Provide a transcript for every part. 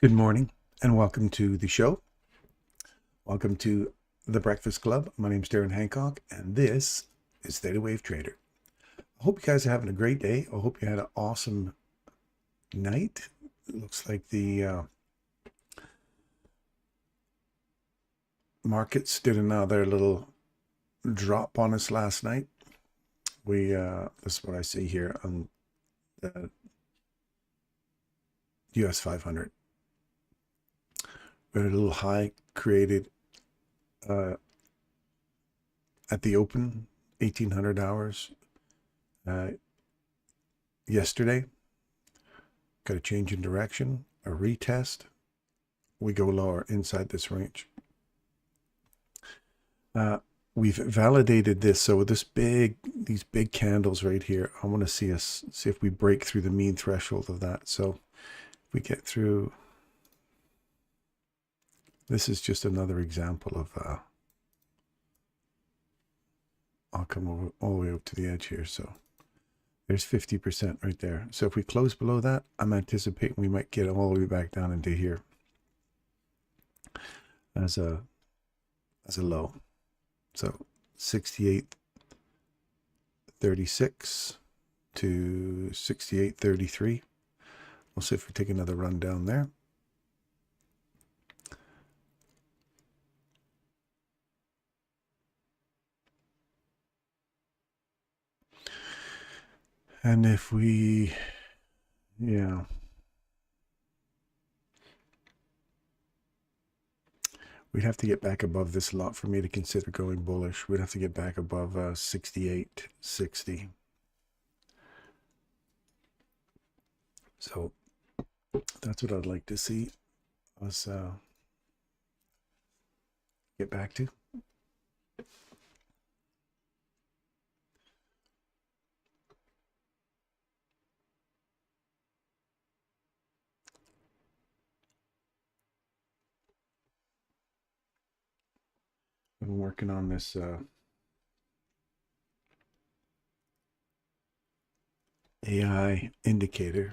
Good morning and welcome to the show. Welcome to the Breakfast Club. My name is Darren Hancock and this is ThetaWaveTrader. I hope you guys are having a great day. I hope you had an awesome night. It looks like the markets did another little drop on us last night. This is what I see here on the US 500. We had a little high created at the open, 1800 hours yesterday. Got a change in direction, a retest. We go lower inside this range. We've validated this. So with these big candles right here, I want to see if we break through the mean threshold of that. So if we get through. This is just another example of, I'll come all the way up to the edge here. So there's 50% right there. So if we close below that, I'm anticipating we might get all the way back down into here as a low. So 68.36 to 68.33. We'll see if we take another run down there. And if we, yeah. We'd have to get back above this lot for me to consider going bullish. We'd have to get back above 68.60. So that's what I'd like to see us get back to. I've been working on this AI indicator.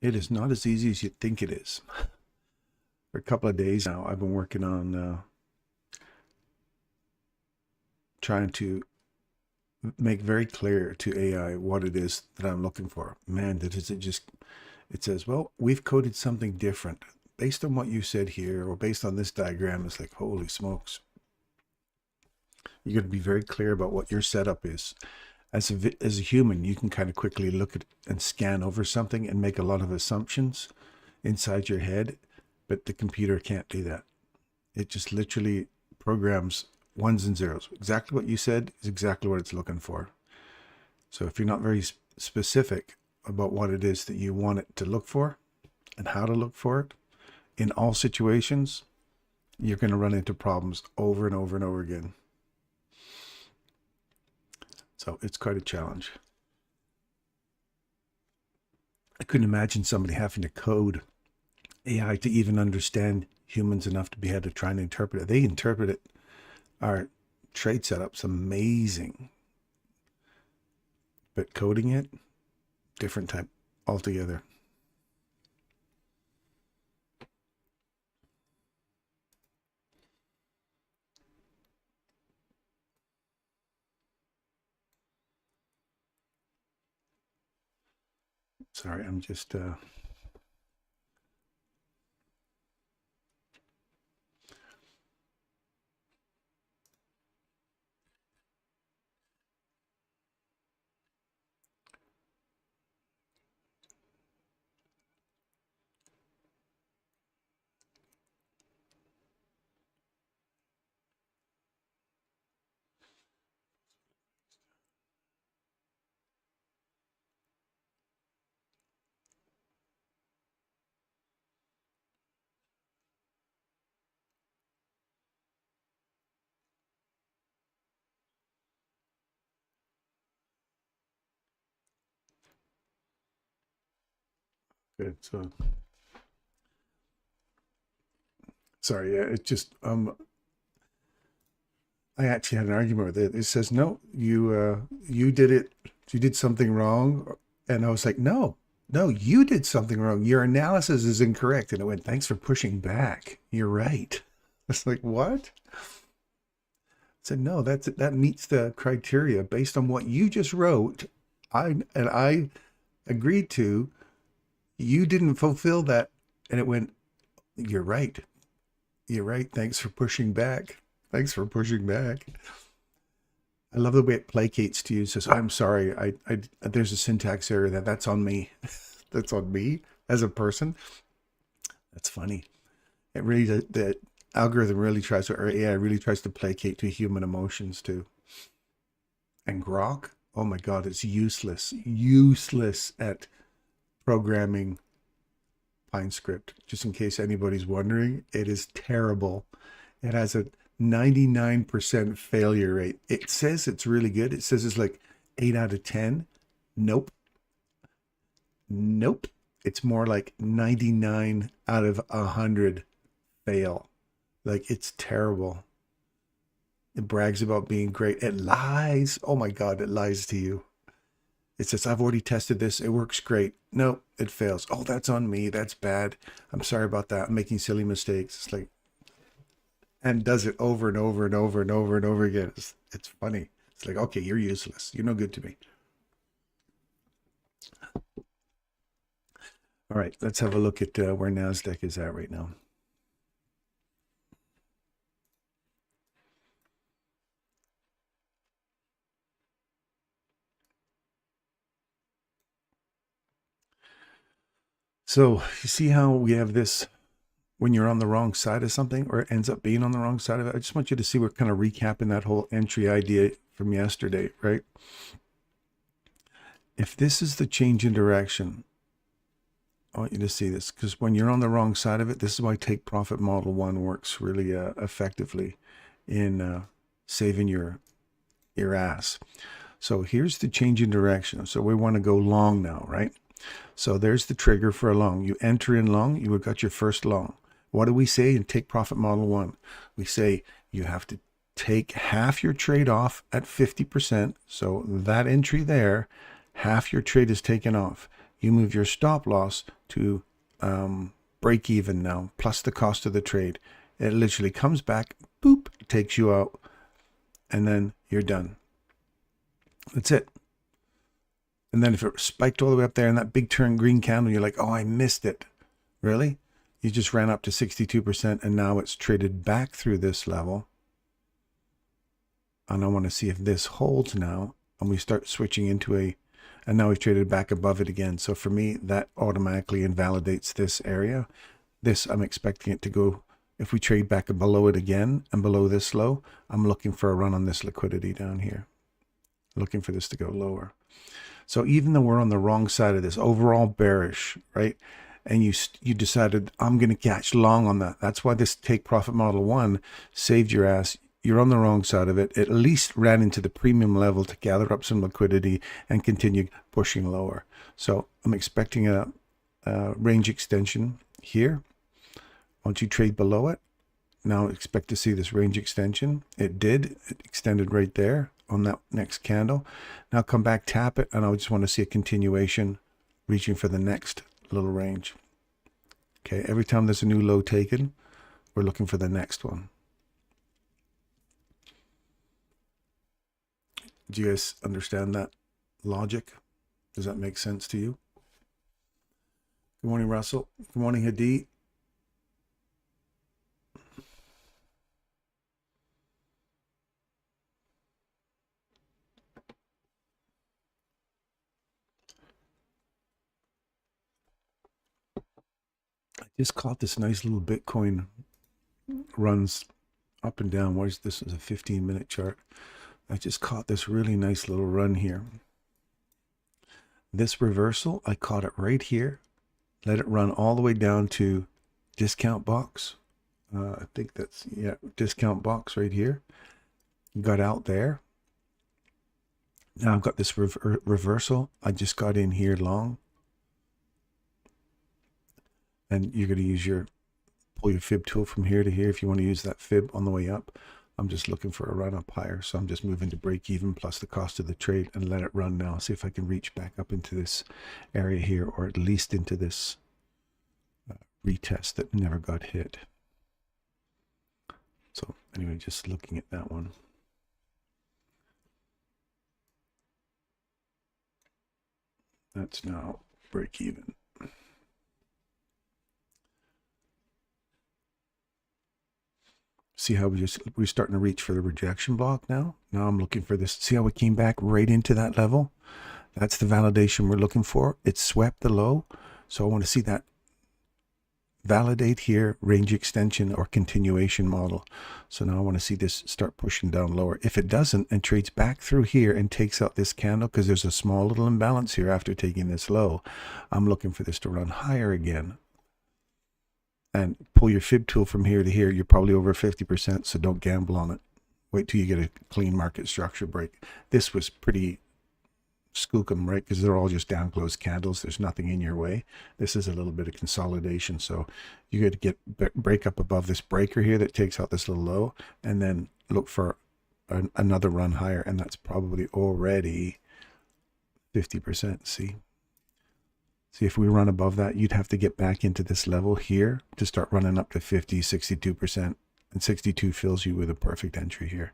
It is not as easy as you think it is. For a couple of days now, I've been working on trying to make very clear to AI what it is that I'm looking for. Man, it says, well, we've coded something different based on what you said here, or based on this diagram. It's like, holy smokes. You got to be very clear about what your setup is. As a human, you can kind of quickly look at and scan over something and make a lot of assumptions inside your head, but the computer can't do that. It just literally programs ones and zeros. Exactly what you said is exactly what it's looking for. So if you're not very specific about what it is that you want it to look for and how to look for it in all situations, you're going to run into problems over and over and over again. So it's quite a challenge. I couldn't imagine somebody having to code AI to even understand humans enough to be able to try and interpret it. They interpret it. Our trade setup's amazing. But coding it, different type altogether. Sorry, I'm just good. So sorry, yeah, it just I actually had an argument with it. It says, no, you did it. You did something wrong. And I was like, no, no, you did something wrong. Your analysis is incorrect. And it went, thanks for pushing back. You're right. It's like, what? I said, no, that meets the criteria based on what you just wrote. I agreed to. You didn't fulfill that. And it went, you're right. You're right. Thanks for pushing back. Thanks for pushing back. I love the way it placates to you. It says, I'm sorry. There's a syntax error that's on me. That's on me as a person. That's funny. It really, the algorithm really tries to, or AI really tries to placate to human emotions too. And Grok, oh my God, it's useless at programming PineScript. Just in case anybody's wondering, it is terrible. It has a 99% failure rate. It says it's really good. It says it's like 8 out of 10. Nope. Nope. It's more like 99 out of 100 fail. Like, it's terrible. It brags about being great. It lies. Oh my God, it lies to you. It says, I've already tested this. It works great. No, it fails. Oh, that's on me. That's bad. I'm sorry about that. I'm making silly mistakes. It's like, and does it over and over and over and over and over again. It's funny. It's like, okay, you're useless. You're no good to me. All right, let's have a look at where NASDAQ is at right now. So you see how we have this when you're on the wrong side of something, or it ends up being on the wrong side of it. I just want you to see, we're kind of recapping that whole entry idea from yesterday, right? If this is the change in direction, I want you to see this, because when you're on the wrong side of it, this is why Take Profit Model 1 works really effectively in saving your ass. So here's the change in direction. So we want to go long now, right? So there's the trigger for a long. You enter in long, you have got your first long. What do we say in Take Profit Model 1? We say you have to take half your trade off at 50%. So that entry there, half your trade is taken off. You move your stop loss to break even now, plus the cost of the trade. It literally comes back, boop, takes you out, and then you're done. That's it. And then if it spiked all the way up there in that big turn green candle, you're like, oh, I missed it. Really? You just ran up to 62% and now it's traded back through this level. And I want to see if this holds now. And we start switching into and now we've traded back above it again. So for me, that automatically invalidates this area. This, I'm expecting it to go, if we trade back below it again and below this low, I'm looking for a run on this liquidity down here. Looking for this to go lower. So even though we're on the wrong side of this, overall bearish, right? And you decided, I'm going to catch long on that. That's why this Take Profit Model 1 saved your ass. You're on the wrong side of it. It at least ran into the premium level to gather up some liquidity and continue pushing lower. So I'm expecting a range extension here. Once you trade below it, now expect to see this range extension. It did. It extended right there on that next candle. Now come back, tap it, and I just want to see a continuation reaching for the next little range. Okay, every time there's a new low taken, we're looking for the next one. Do you guys understand that logic? Does that make sense to you? Good morning, Russell. Good morning, Hadi. I just caught this nice little Bitcoin runs up and down. Where's this? Is a 15-minute chart. I just caught this really nice little run here. This reversal, I caught it right here. Let it run all the way down to discount box. I think that's, yeah, discount box right here. Got out there. Now I've got this reversal. I just got in here long. And you're going to use pull your fib tool from here to here if you want to use that fib on the way up. I'm just looking for a run up higher. So I'm just moving to break even plus the cost of the trade and let it run now. See if I can reach back up into this area here, or at least into this retest that never got hit. So anyway, just looking at that one. That's now break even. See how we're starting to reach for the rejection block now? Now I'm looking for this. See how we came back right into that level? That's the validation we're looking for. It swept the low. So I want to see that validate here, range extension or continuation model. So now I want to see this start pushing down lower. If it doesn't and trades back through here and takes out this candle, because there's a small little imbalance here after taking this low, I'm looking for this to run higher again. And pull your fib tool from here to here. You're probably over 50%, so don't gamble on it. Wait till you get a clean market structure break. This was pretty skookum, right? Because they're all just down closed candles. There's nothing in your way. This is a little bit of consolidation. So you got to get break up above this breaker here that takes out this little low, and then look for another run higher. And that's probably already 50%. See, if we run above that, you'd have to get back into this level here to start running up to 50, 62%. And 62 fills you with a perfect entry here.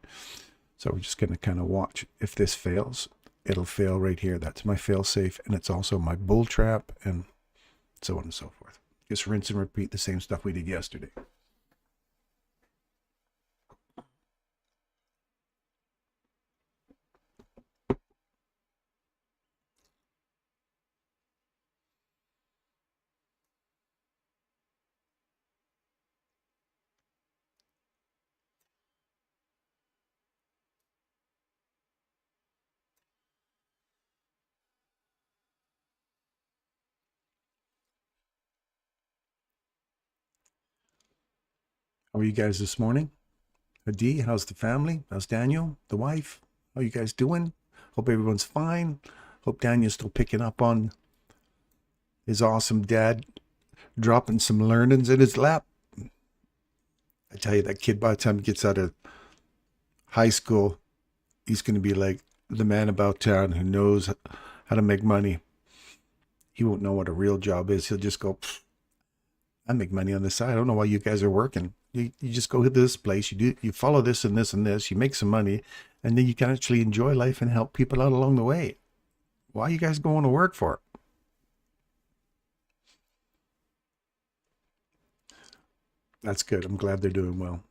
So we're just going to kind of watch. If this fails, it'll fail right here. That's my fail safe, and it's also my bull trap, and so on and so forth. Just rinse and repeat the same stuff we did yesterday. How are you guys this morning? Adi, how's the family? How's Daniel, the wife? How are you guys doing? Hope everyone's fine. Hope Daniel's still picking up on his awesome dad dropping some learnings in his lap. I tell you, that kid, by the time he gets out of high school, he's going to be like the man about town who knows how to make money. He won't know what a real job is. He'll just go, I make money on the side. I don't know why you guys are working. You just go to this place, you follow this and this and this, you make some money, and then you can actually enjoy life and help people out along the way. Why are you guys going to work for? That's good. I'm glad they're doing well.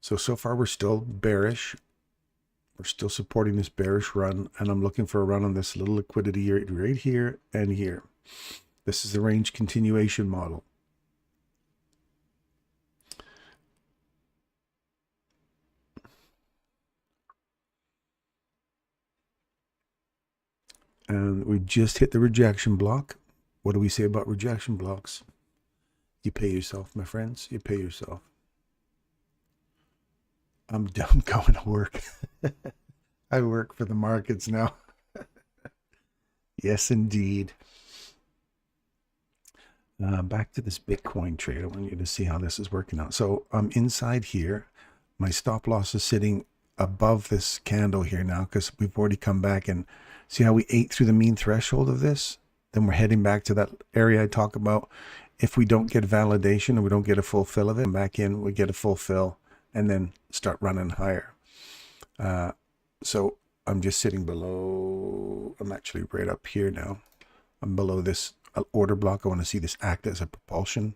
So far we're still bearish. We're still supporting this bearish run, and I'm looking for a run on this little liquidity right here and here. This is the range continuation model. And we just hit the rejection block. What do we say about rejection blocks? You pay yourself, my friends. You pay yourself. I'm done going to work. I work for the markets now. Yes, indeed. Back to this Bitcoin trade. I want you to see how this is working out. So I'm inside here. My stop loss is sitting above this candle here now because we've already come back, and see how we ate through the mean threshold of this? Then we're heading back to that area I talk about. If we don't get validation and we don't get a full fill of it, back in, we get a full fill and then start running higher. So I'm just sitting below. I'm actually right up here now. I'm below this order block. I want to see this act as a propulsion,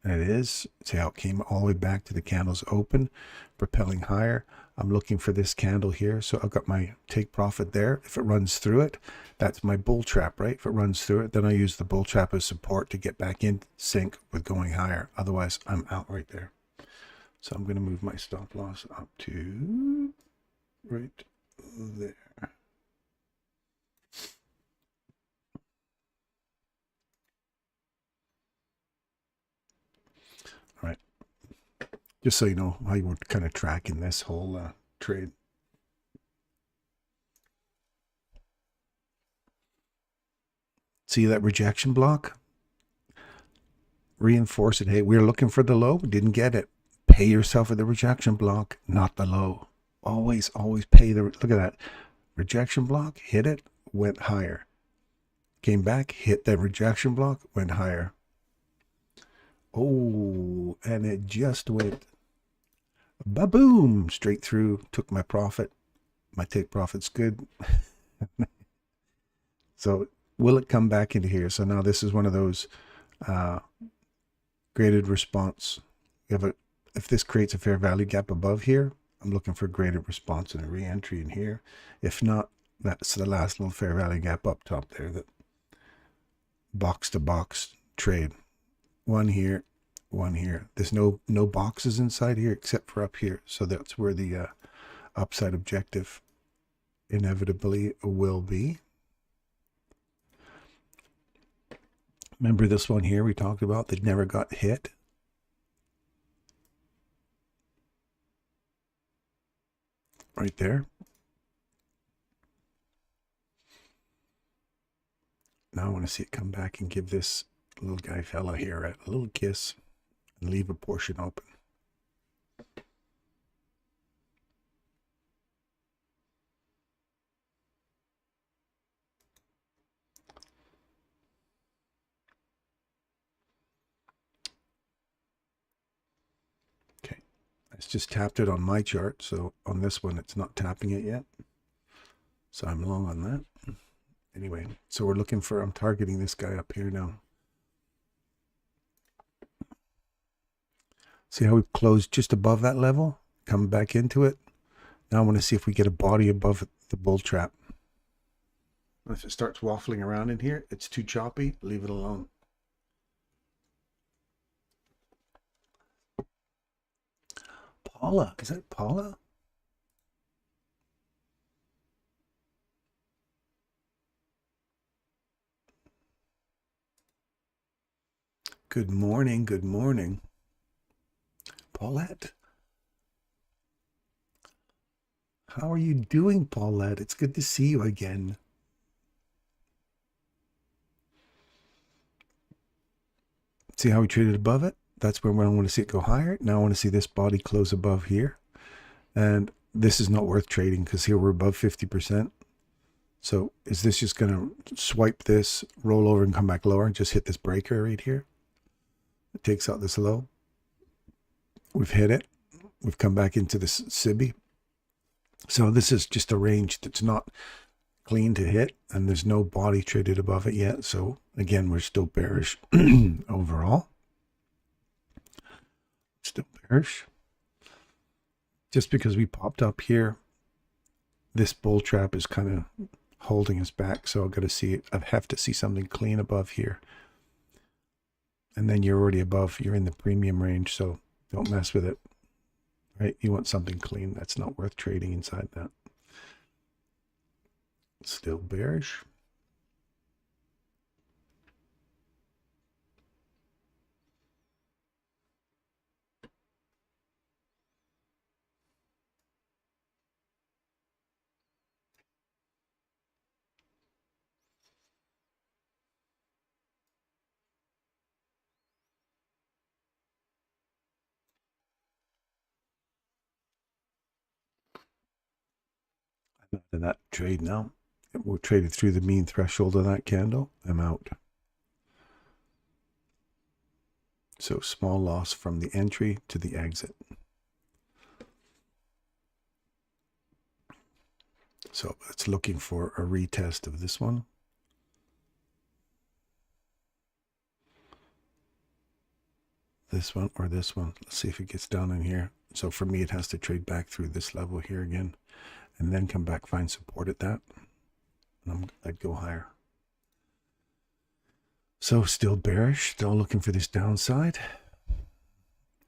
and it is. See how it came all the way back to the candles open, propelling higher. I'm looking for this candle here. So I've got my take profit there. If it runs through it, that's my bull trap, right? If it runs through it, then I use the bull trap as support to get back in sync with going higher. Otherwise, I'm out right there. So I'm going to move my stop loss up to right there. All right. Just so you know how you were kind of tracking this whole trade. See that rejection block? Reinforce it. Hey, we were looking for the low, didn't get it. pay yourself at the rejection block, not the low. Always pay the, look at that. Rejection block, hit it, went higher. Came back, hit that rejection block, went higher. Oh, and it just went ba-boom, straight through, took my profit. My take profit's good. So will it come back into here? So now this is one of those graded response. We have a, if this creates a fair value gap above here, I'm looking for graded response and a re-entry in here. If not, that's the last little fair value gap up top there, that box to box trade. One here, one here. There's no boxes inside here except for up here. So that's where the upside objective inevitably will be. Remember this one here we talked about that never got hit? Right there. Now I want to see it come back and give this little guy fella here a little kiss and leave a portion open. Okay, it's just tapped it on my chart, so on this one it's not tapping it yet. So I'm long on that. Anyway, so we're looking for, I'm targeting this guy up here now. See how we've closed just above that level? Come back into it. Now I want to see if we get a body above the bull trap. If it starts waffling around in here, it's too choppy, leave it alone. Paula, is that Paula? Good morning, good morning. Paulette. How are you doing, Paulette? It's good to see you again. See how we traded above it? That's where I want to see it go higher. Now I want to see this body close above here. And this is not worth trading because here we're above 50%. So is this just going to swipe this, roll over and come back lower and just hit this breaker right here? It takes out this low. We've hit it. We've come back into this SIBI. So this is just a range that's not clean to hit, and there's no body traded above it yet. So again, we're still bearish overall. Still bearish. Just because we popped up here, this bull trap is kind of holding us back. So I've got to see, I have to see something clean above here. And then you're already above, you're in the premium range, so don't mess with it, right? You want something clean. That's not worth trading inside that. Still bearish. I'm out of that trade now. We're traded through the mean threshold of that candle. I'm out. So small loss from the entry to the exit. So it's looking for a retest of this one. This one or this one. Let's see if it gets down in here. So for me, it has to trade back through this level here again and then come back, find support at that. And I'd go higher. So still bearish, still looking for this downside.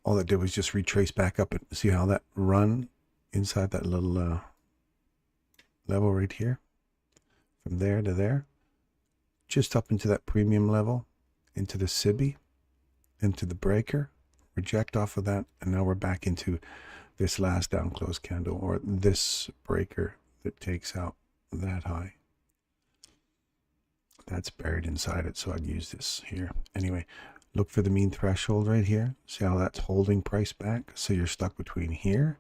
All that did was just retrace back up and see how that run inside that little level right here. From there to there. Just up into that premium level, into the SIBI, into the breaker, reject off of that, and now we're back into this last down close candle, or this breaker that takes out that high. That's buried inside it, so I'd use this here. Anyway, Look for the mean threshold right here. See how that's holding price back? So you're stuck between here,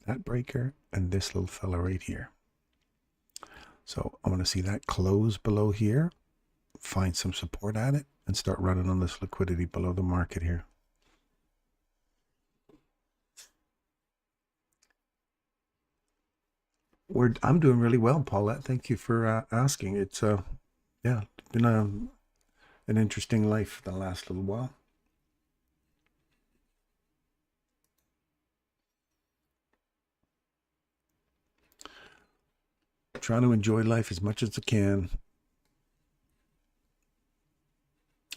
that breaker, and this little fella right here. So I want to see that close below here, find some support at it, and start running on this liquidity below the market here. I'm doing really well, Paulette. Thank you for asking. It's yeah, been an interesting life the last little while. Trying to enjoy life as much as I can.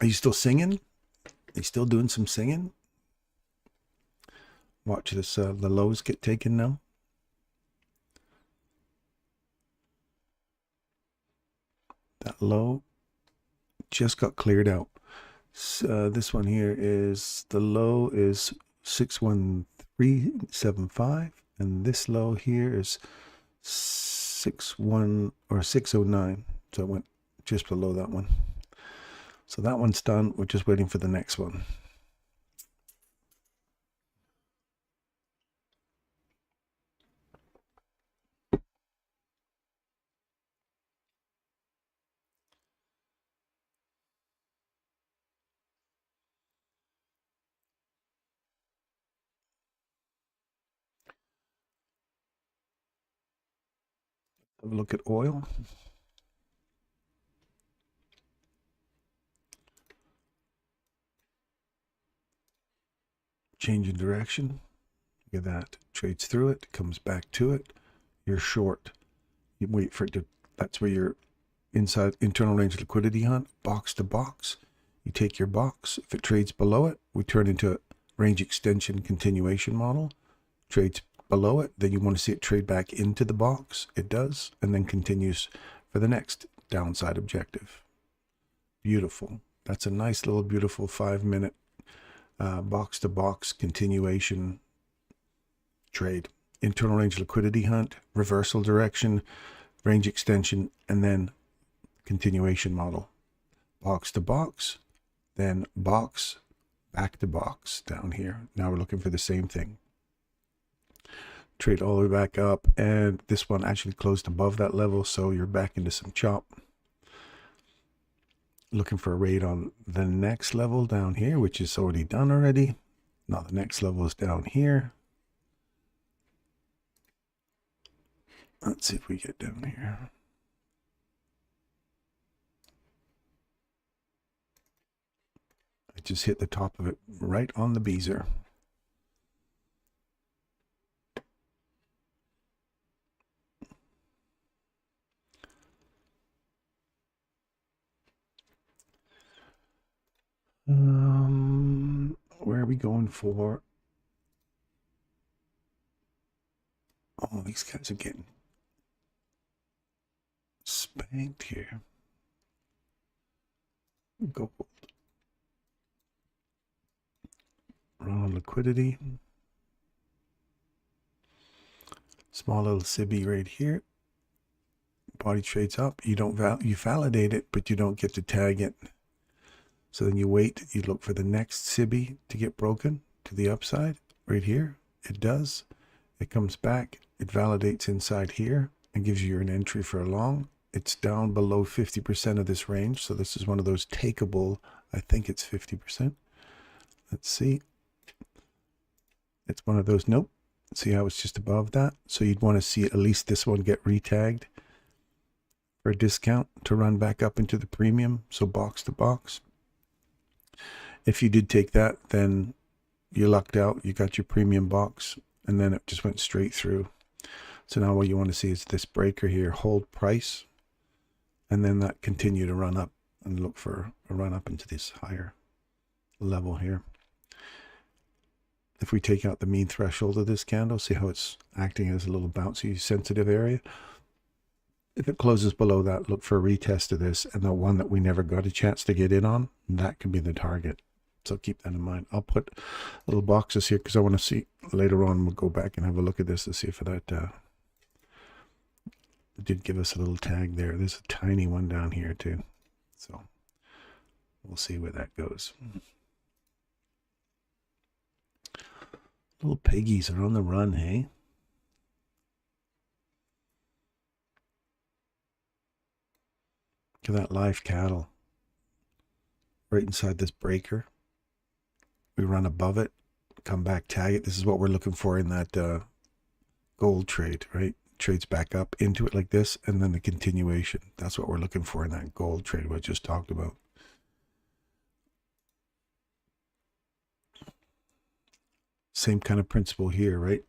Are you still singing? Are you still doing some singing? Watch this, the lows get taken now. That low just got cleared out. This one here is, the low is 61375, and this low here is 609. So it went just below that one. So that one's done. We're just waiting for the next one. Have a look at oil. Change in direction. Look at that. Trades through it, comes back to it. You're short. You wait for it to, that's where you're inside internal range liquidity hunt, box to box. You take your box. If it trades below it, we turn into a range extension continuation model. Trades below it, then you want to see it trade back into the box. It does, and then continues for the next downside objective. Beautiful. That's a nice little beautiful 5-minute box to box continuation trade. Internal range liquidity hunt, reversal direction, range extension, and then continuation model. Box to box, then box, back to box down here. Now we're looking for the same thing. Trade all the way back up, and this one actually closed above that level, so you're back into some chop. Looking for a rate on the next level down here, which is already done already. Now the next level is down here. Let's see if we get down here. I just hit the top of it right on the beezer. Where are we going for? Oh, these guys are getting spanked here. Gold. Run on liquidity. Small little SIBI right here. Body trades up. You don't you validate it, but you don't get to tag it. So then you wait. You look for the next SIBI to get broken to the upside right here. It does. It comes back. It validates inside here and gives you an entry for a long. It's down below 50% of this range. So this is one of those takeable. I think it's 50%. Let's see. It's one of those. Nope. See how it's just above that. So you'd want to see at least this one get retagged for a discount to run back up into the premium. So box to box. If you did take that, then you lucked out. You got your premium box, and then it just went straight through. So now what you want to see is this breaker here, hold price, and then that continue to run up and look for a run up into this higher level here. If we take out the mean threshold of this candle, see how it's acting as a little bouncy sensitive area. If it closes below that, look for a retest of this, and the one that we never got a chance to get in on, that can be the target. So keep that in mind. I'll put little boxes here because I want to see later on. We'll go back and have a look at this to see if that did give us a little tag there. There's a tiny one down here too. So We'll see where that goes. Little piggies are on the run, hey? Look at that live cattle right inside this breaker. We run above it, come back, tag it. This is what we're looking for in that gold trade, right? Trades back up into it like this, and then the continuation. That's what we're looking for in that gold trade we just talked about. Same kind of principle here, right?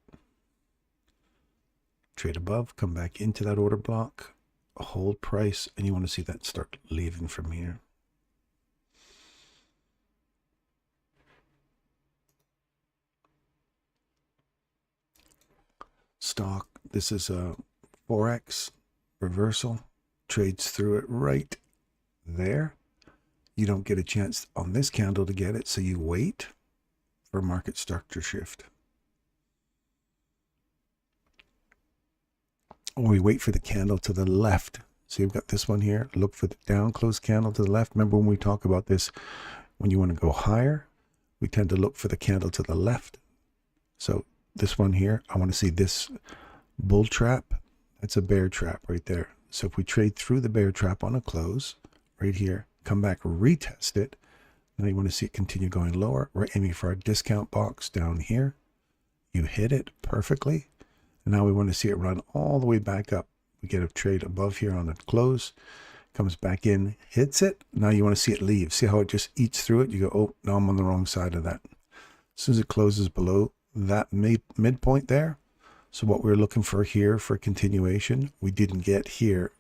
Trade above, come back into that order block, hold price, and you want to see that start leaving from here. Stock, this is a Forex reversal, trades through it right there. You don't get a chance on this candle to get it, so you wait for market structure shift. Or we wait for the candle to the left. So you've got this one here. Look for the down close candle to the left. Remember when we talk about this, when you want to go higher, we tend to look for the candle to the left. So this one here, I want to see this bull trap. That's a bear trap right there. So if we trade through the bear trap on a close right here, come back, retest it. Now you want to see it continue going lower. We're aiming for our discount box down here. You hit it perfectly. And now we want to see it run all the way back up. We get a trade above here on the close, comes back in, hits it. Now you want to see it leave. See how it just eats through it? You go, oh, now I'm on the wrong side of that. As soon as it closes below that midpoint there, so what we're looking for here for continuation, we didn't get here.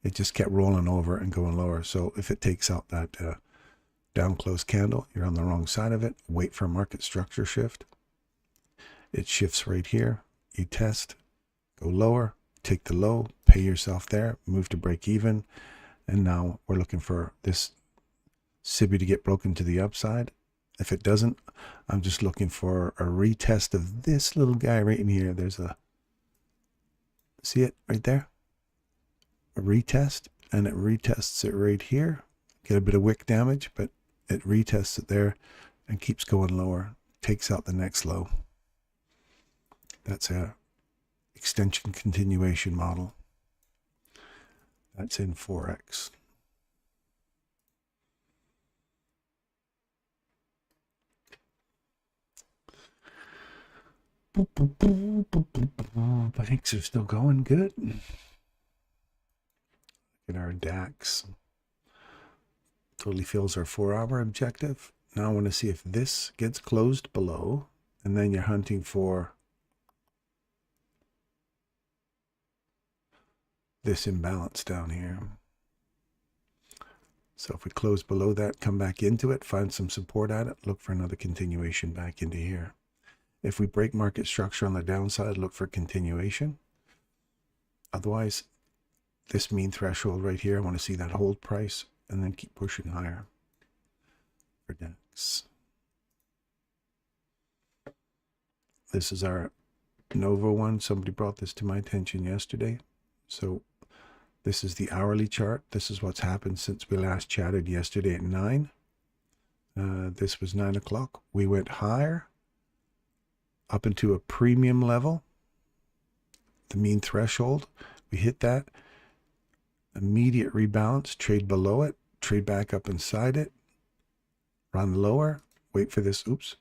It just kept rolling over and going lower. So if it takes out that down close candle, you're on the wrong side of it. Wait for a market structure shift. It shifts right here. You test, go lower, take the low, pay yourself there, move to break even. And now we're looking for this SIBI to get broken to the upside. If it doesn't, I'm just looking for a retest of this little guy right in here. There's a, see it right there? A retest, and it retests it right here. Get a bit of wick damage, but it retests it there and keeps going lower. Takes out the next low. That's a extension continuation model. That's in Forex. Banks are still going good. Look at our DAX. Totally fills our 4-hour objective. Now I want to see if this gets closed below, and then you're hunting for this imbalance down here. So if we close below that, come back into it, find some support at it, look for another continuation back into here. If we break market structure on the downside, look for continuation. Otherwise, this mean threshold right here, I want to see that hold price and then keep pushing higher for DAX. This is our Nova one. Somebody brought this to my attention yesterday. So this is the hourly chart. This is what's happened since we last chatted yesterday at 9. This was 9 o'clock. We went higher up into a premium level, the mean threshold. We hit that. Immediate rebalance, trade below it, trade back up inside it, run lower, wait for this, oops.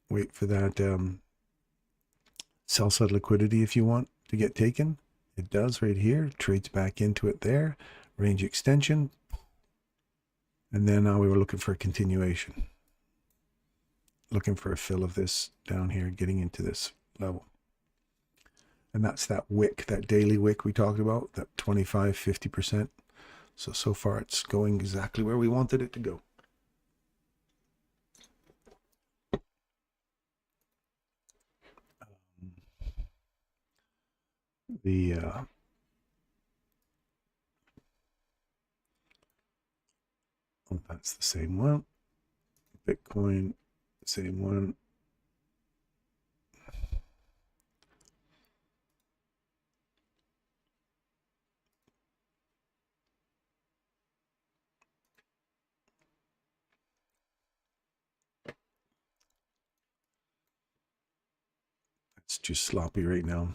Wait for that sell side liquidity if you want to get taken. It does right here, trades back into it there, range extension. And then now we were looking for a continuation. Looking for a fill of this down here, getting into this level. And that's that wick, that daily wick we talked about, that 25, 50%. So far it's going exactly where we wanted it to go. Oh, that's the same one. Bitcoin, same one. just sloppy right now.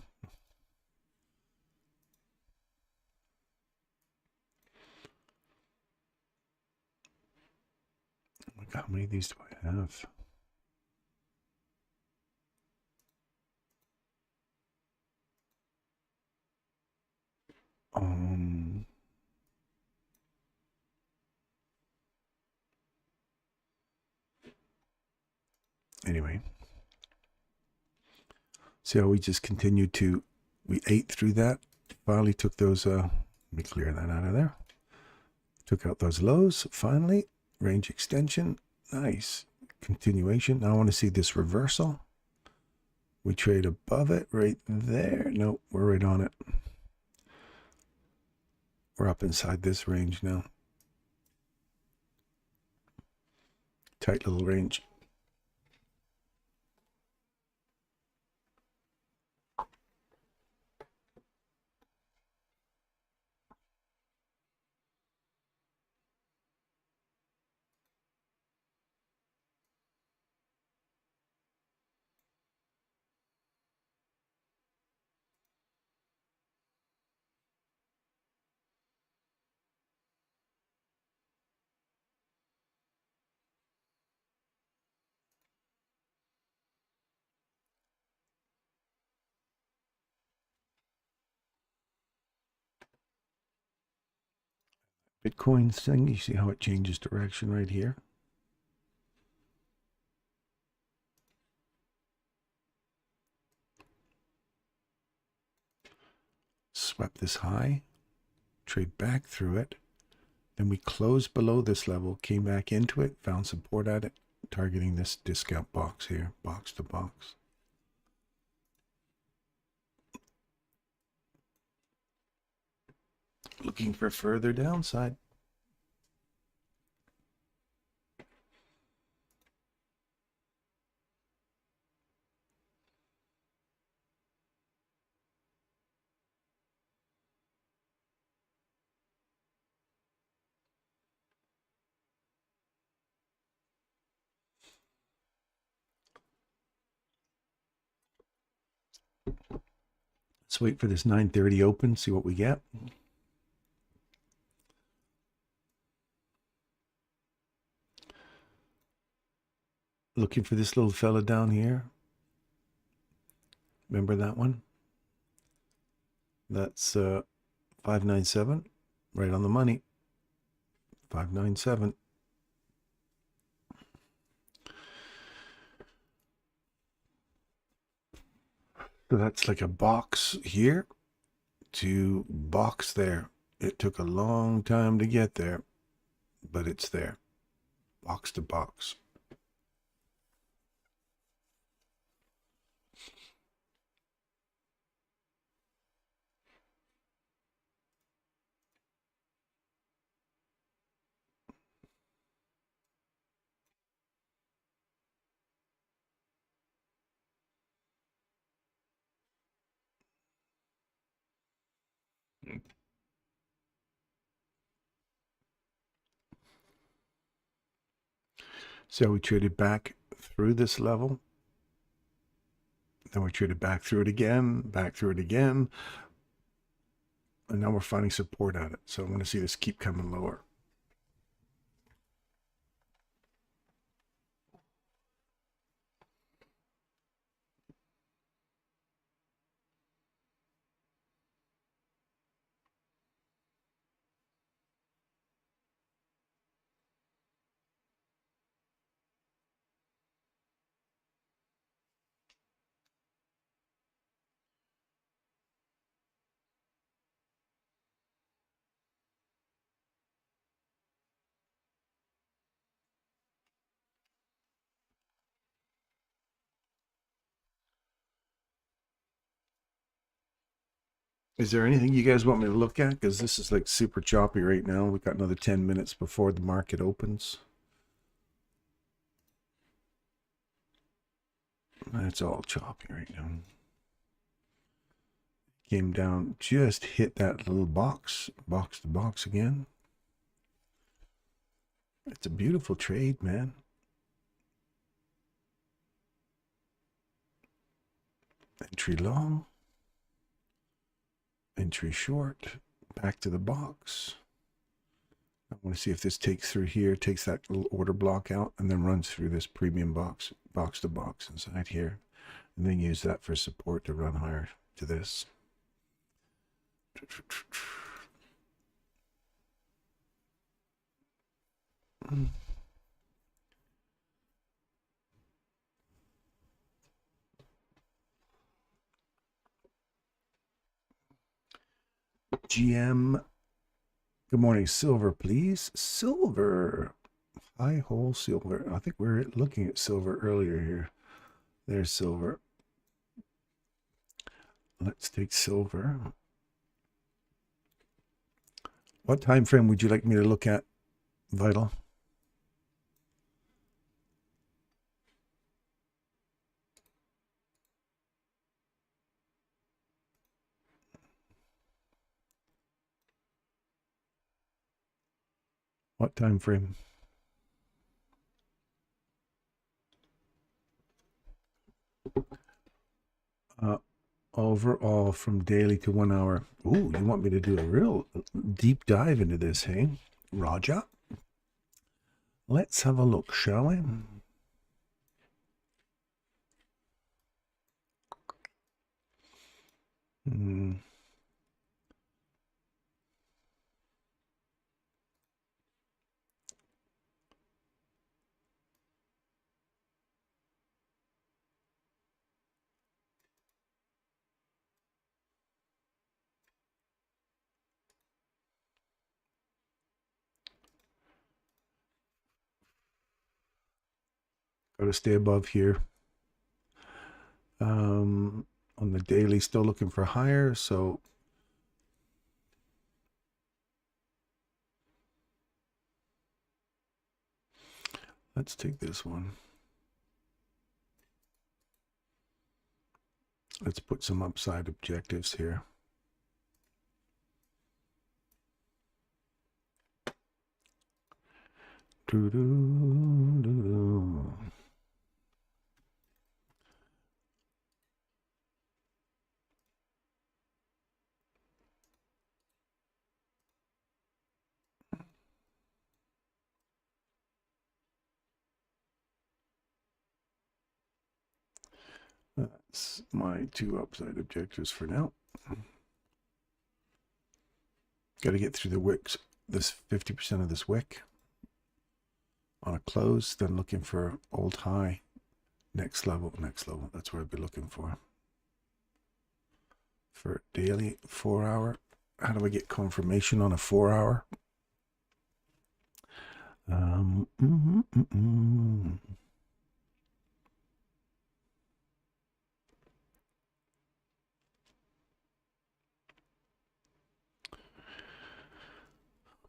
Oh my God, how many of these do I have? Anyway, see how we just continued to, we ate through that, finally took those, let me clear that out of there. Took out those lows, finally, range extension, nice. Continuation, now I want to see this reversal. We trade above it right there. Nope, we're right on it. We're up inside this range now. Tight little range. Bitcoin thing, you see how it changes direction right here? Swept this high, trade back through it. Then we closed below this level, came back into it, found support at it, targeting this discount box here, box to box. Looking for further downside. Let's wait for this 9:30 open, see what we get. Looking for this little fella down here. Remember that one? That's 597, right on the money. 597. So that's like a box here to box there. It took a long time to get there, but it's there. Box to box. So we traded back through this level. Then we traded back through it again, back through it again. And now we're finding support at it. So I want to see this keep coming lower. Is there anything you guys want me to look at? Because this is like super choppy right now. We've got another 10 minutes before the market opens. It's all choppy right now. Came down, just hit that little box to box again. It's a beautiful trade, man. Entry long, entry short, back to the box. I want to see if this takes through here, takes that little order block out, and then runs through this premium box to box inside here, and then use that for support to run higher to this. GM, good morning. Silver, please. Silver. High hole silver. I think we're looking at silver earlier here. There's silver. Let's take silver. What time frame would you like me to look at, Vital? What time frame? Overall from daily to 1 hour. Ooh, you want me to do a real deep dive into this, hey? Roger. Let's have a look, shall we? Got to stay above here. On the daily, still looking for higher, so let's take this one. Let's put some upside objectives here. That's my 2 upside objectives for now. Got to get through the wicks, this 50% of this wick on a close, then looking for old high, next level. That's what I'd be looking for daily 4 hour. How do I get confirmation on a 4 hour?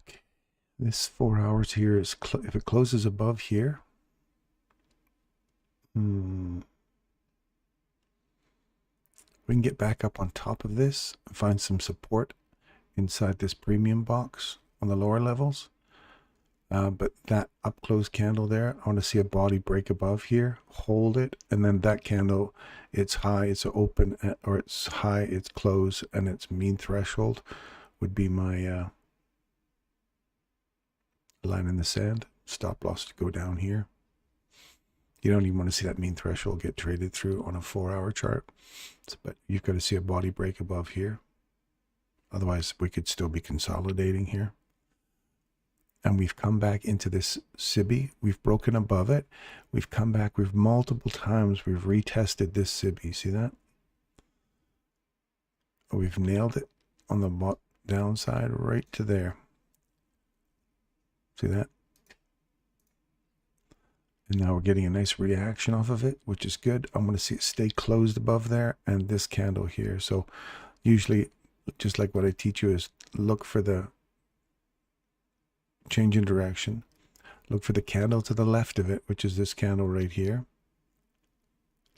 Okay, this 4 hours here is if it closes above here. We can get back up on top of this and find some support inside this premium box on the lower levels. But that up close candle there, I want to see a body break above here, hold it, and then that candle, it's high, it's open, or it's high, it's close, and its mean threshold would be my line in the sand. Stop loss to go down here. You don't even want to see that mean threshold get traded through on a 4 hour chart, but you've got to see a body break above here. Otherwise, we could still be consolidating here. And we've come back into this SIBI. We've broken above it. We've come back. We've multiple times. We've retested this SIBI. See that? We've nailed it on the downside right to there. See that? And now we're getting a nice reaction off of it, which is good. I'm going to see it stay closed above there and this candle here. So usually, just like what I teach you, is look for the change in direction. Look for the candle to the left of it, which is this candle right here.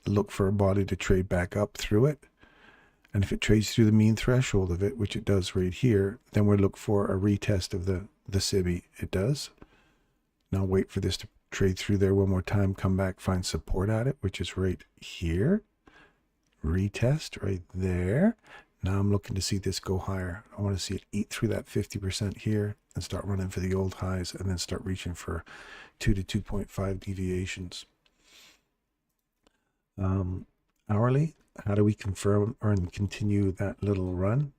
Look for a body to trade back up through it. And if it trades through the mean threshold of it, which it does right here, then we'll look for a retest of the SIBI. It does. Now wait for this to trade through there one more time, come back, find support at it, which is right here. retest right there. Now I'm looking to see this go higher. I want to see it eat through that 50% here and start running for the old highs and then start reaching for 2 to 2.5 deviations. Hourly, how do we confirm or continue that little run?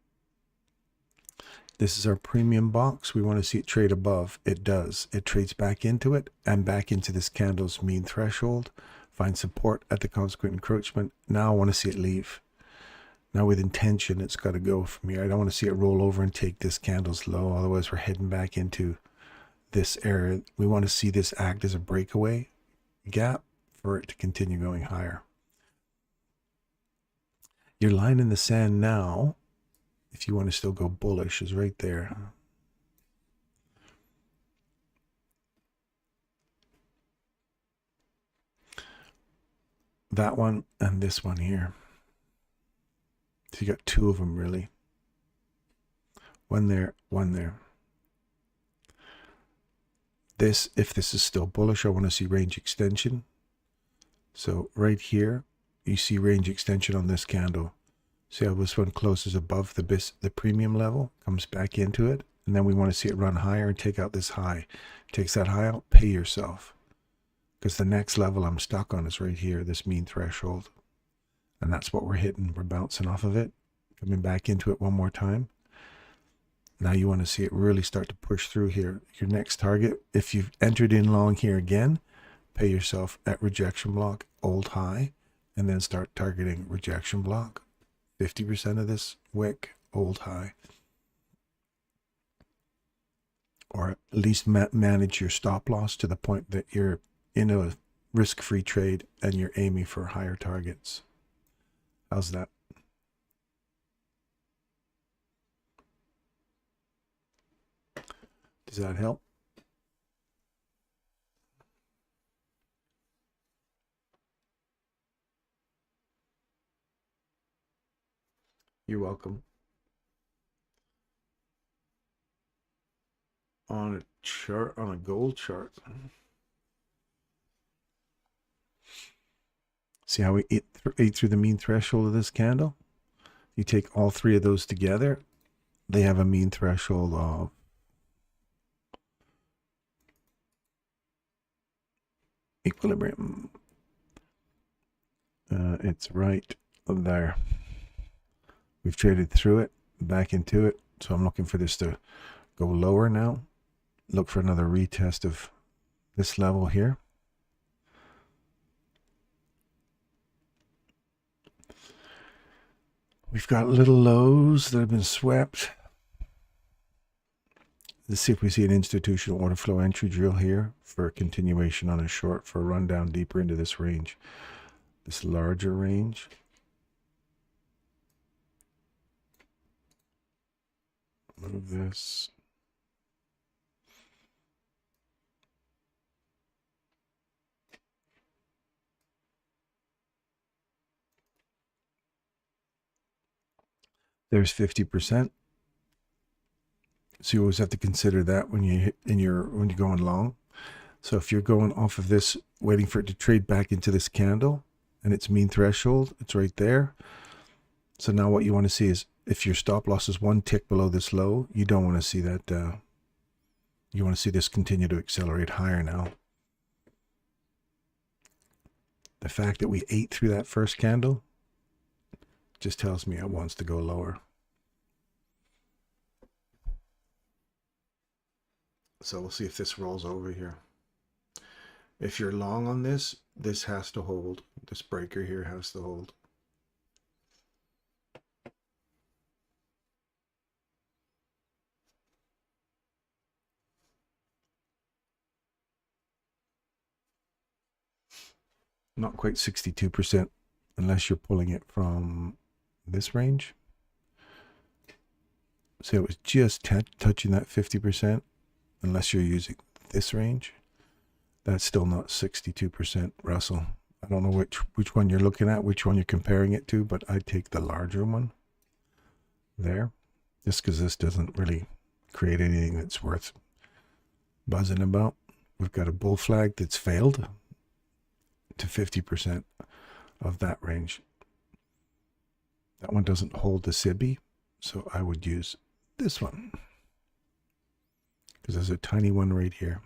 This is our premium box. We want to see it trade above. It does. It trades back into it and back into this candle's mean threshold. Find support at the consequent encroachment. Now I want to see it leave. Now with intention, it's got to go from here. I don't want to see it roll over and take this candle's low. Otherwise, we're heading back into this area. We want to see this act as a breakaway gap for it to continue going higher. Your line in the sand now, if you want to still go bullish, is right there. That one and this one here. So you got two of them really. One there, one there. This, if this is still bullish, I want to see range extension. So right here, you see range extension on this candle. See how this one closes above the premium level, comes back into it, and then we want to see it run higher and take out this high. Takes that high out, pay yourself. Because the next level I'm stuck on is right here, this mean threshold. And that's what we're hitting. We're bouncing off of it, coming back into it one more time. Now you want to see it really start to push through here. Your next target, if you've entered in long here again, pay yourself at rejection block, old high, and then start targeting rejection block. 50% of this wick, old high. Or at least manage your stop loss to the point that you're in a risk-free trade and you're aiming for higher targets. How's that? Does that help? You're welcome. On a chart, on a gold chart. See how we ate through the mean threshold of this candle? You take all three of those together, they have a mean threshold of equilibrium. It's right there. We've traded through it, back into it. So I'm looking for this to go lower now. Look for another retest of this level here. We've got little lows that have been swept. Let's see if we see an institutional order flow entry drill here for a continuation on a short for a run down deeper into this range, this larger range. Move this. There's 50%. So you always have to consider that when you're going long. So if you're going off of this, waiting for it to trade back into this candle and its mean threshold, it's right there. So now what you want to see is if your stop loss is one tick below this low, you don't want to see that. You want to see this continue to accelerate higher now. The fact that we ate through that first candle just tells me it wants to go lower. So we'll see if this rolls over here. If you're long on this, this has to hold. This breaker here has to hold. Not quite 62% unless you're pulling it from this range. So it was just touching that 50% unless you're using this range. That's still not 62%, Russell. I don't know which one you're looking at, which one you're comparing it to, but I'd take the larger one there, just because this doesn't really create anything that's worth buzzing about. We've got a bull flag that's failed to 50% of that range. That one doesn't hold the SIBI, so I would use this one because there's a tiny one right here.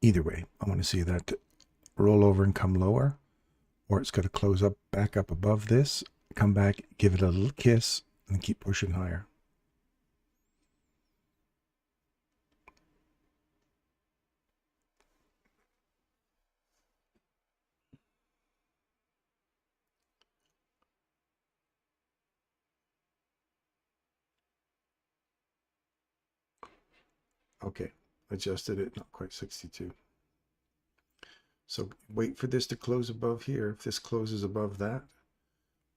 Either way, I want to see that roll over and come lower, or it's got to close up, back up above this, come back, give it a little kiss, and keep pushing higher. Okay, adjusted it, not quite 62. So wait for this to close above here. If this closes above that,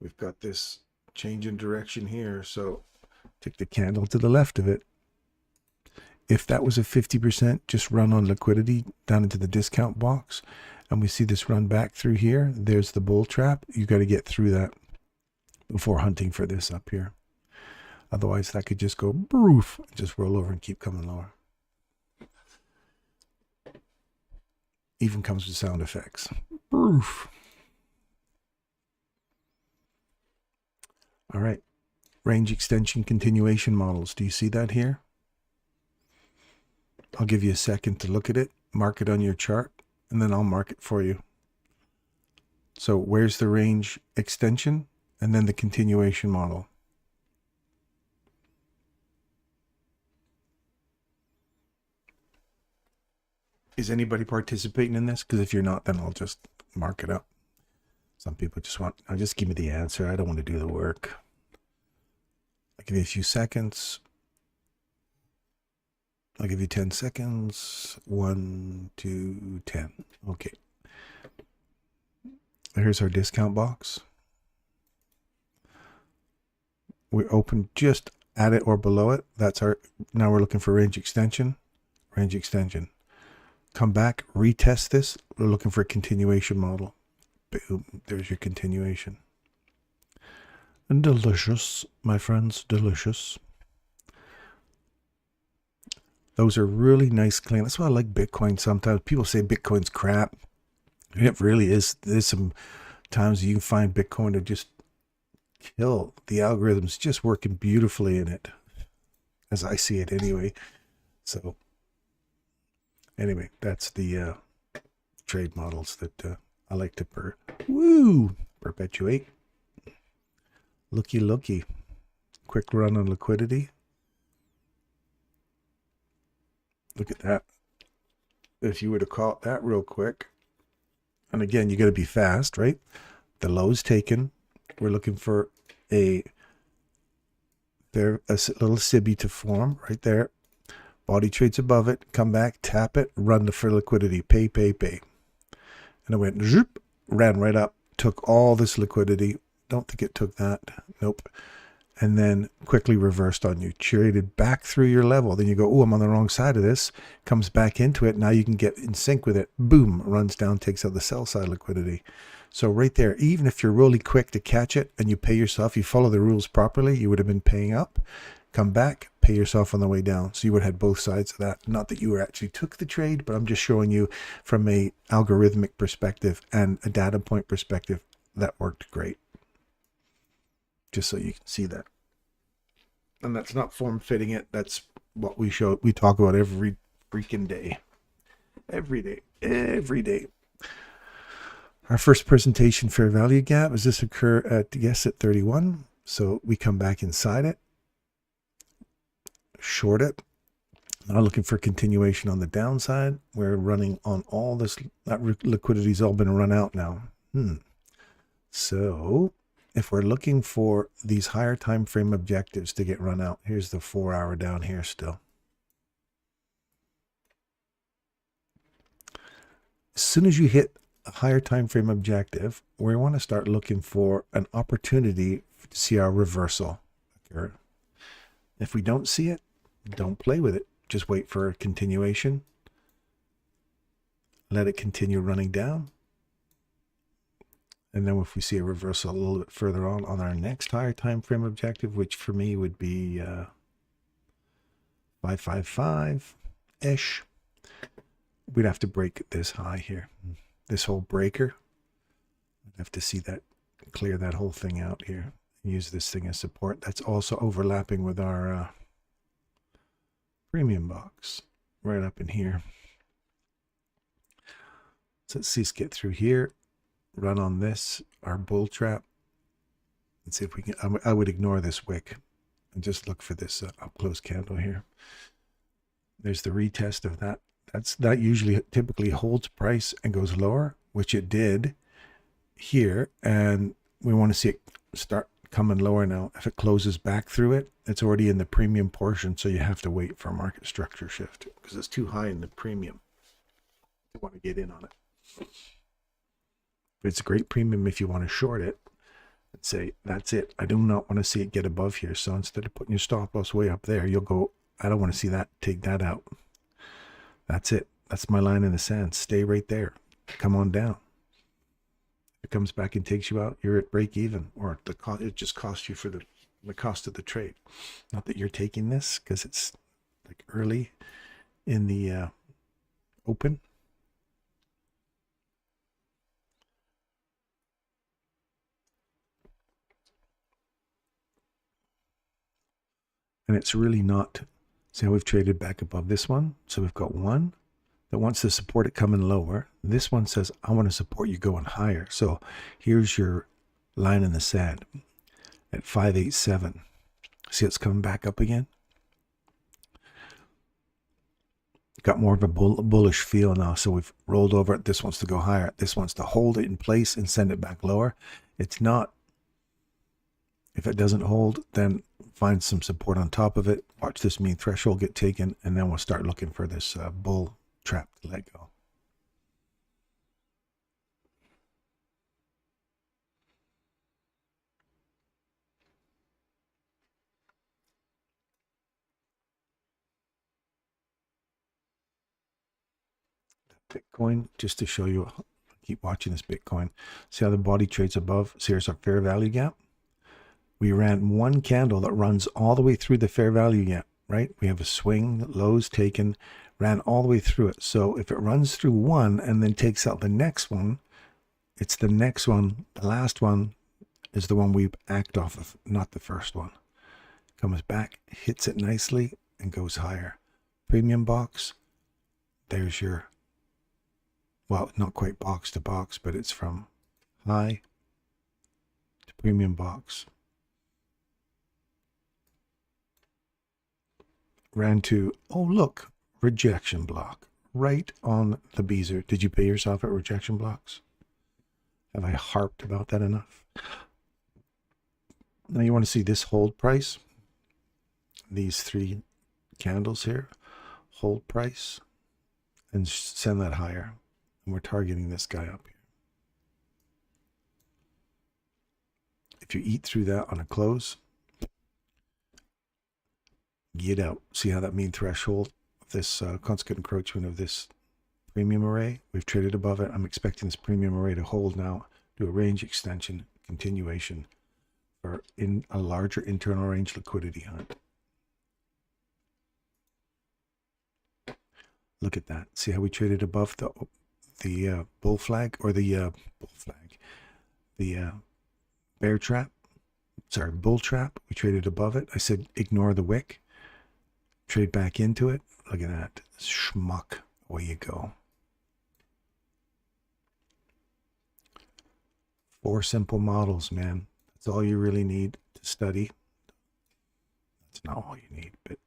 we've got this change in direction here. So take the candle to the left of it. If that was a 50%, just run on liquidity down into the discount box. And we see this run back through here. There's the bull trap. You got to get through that before hunting for this up here. Otherwise, that could just go broof, just roll over and keep coming lower. Even comes with sound effects. Broof. All right. Range extension continuation models. Do you see that here? I'll give you a second to look at it, mark it on your chart, and then I'll mark it for you. So where's the range extension and then the continuation model? Is anybody participating in this? Because if you're not, then I'll just mark it up. Some people just want, just give me the answer. I don't want to do the work. I'll give you a few seconds. I'll give you 10 seconds. 1, 2, 10. Okay. Here's our discount box. We open just at it or below it. That's our, now we're looking for range extension. Range extension. Come back, retest this. We're looking for a continuation model. Boom, there's your continuation. And delicious, my friends, delicious. Those are really nice, clean. That's why I like Bitcoin sometimes. People say Bitcoin's crap. It really is. There's some times you can find Bitcoin to just kill. The algorithm's just working beautifully in it, as I see it anyway. So anyway, that's the trade models that I like to perpetuate. Looky. Quick run on liquidity. Look at that. If you were to call it that real quick, and again, you got to be fast, right? The low's taken. We're looking for a little SIBI to form right there. Body trades above it, come back, tap it, run for liquidity, pay. And it went zoop, ran right up, took all this liquidity. Don't think it took that. Nope. And then quickly reversed on you, traded back through your level. Then you go, oh, I'm on the wrong side of this. Comes back into it. Now you can get in sync with it. Boom, runs down, takes out the sell side liquidity. So right there, even if you're really quick to catch it and you pay yourself, you follow the rules properly, you would have been paying up. Come back, pay yourself on the way down. So you would have had both sides of that. Not that you actually took the trade, but I'm just showing you from a algorithmic perspective and a data point perspective, that worked great. Just so you can see that. And that's not form fitting it. That's what we show. We talk about every freaking day. Every day. Our first presentation fair value gap. Does this occur at, yes, at 31? So we come back inside it. Short it. Now looking for continuation on the downside. We're running on all this. That liquidity's all been run out now. So if we're looking for these higher time frame objectives to get run out, here's the 4 hour down here still. As soon as you hit a higher time frame objective, we want to start looking for an opportunity to see our reversal occur. If we don't see it, don't play with it. Just wait for a continuation. Let it continue running down. And then if we see a reversal a little bit further on our next higher time frame objective, which for me would be 555-ish, we'd have to break this high here. this whole breaker. I have to see that, clear that whole thing out here. Use this thing as support. That's also overlapping with our premium box right up in here. So let's see us get through here, run on this, our bull trap, and see if we can, I would ignore this wick and just look for this up close candle here. There's the retest of that. That usually typically holds price and goes lower, which it did here, and we want to see it start coming lower now. If it closes back through it, it's already in the premium portion, so you have to wait for a market structure shift because it's too high in the premium. You want to get in on it. But it's a great premium if you want to short it and say, that's it. I do not want to see it get above here. So instead of putting your stop loss way up there, you'll go, I don't want to see that. Take that out. That's it. That's my line in the sand. Stay right there. Come on down. If it comes back and takes you out, you're at break even, or the cost, it just costs you for the cost of the trade. Not that you're taking this because it's like early in the open. And it's really not. See how we've traded back above this one? So we've got one that wants to support it coming lower. This one says, I want to support you going higher. So here's your line in the sand at 587. See, it's coming back up again. Got more of a bullish feel now. So we've rolled over it. This wants to go higher. This wants to hold it in place and send it back lower. It's not. If it doesn't hold, then find some support on top of it. Watch this mean threshold get taken, and then we'll start looking for this bull trap to let go. Bitcoin, just to show you, keep watching this Bitcoin. See how the body trades above? So here's our fair value gap. We ran one candle that runs all the way through the fair value gap, right? We have a swing, lows taken, ran all the way through it. So if it runs through one and then takes out the next one, it's the next one. The last one is the one we act off of, not the first one. Comes back, hits it nicely, and goes higher. Premium box, there's your, well, not quite box to box, but it's from high to premium box. Ran to, oh look, rejection block right on the beezer. Did you pay yourself at rejection blocks? Have I harped about that enough? Now you want to see this hold price. These three candles here, hold price, and send that higher. And we're targeting this guy up here. If you eat through that on a close, get out. See how that mean threshold of this consequent encroachment of this premium array? We've traded above it. I'm expecting this premium array to hold now, do a range extension, continuation for in a larger internal range liquidity hunt. Look at that. See how we traded above the bull flag, or the bull flag, the bear trap, sorry, bull trap. We traded above it. I said ignore the wick. Trade back into it. Look at that. Schmuck. Away you go. 4 simple models, man. That's all you really need to study. That's not all you need, but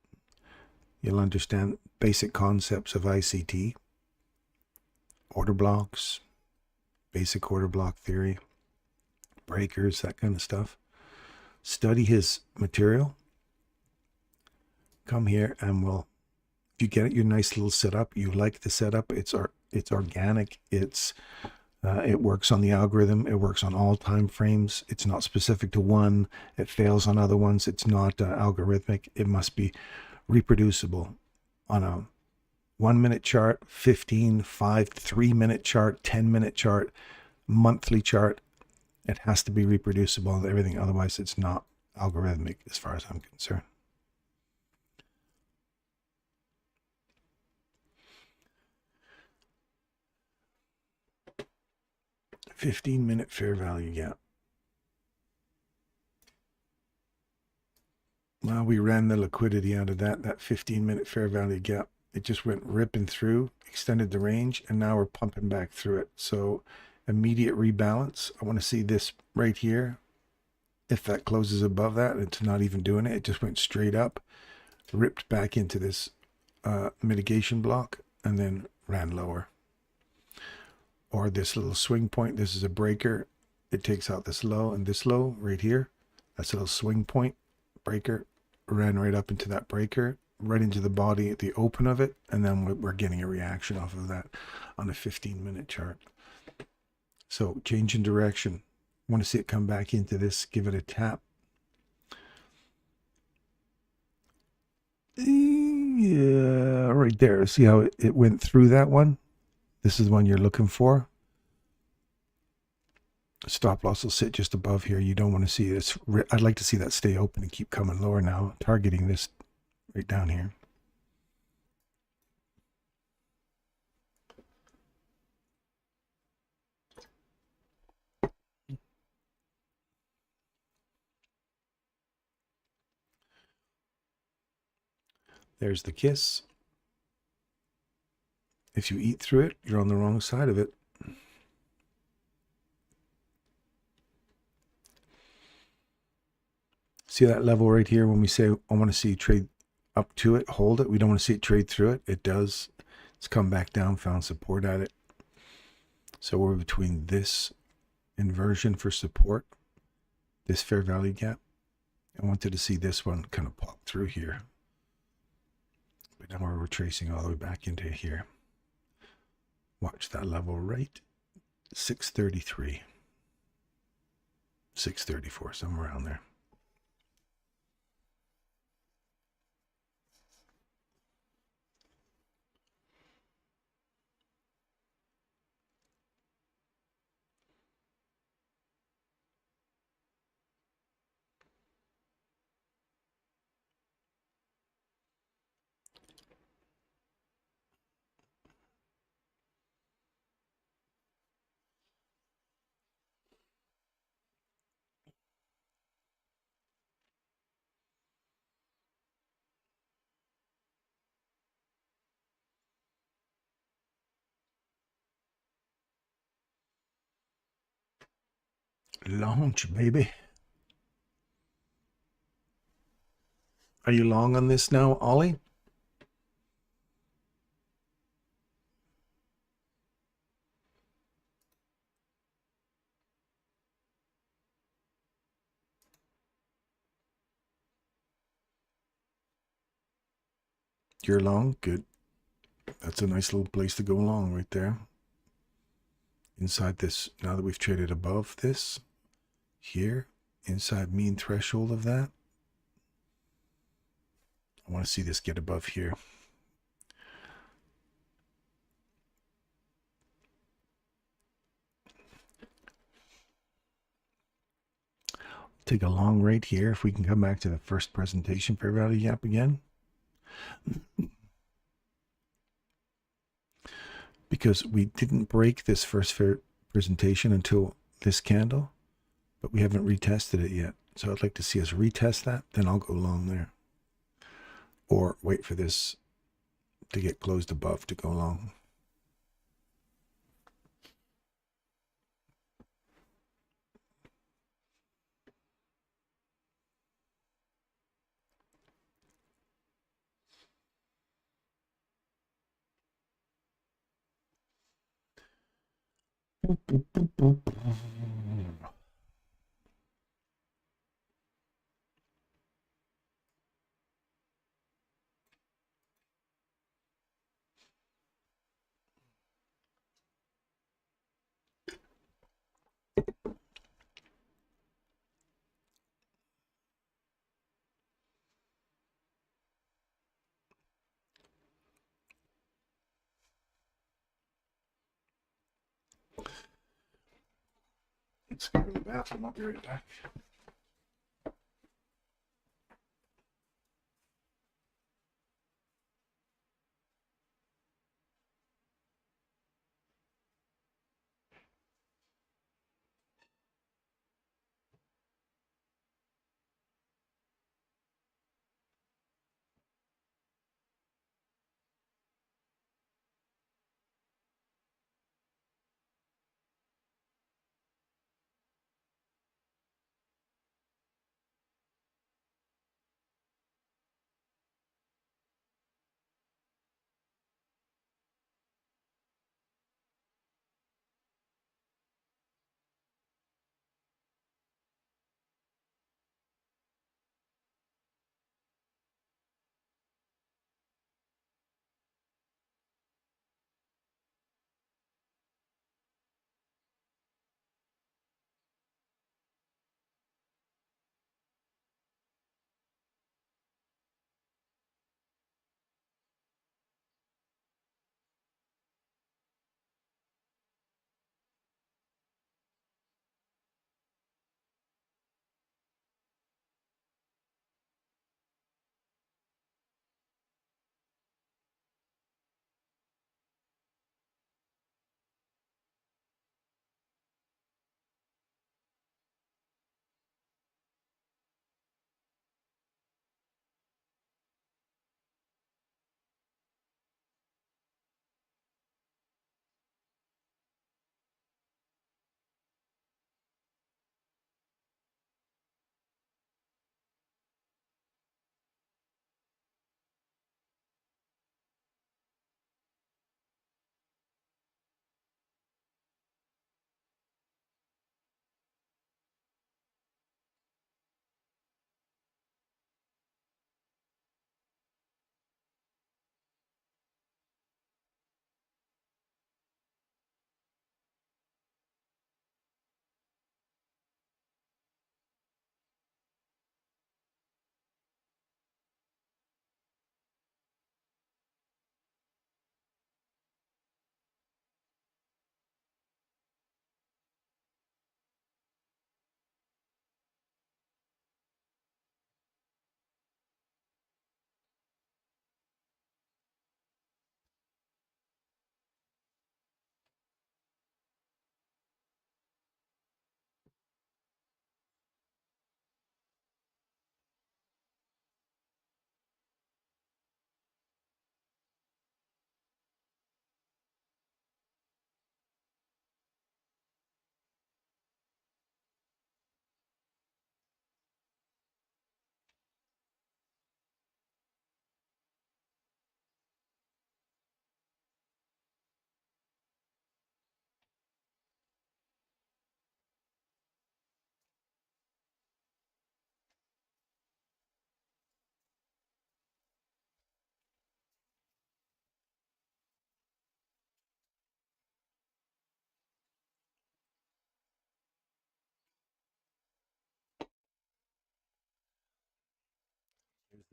you'll understand basic concepts of ICT, order blocks, basic order block theory, breakers, that kind of stuff. Study his material. Come here and we'll, if you get your nice little setup, you like the setup, it's organic, it works on the algorithm, it works on all time frames, it's not specific to one, it fails on other ones, it's not algorithmic, it must be reproducible on a 1 minute chart, 15, 5, 3 minute chart, 10-minute chart, monthly chart. It has to be reproducible and everything, otherwise it's not algorithmic as far as I'm concerned. 15-minute fair value gap. Well, we ran the liquidity out of that 15-minute fair value gap. It just went ripping through, extended the range, and now we're pumping back through it. So immediate rebalance. I want to see this right here. If that closes above that, it's not even doing it. It just went straight up, ripped back into this mitigation block, and then ran lower. Or this little swing point. This is a breaker. It takes out this low and this low right here. That's a little swing point. Breaker ran right up into that breaker, right into the body at the open of it, and then we're getting a reaction off of that on a 15-minute chart. So change in direction. Want to see it come back into this, give it a tap. Yeah, right there. See how it went through that one? This is the one you're looking for. Stop loss will sit just above here. You don't want to see this. I'd like to see that stay open and keep coming lower now, targeting this right down here. There's the kiss. If you eat through it, you're on the wrong side of it. See that level right here when we say, I want to see trade up to it, hold it. We don't want to see it trade through it. It does. It's come back down, found support at it. So we're between this inversion for support, this fair value gap. I wanted to see this one kind of pop through here. But now we're retracing all the way back into here. Watch that level right. 633. 634, somewhere around there. Launch, baby. Are you long on this now, Ollie? You're long? Good. That's a nice little place to go long right there. Inside this, now that we've traded above this, here, inside mean threshold of that, I want to see this get above here. Take a long right here if we can come back to the first presentation fair value gap again. Because we didn't break this first fair presentation until this candle, but we haven't retested it yet. So I'd like to see us retest that, then I'll go long there. Or wait for this to get closed above to go long. Let's go to the bathroom. I'll be right back.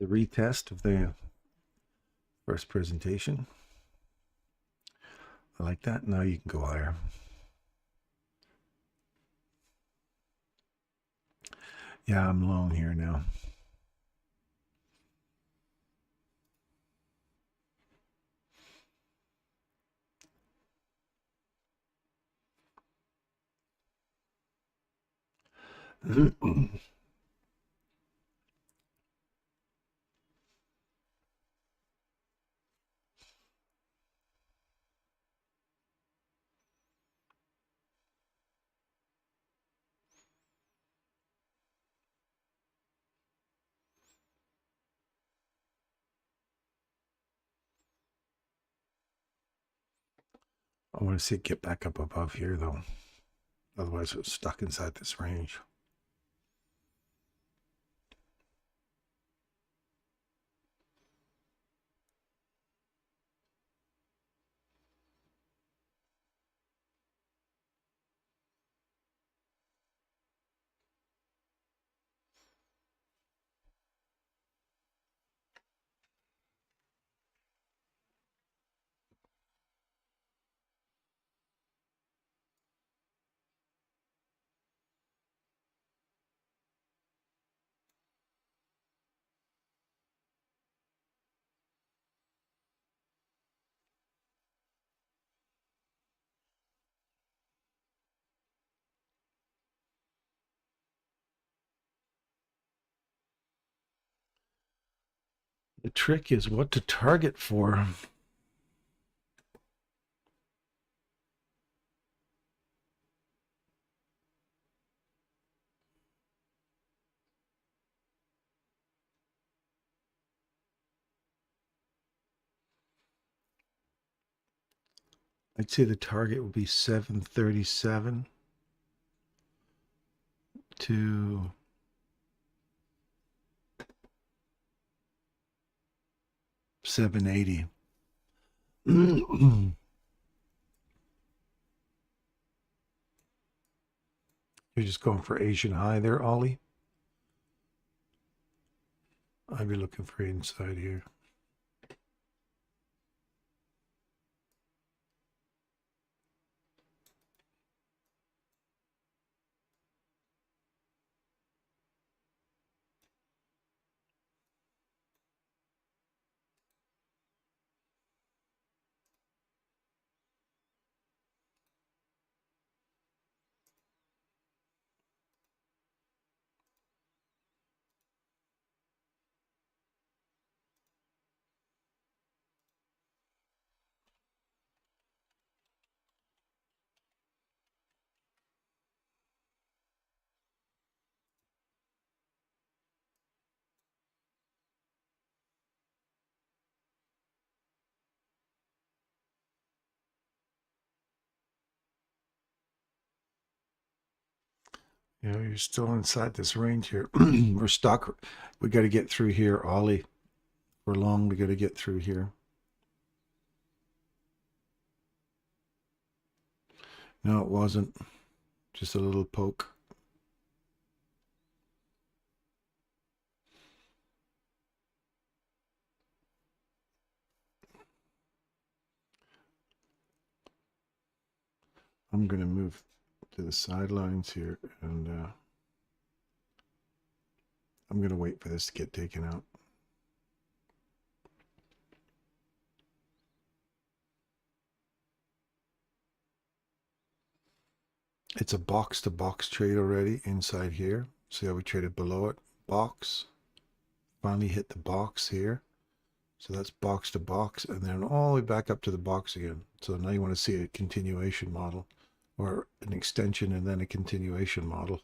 the retest of the first presentation. I like that. Now you can go higher. Yeah, I'm long here now. I want to see it get back up above here, though. Otherwise, it's stuck inside this range. The trick is what to target for. I'd say the target would be 737 to 780. You're just going for Asian high there, Ollie? I'd be looking for inside here. You know, you're still inside this range here. We're stuck. We got to get through here, Ollie. We're long. We got to get through here. No, it wasn't. Just a little poke. I'm going to move to the sidelines here, and I'm going to wait for this to get taken out. It's a box-to-box trade already inside here. See how we traded below it? Box. Finally hit the box here. So that's box to box, and then all the way back up to the box again. So now you want to see a continuation model, or an extension and then a continuation model.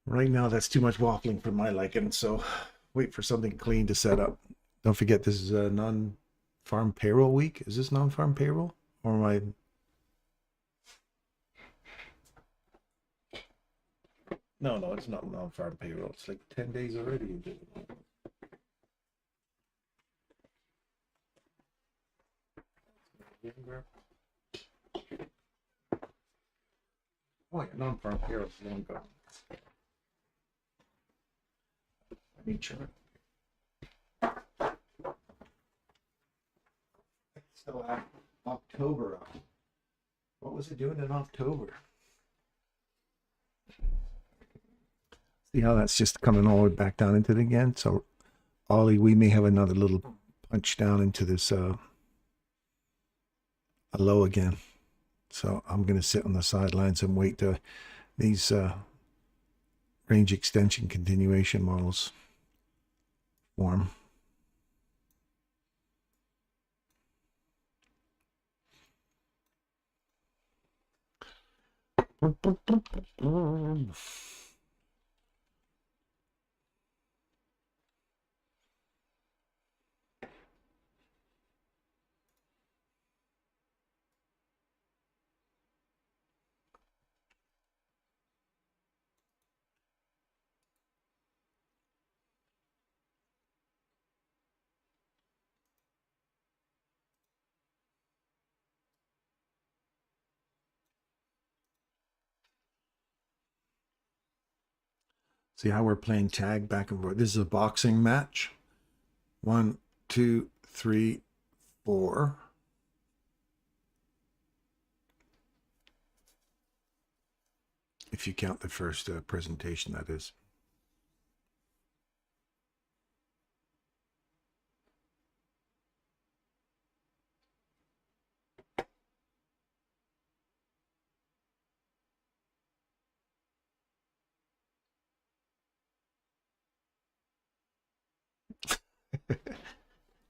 Right now, that's too much waffling for my liking, so wait for something clean to set up. Don't forget, this is a non-farm payroll week. Is this non-farm payroll? Or am I... No, it's not non-farm payroll. It's like 10 days already. Oh, yeah, non-farm payroll is long gone. Let me check. still have October up. What was it doing in October? See how that's just coming all the way back down into it again? So, Ollie, we may have another little punch down into this a low again. So I'm going to sit on the sidelines and wait to these range extension continuation models form. See how we're playing tag back and forth. This is a boxing match. 1, 2, 3, 4. If you count the first presentation, that is.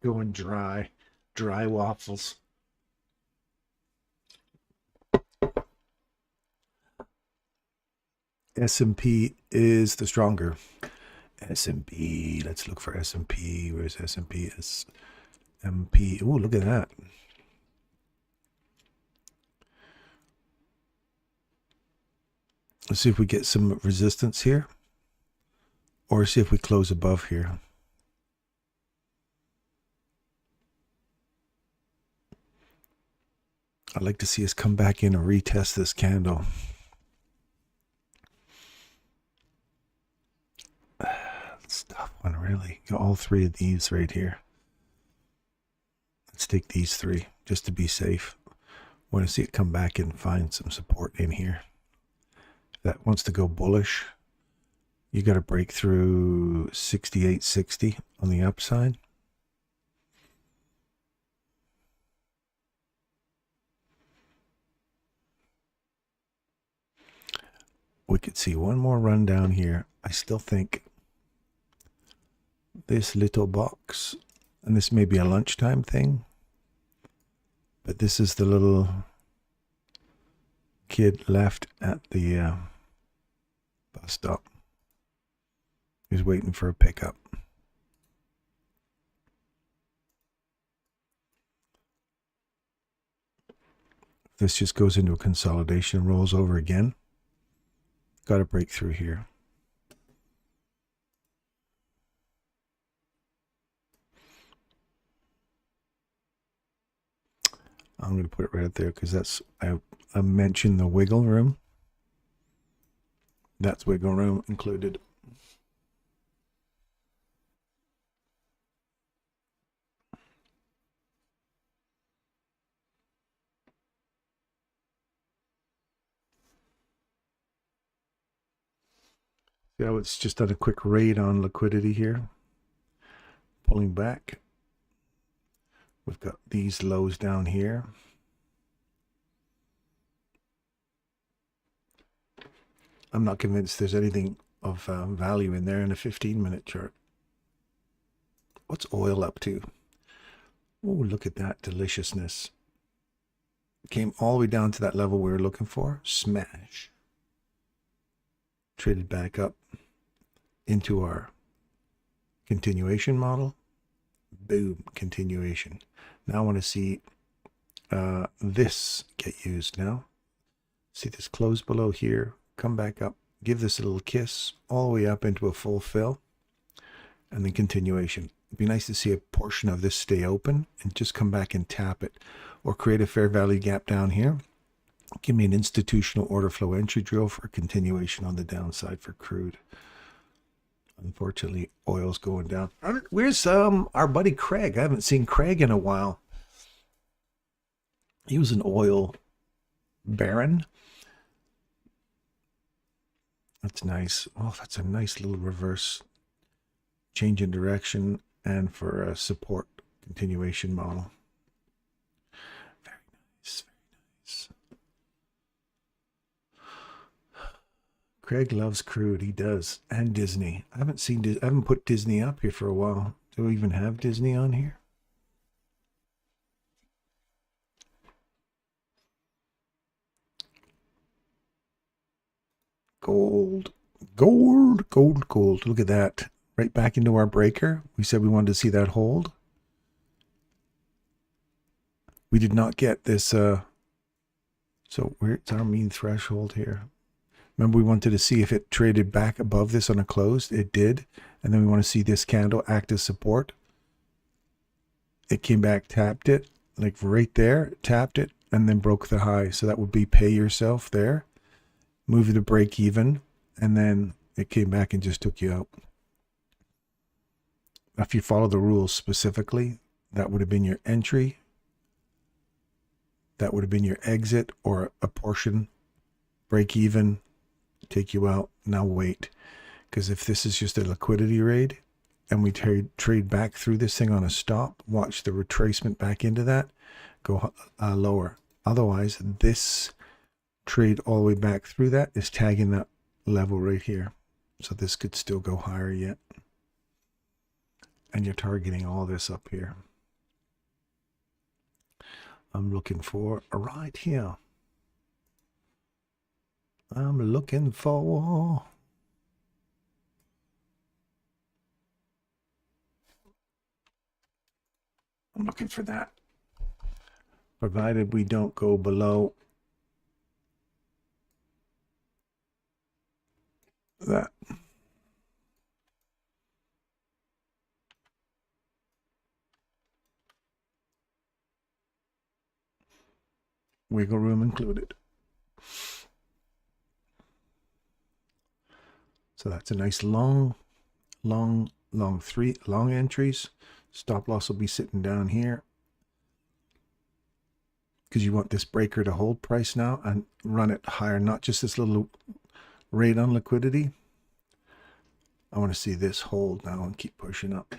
Going dry waffles. S&P is the stronger. S&P, let's look for S&P. Where's S&P? S&P. Oh, look at that. Let's see if we get some resistance here, or see if we close above here. I'd like to see us come back in and retest this candle. It's a tough one, really. Got all three of these right here. Let's take these three just to be safe. Want to see it come back and find some support in here. If that wants to go bullish, you got to break through 68.60 on the upside. We could see one more run down here. I still think this little box, and this may be a lunchtime thing, but this is the little kid left at the bus stop. He's waiting for a pickup. This just goes into a consolidation, rolls over again. Got to break through here. I'm going to put it right there because that's, I mentioned the wiggle room. That's wiggle room included. Yeah, it's just done a quick raid on liquidity here. Pulling back. We've got these lows down here. I'm not convinced there's anything of value in there in a 15-minute chart. What's oil up to? Oh, look at that deliciousness. Came all the way down to that level we were looking for. Smash. Traded back up into our continuation model. Boom, continuation. Now I want to see this get used now. See this close below here, come back up, give this a little kiss, all the way up into a full fill, and then continuation. It'd be nice to see a portion of this stay open and just come back and tap it, or create a fair value gap down here. Give me an institutional order flow entry drill for a continuation on the downside for crude. Unfortunately, oil's going down. Where's our buddy Craig? I haven't seen Craig in a while. He was an oil baron. That's nice. Oh, that's a nice little reverse change in direction and for a support continuation model. Very nice, very nice. Craig loves crude. He does, and Disney. I haven't put Disney up here for a while. Do we even have Disney on here? Gold, gold, gold, gold. Look at that. Right back into our breaker. We said we wanted to see that hold. We did not get this. So where's our mean threshold here? Remember, we wanted to see if it traded back above this on a closed. It did. And then we want to see this candle act as support. It came back, tapped it, like right there, tapped it, and then broke the high. So that would be pay yourself there. Move to break even, and then it came back and just took you out. If you follow the rules specifically, that would have been your entry. That would have been your exit or a portion. Break even, take you out. Now wait, because if this is just a liquidity raid and we trade back through this thing on a stop, watch the retracement back into that, go lower. Otherwise, this trade all the way back through that is tagging that level right here. So this could still go higher yet. And you're targeting all this up here. I'm looking for right here. I'm looking for that. Provided we don't go below that. Wiggle room included. So that's a nice long entries. Stop loss will be sitting down here because you want this breaker to hold price now and run it higher, not just this little rate on liquidity. I want to see this hold now and keep pushing up.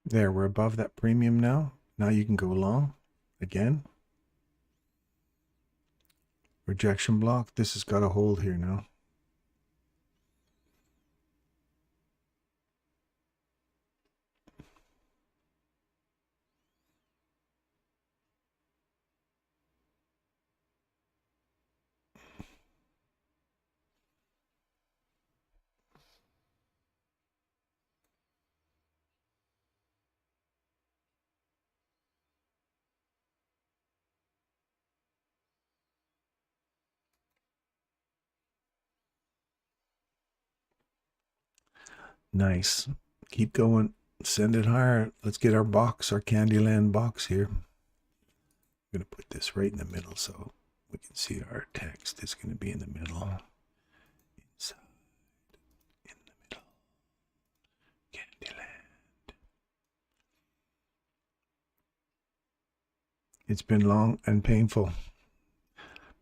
There, we're above that premium now. Now you can go long again. Rejection block. This has got a hold here now. Nice. Keep going. Send it higher. Let's get our box, our Candyland box here. I'm going to put this right in the middle so we can see our text is going to be in the middle. Inside, in the middle. Candyland. It's been long and painful.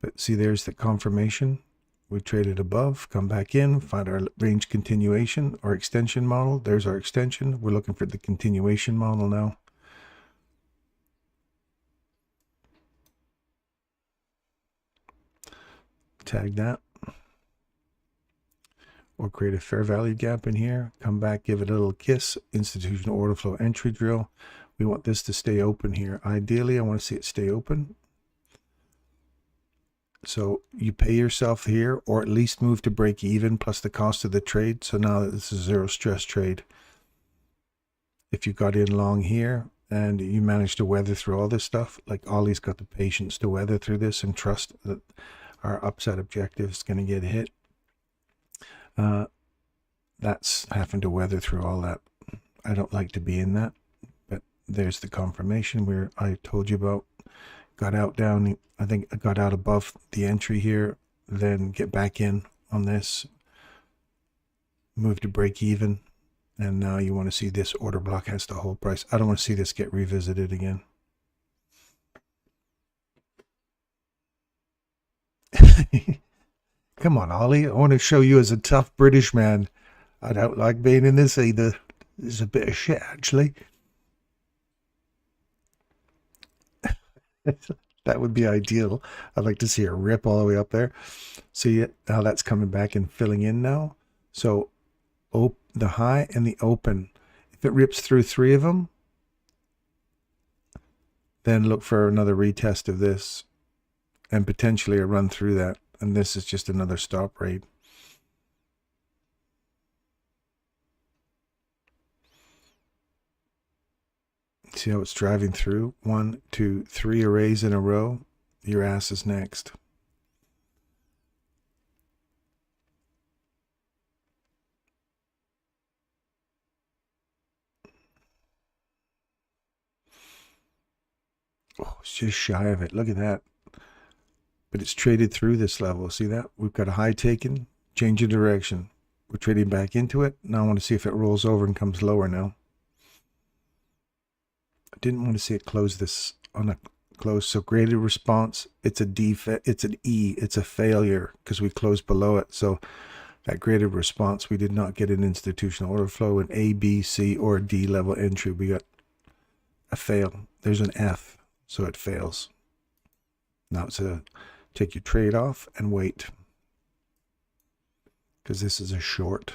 But see, there's the confirmation. We traded above, come back in, find our range continuation or extension model. There's our extension. We're looking for the continuation model now. Tag that. Or create a fair value gap in here. Come back, give it a little kiss. Institutional order flow entry drill. We want this to stay open here. Ideally, I want to see it stay open. So you pay yourself here, or at least move to break even plus the cost of the trade. So now that this is a zero stress trade, if you got in long here and you managed to weather through all this stuff, like Ollie's got the patience to weather through this and trust that our upside objective is going to get hit. That's having to weather through all that. I don't like to be in that, but there's the confirmation where I told you about. Got out down, I think I got out above the entry here, then get back in on this, move to break even, And now you want to see this order block has to hold price. I don't want to see this get revisited again. Come on, Ollie. I want to show you as a tough British man. I don't like being in this either. This is a bit of shit, actually. That would be ideal. I'd like to see it rip all the way up there. See how that's coming back and filling in now. So the high and the open, if it rips through 3 of them, then look for another retest of this and potentially a run through that. And this is just another stop rate. See how it's driving through? 1, 2, 3 arrays in a row. Your ass is next. Oh, it's just shy of it. Look at that. But it's traded through this level. See that? We've got a high taken, change of direction. We're trading back into it. Now I want to see if it rolls over and comes lower now. I didn't want to see it close this on a close. So graded response, it's a defect, it's an E, it's a failure because we closed below it. So that graded response, we did not get an institutional order flow, an A, B, C, or D level entry. We got a fail. There's an F, so it fails. Now it's a take your trade off and wait because this is a short.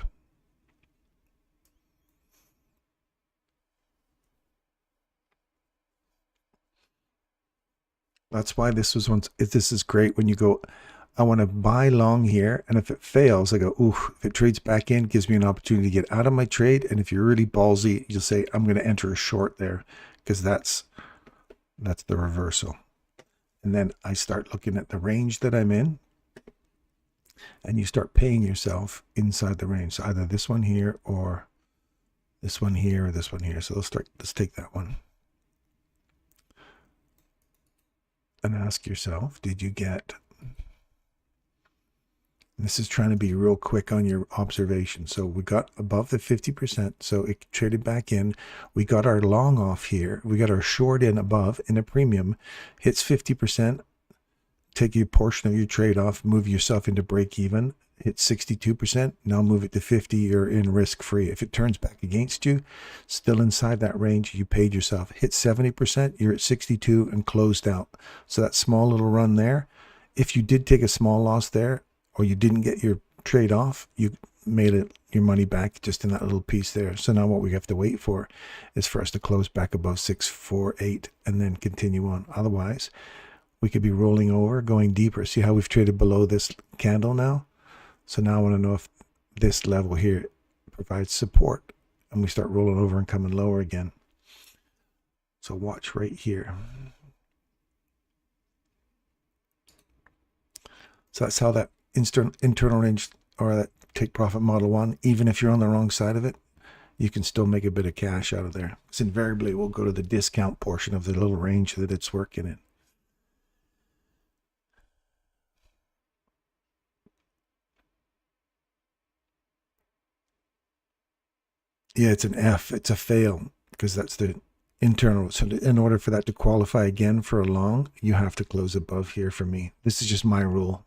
That's why this was once. This is great when you go, I want to buy long here, and if it fails, I go, ooh, if it trades back in, it gives me an opportunity to get out of my trade. And if you're really ballsy, you'll say, I'm going to enter a short there because that's the reversal. And then I start looking at the range that I'm in, and you start paying yourself inside the range. So either this one here or this one here or this one here. So let's take that one. And ask yourself, did you get, this is trying to be real quick on your observation. So we got above the 50%, so it traded back in. We got our long off here. We got our short in above in a premium, hits 50%, take a portion of your trade off, move yourself into break even, hit 62%, now move it to 50, you're in risk free. If it turns back against you, still inside that range, you paid yourself. Hit 70%, you're at 62 and closed out. So that small little run there, if you did take a small loss there, or you didn't get your trade off, you made your money back just in that little piece there. So now what we have to wait for is for us to close back above 648 and then continue on. Otherwise, we could be rolling over, going deeper. See how we've traded below this candle now? So now I want to know if this level here provides support and we start rolling over and coming lower again. So watch right here. So that's how that internal range or that take profit model 1, even if you're on the wrong side of it, you can still make a bit of cash out of there. It's invariably will go to the discount portion of the little range that it's working in. Yeah, it's an F. It's a fail because that's the internal. So in order for that to qualify again for a long, you have to close above here for me. This is just my rule.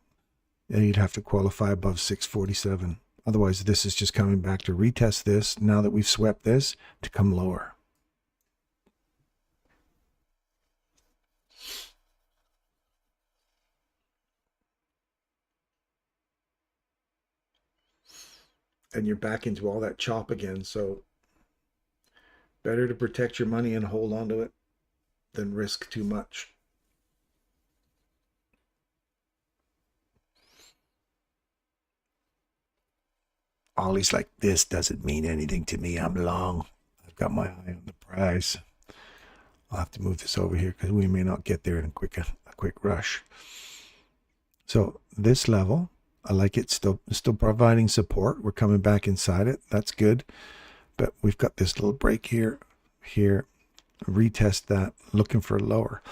And you'd have to qualify above 647. Otherwise, this is just coming back to retest this, now that we've swept this, to come lower. And you're back into all that chop again. So better to protect your money and hold on to it than risk too much. Ollie's like, this doesn't mean anything to me. I'm long. I've got my eye on the prize. I'll have to move this over here because we may not get there in a quick rush. So this level, I like it, still providing support. We're coming back inside it. That's good. But we've got this little break here, retest that, looking for a lower.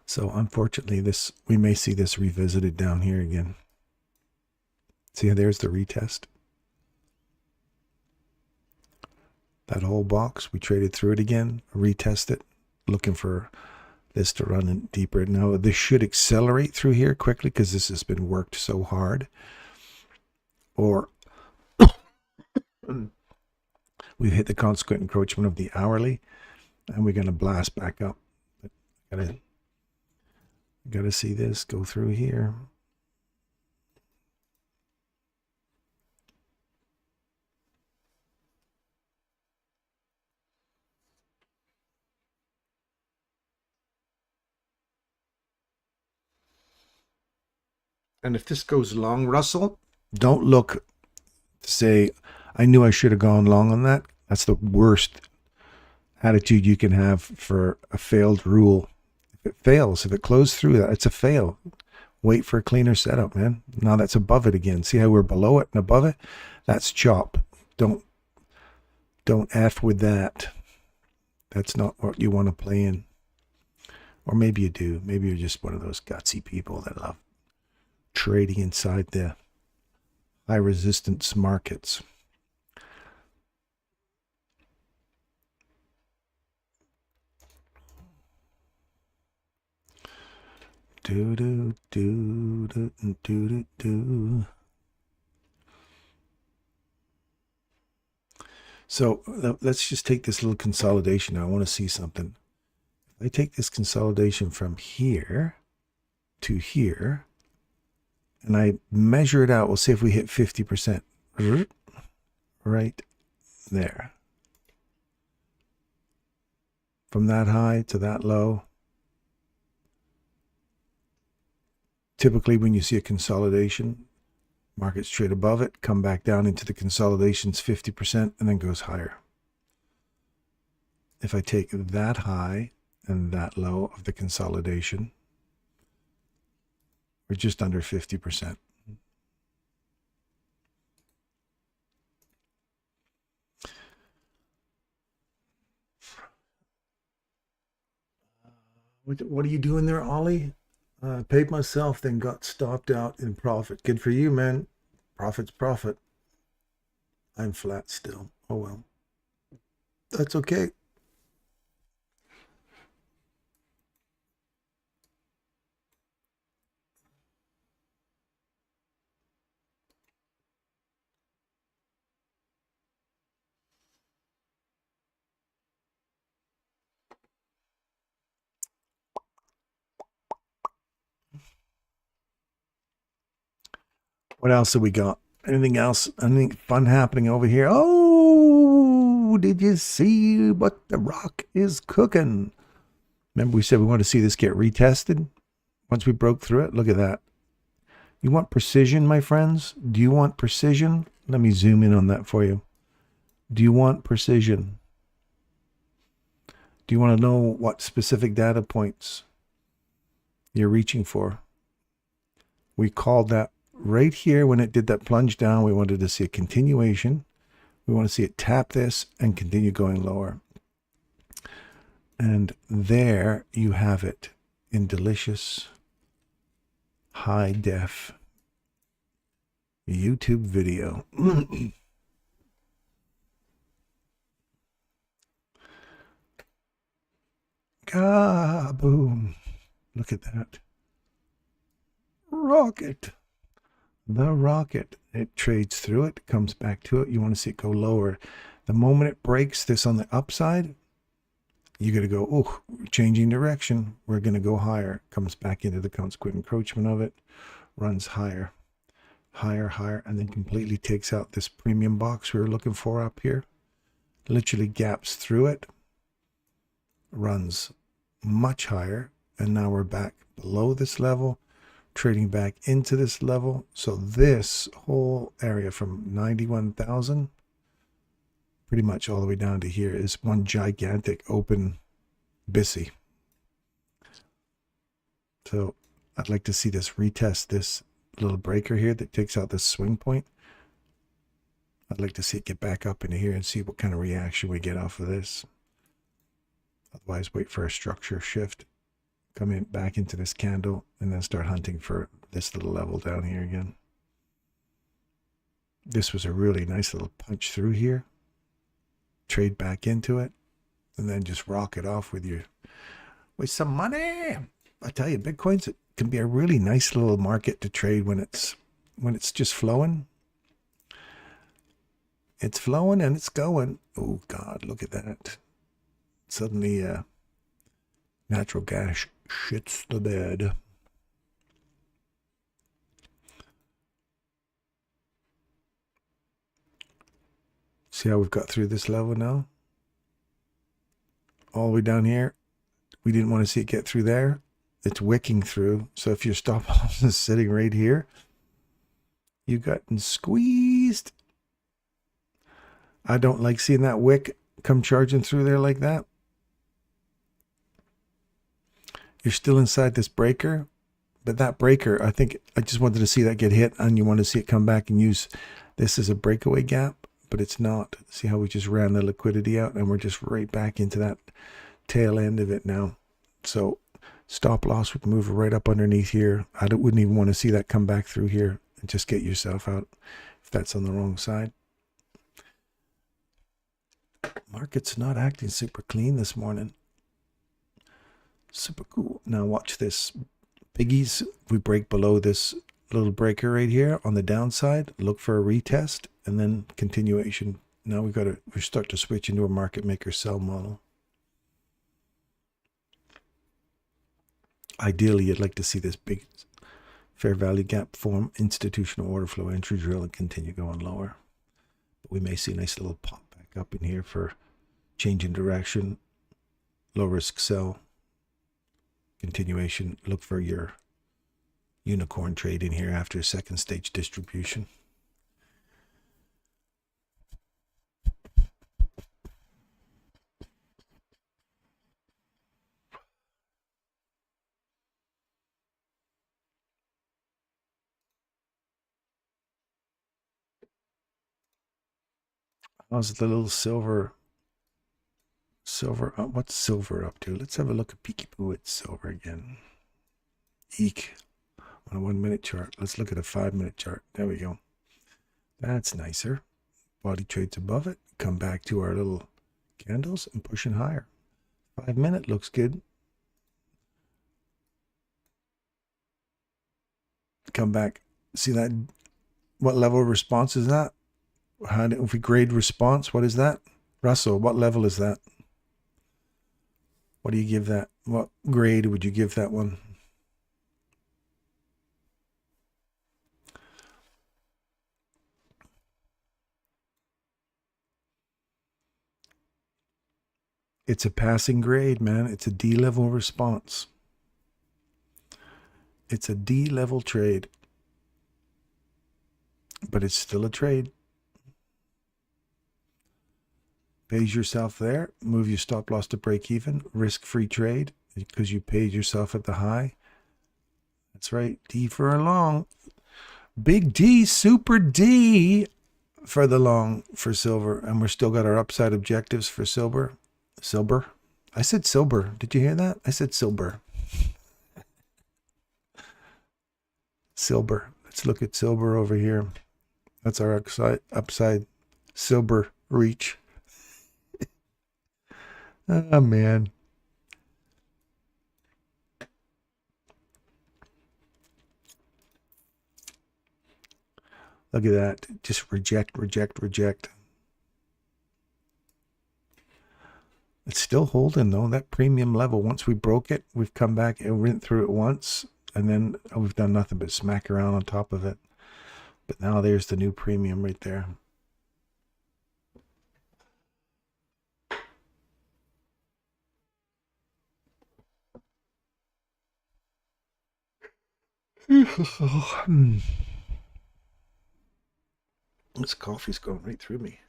So unfortunately, we may see this revisited down here again. See how there's the retest. That whole box, we traded through it again, retest it, looking for this to run in deeper. Now this should accelerate through here quickly because this has been worked so hard. Or we've hit the consequent encroachment of the hourly, and we're going to blast back up. But gotta see this go through here. And if this goes long, Russell, don't look to say, I knew I should have gone long on that. That's the worst attitude you can have for a failed rule. If it fails, if it closed through that, it's a fail. Wait for a cleaner setup, man. Now that's above it again. See how we're below it and above it? That's chop. Don't F with that. That's not what you want to play in. Or maybe you do. Maybe you're just one of those gutsy people that love trading inside the high resistance markets. Do do do do do do do. So let's just take this little consolidation. I want to see something. If I take this consolidation from here to here, and I measure it out, we'll see if we hit 50%. Right there. From that high to that low. Typically when you see a consolidation, markets trade above it, come back down into the consolidations 50%, and then goes higher. If I take that high and that low of the consolidation, we're just under 50%. What are you doing there, Ollie? Paid myself, then got stopped out in profit. Good for you, man. Profit's profit. I'm flat still. Oh well. That's okay. What else have we got? Anything else? Anything fun happening over here? Oh, did you see what the rock is cooking? Remember we said we want to see this get retested? Once we broke through it, look at that. You want precision, my friends? Do you want precision? Let me zoom in on that for you. Do you want precision? Do you want to know what specific data points you're reaching for? We called that right here when it did that plunge down. We wanted to see a continuation. We want to see it tap this and continue going lower. And there you have it in delicious high def YouTube video. Kaboom. Look at that. Rocket. The rocket. It trades through it, comes back to it. You want to see it go lower. The moment it breaks this on the upside, you're going to go, oh, changing direction. We're going to go higher. Comes back into the consequent encroachment of it. Runs higher, higher, higher, and then completely takes out this premium box we were looking for up here. Literally gaps through it. Runs much higher. And now we're back below this level. Trading back into this level. So this whole area from 91,000 pretty much all the way down to here is one gigantic open BISI. So I'd like to see this retest this little breaker here that takes out this swing point. I'd like to see it get back up into here and see what kind of reaction we get off of this. Otherwise, wait for a structure shift. Come in back into this candle and then start hunting for this little level down here again. This was a really nice little punch through here. trade back into it, and then just rock it off with some money. I tell you, Bitcoin's, it can be a really nice little market to trade when it's just flowing. It's flowing and it's going. Oh God, look at that. Suddenly natural gas shits the bed. See how we've got through this level now? All the way down here. We didn't want to see it get through there. It's wicking through. So if your stop loss is sitting right here, you've gotten squeezed. I don't like seeing that wick come charging through there like that. You're still inside this breaker, but that breaker, I think I just wanted to see that get hit, and you want to see it come back and use this as a breakaway gap, but it's not. See how we just ran the liquidity out, and we're just right back into that tail end of it now. So stop loss would move right up underneath here. I wouldn't even want to see that come back through here, and just get yourself out if that's on the wrong side. Market's not acting super clean this morning. Super cool. Now watch this. Biggies, we break below this little breaker right here on the downside, look for a retest, and then continuation. Now we start to switch into a market maker sell model. Ideally, you'd like to see this big fair value gap form, institutional order flow entry drill, and continue going lower. But we may see a nice little pop back up in here for change in direction, low risk sell, continuation. Look for your unicorn trade in here after a second stage distribution. How's the little silver? What's silver up to? Let's have a look at peekaboo at silver again. Eek. On a 1 minute chart. Let's look at a 5 minute chart. There we go. That's nicer. Body trades above it. Come back to our little candles and pushing higher. 5 minute looks good. Come back. See that? What level of response is that? If we grade response, what is that? Russell, what level is that? What do you give that? What grade would you give that one? It's a passing grade, man. It's a D level response. It's a D level trade. But it's still a trade. Pays yourself there. Move your stop loss to break even. Risk-free trade because you paid yourself at the high. That's right. D for a long. Big D, super D for the long for silver. And we're still got our upside objectives for silver. Silver. I said silver. Did you hear that? I said silver. Silver. Let's look at silver over here. That's our upside silver reach. Oh, man. Look at that. Just reject, reject, reject. It's still holding, though. That premium level, once we broke it, we've come back and went through it once, and then we've done nothing but smack around on top of it. But now there's the new premium right there. This coffee's going right through me.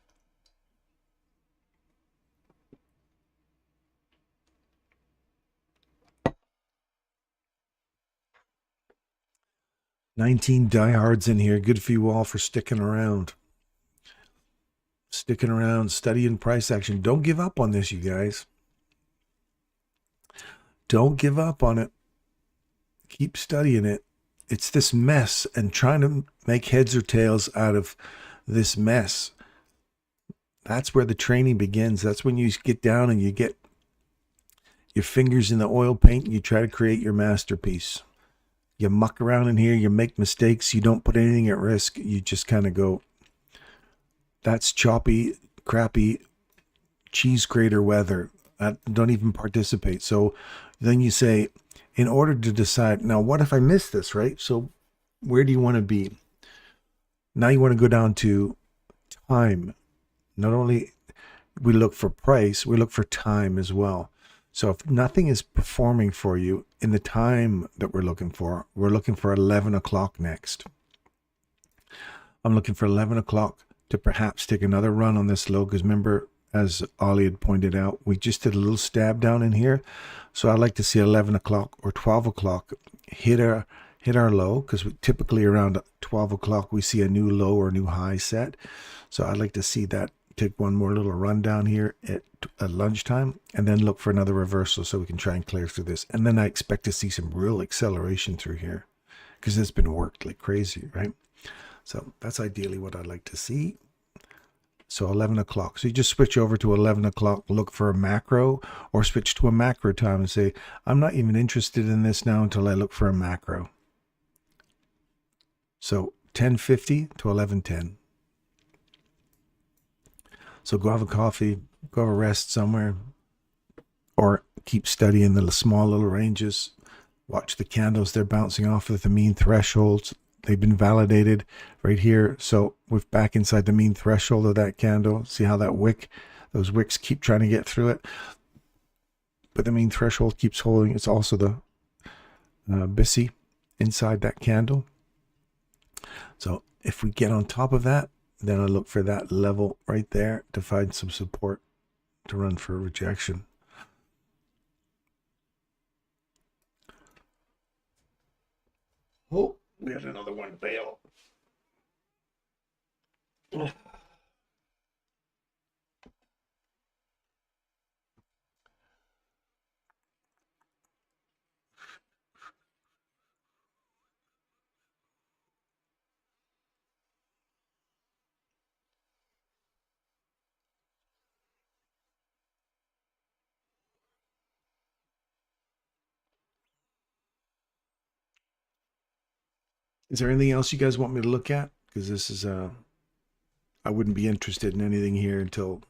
$19 diehards in here. Good for you all for sticking around. Sticking around, studying price action. Don't give up on this, you guys. Don't give up on it. Keep studying it. It's this mess, and trying to make heads or tails out of this mess That's where the training begins. That's when you get down and you get your fingers in the oil paint and you try to create your masterpiece. You muck around in here, you make mistakes, you don't put anything at risk. You just kind of go, that's choppy, crappy, cheese grater weather. I don't even participate. So then you say, in order to decide, now what if I miss this, right? So where do you want to be? Now you want to go down to time. Not only we look for price, we look for time as well. So if nothing is performing for you in the time that we're looking for 11 o'clock next. I'm looking for 11 o'clock to perhaps take another run on this low, because remember, as Ollie had pointed out, we just did a little stab down in here. So I'd like to see 11 o'clock or 12 o'clock hit our low, because typically around 12 o'clock we see a new low or new high set. So I'd like to see that take one more little run down here at lunchtime, and then look for another reversal so we can try and clear through this. And then I expect to see some real acceleration through here, because it's been worked like crazy, right? So that's ideally what I'd like to see. So 11 o'clock. So you just switch over to 11 o'clock, look for a macro, or switch to a macro time and say, I'm not even interested in this now until I look for a macro. So 10:50 to 11:10. So go have a coffee, go have a rest somewhere, or keep studying the small little ranges. Watch the candles they're bouncing off of the mean thresholds. They've been validated right here. So we're back inside the mean threshold of that candle. See how that wick, those wicks keep trying to get through it. But the mean threshold keeps holding. It's also the BISI inside that candle. So if we get on top of that, then I look for that level right there to find some support to run for rejection. Oh, we had another one bail. Is there anything else you guys want me to look at? Because this is I wouldn't be interested in anything here until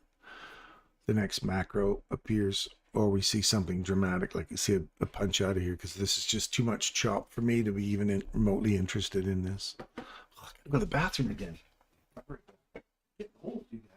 the next macro appears, or we see something dramatic, like you see a punch out of here, because this is just too much chop for me to be even remotely interested in this. Oh, I gotta go to the bathroom again. Get old, you guys.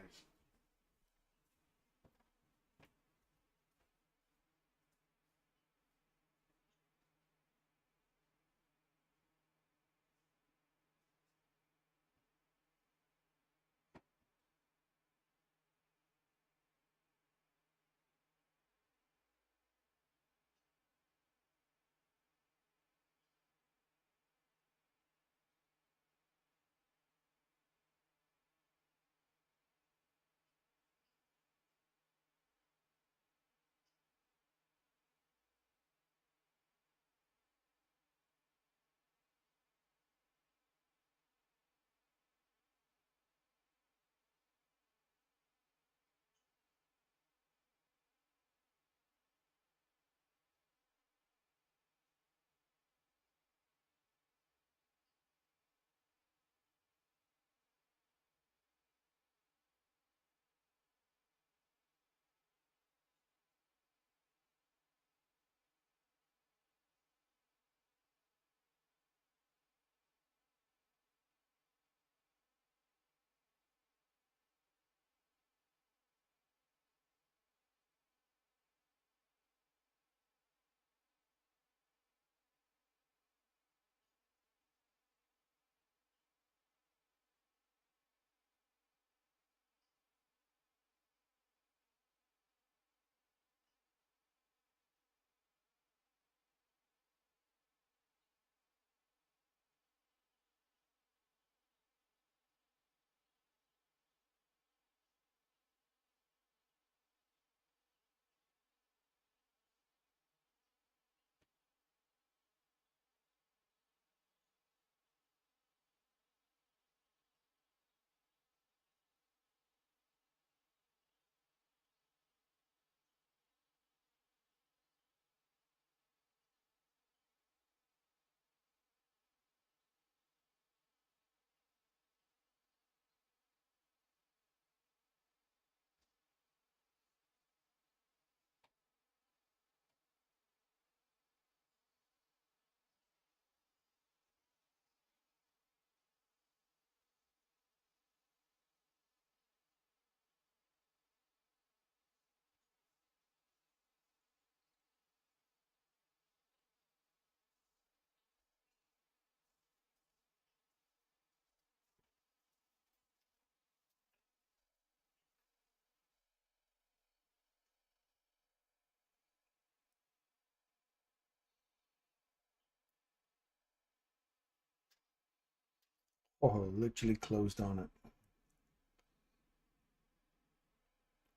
Oh, literally closed on it.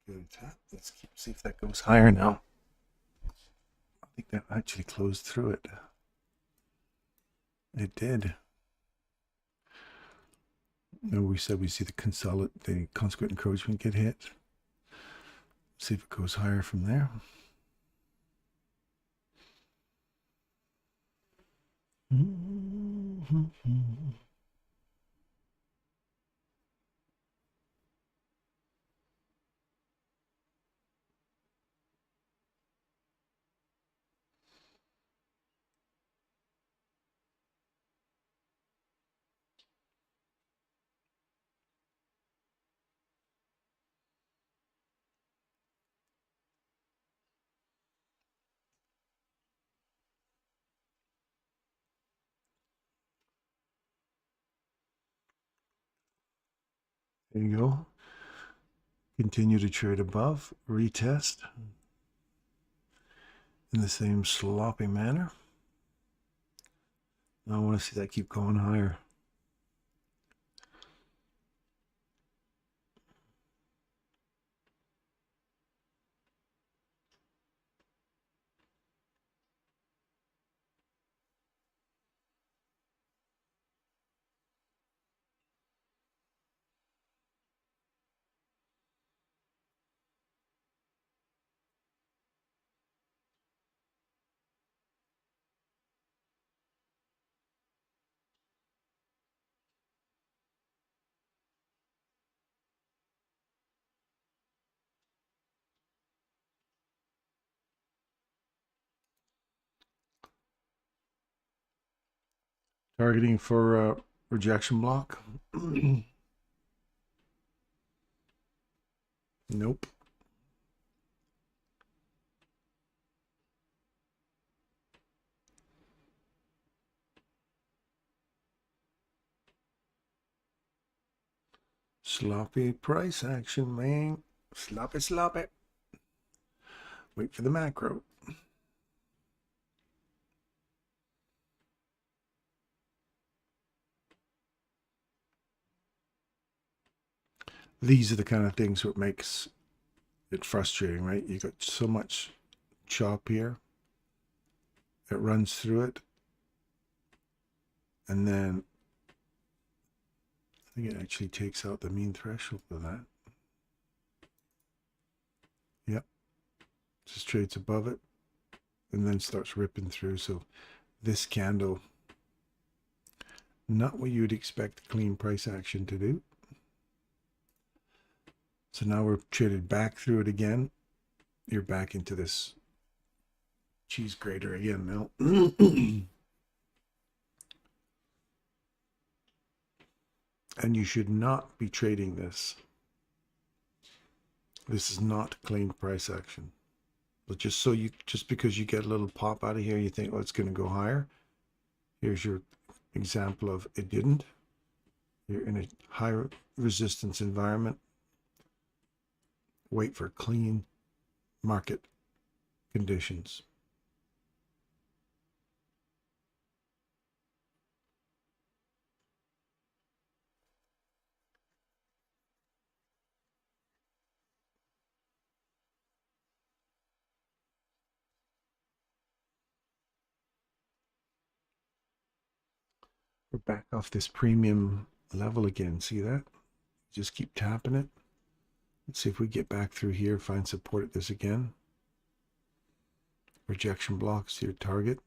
Good. Let's see if that goes higher now. I think that actually closed through it. It did. No, we said we see the consequent encroachment get hit. See if it goes higher from there. There you go. Continue to trade above, retest in the same sloppy manner. I want to see that keep going higher. Targeting for rejection block. Nope. Sloppy price action, man. Sloppy, sloppy. Wait for the macro. These are the kind of things that makes it frustrating, right? You got so much chop here. It runs through it. And then I think it actually takes out the mean threshold of that. Yep. Just trades above it and then starts ripping through. So this candle, not what you'd expect clean price action to do. So now we're traded back through it again. You're back into this cheese grater again now. And you should not be trading this. This is not clean price action. But just because you get a little pop out of here, you think, oh, it's going to go higher. Here's your example of it didn't. You're in a high resistance environment. Wait for clean market conditions. We're back off this premium level again. See that? Just keep tapping it. Let's see if we get back through here, find support at this again. Rejection blocks to your target.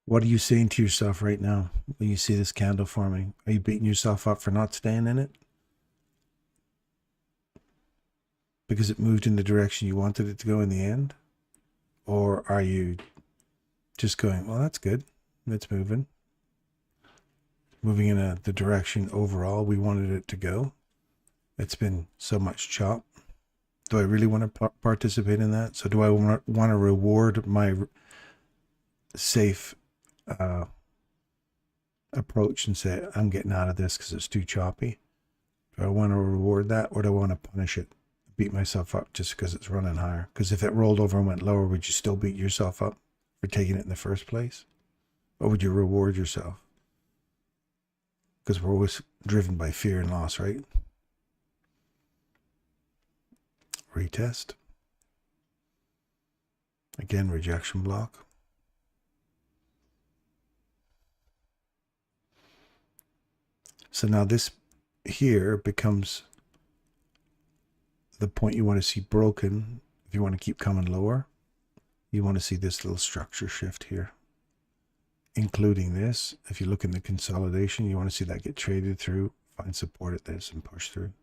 What are you saying to yourself right now when you see this candle forming? Are you beating yourself up for not staying in it? Because it moved in the direction you wanted it to go in the end? Or are you just going, well, that's good. It's moving. Moving in the direction overall we wanted it to go. It's been so much chop. Do I really want to participate in that? So do I want to reward my safe approach and say, I'm getting out of this because it's too choppy? Do I want to reward that, or do I want to punish it? Beat myself up just because it's running higher? Because if it rolled over and went lower, would you still beat yourself up for taking it in the first place? Or would you reward yourself? Because we're always driven by fear and loss, right? Retest. Again, rejection block. So now this here becomes the point you want to see broken. If you want to keep coming lower, you want to see this little structure shift here, including this. If you look in the consolidation, you want to see that get traded through, find support at this and push through.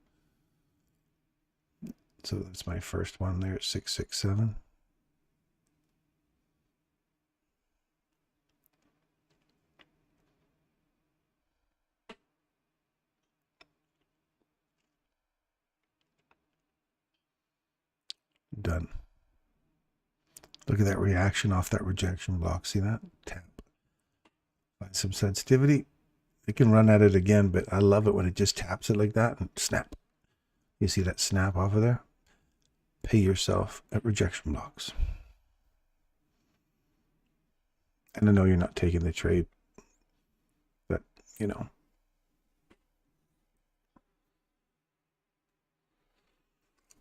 So that's my first one there at 667. Done. Look at that reaction off that rejection block. See that? Tap. Find some sensitivity. You can run at it again, but I love it when it just taps it like that and snap. You see that snap off of there? Pay yourself at rejection blocks. And I know you're not taking the trade, but you know.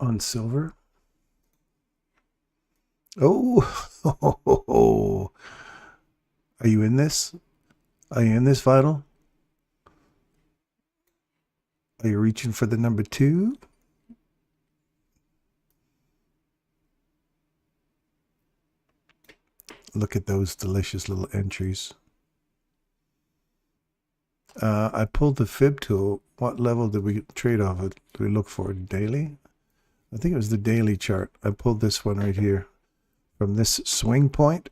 On silver. Oh, are you in this? Are you in this, Vital? Are you reaching for the number 2? Look at those delicious little entries. I pulled the fib tool. What level did we trade off it? Did we look for it daily? I think it was the daily chart. I pulled this one right here. From this swing point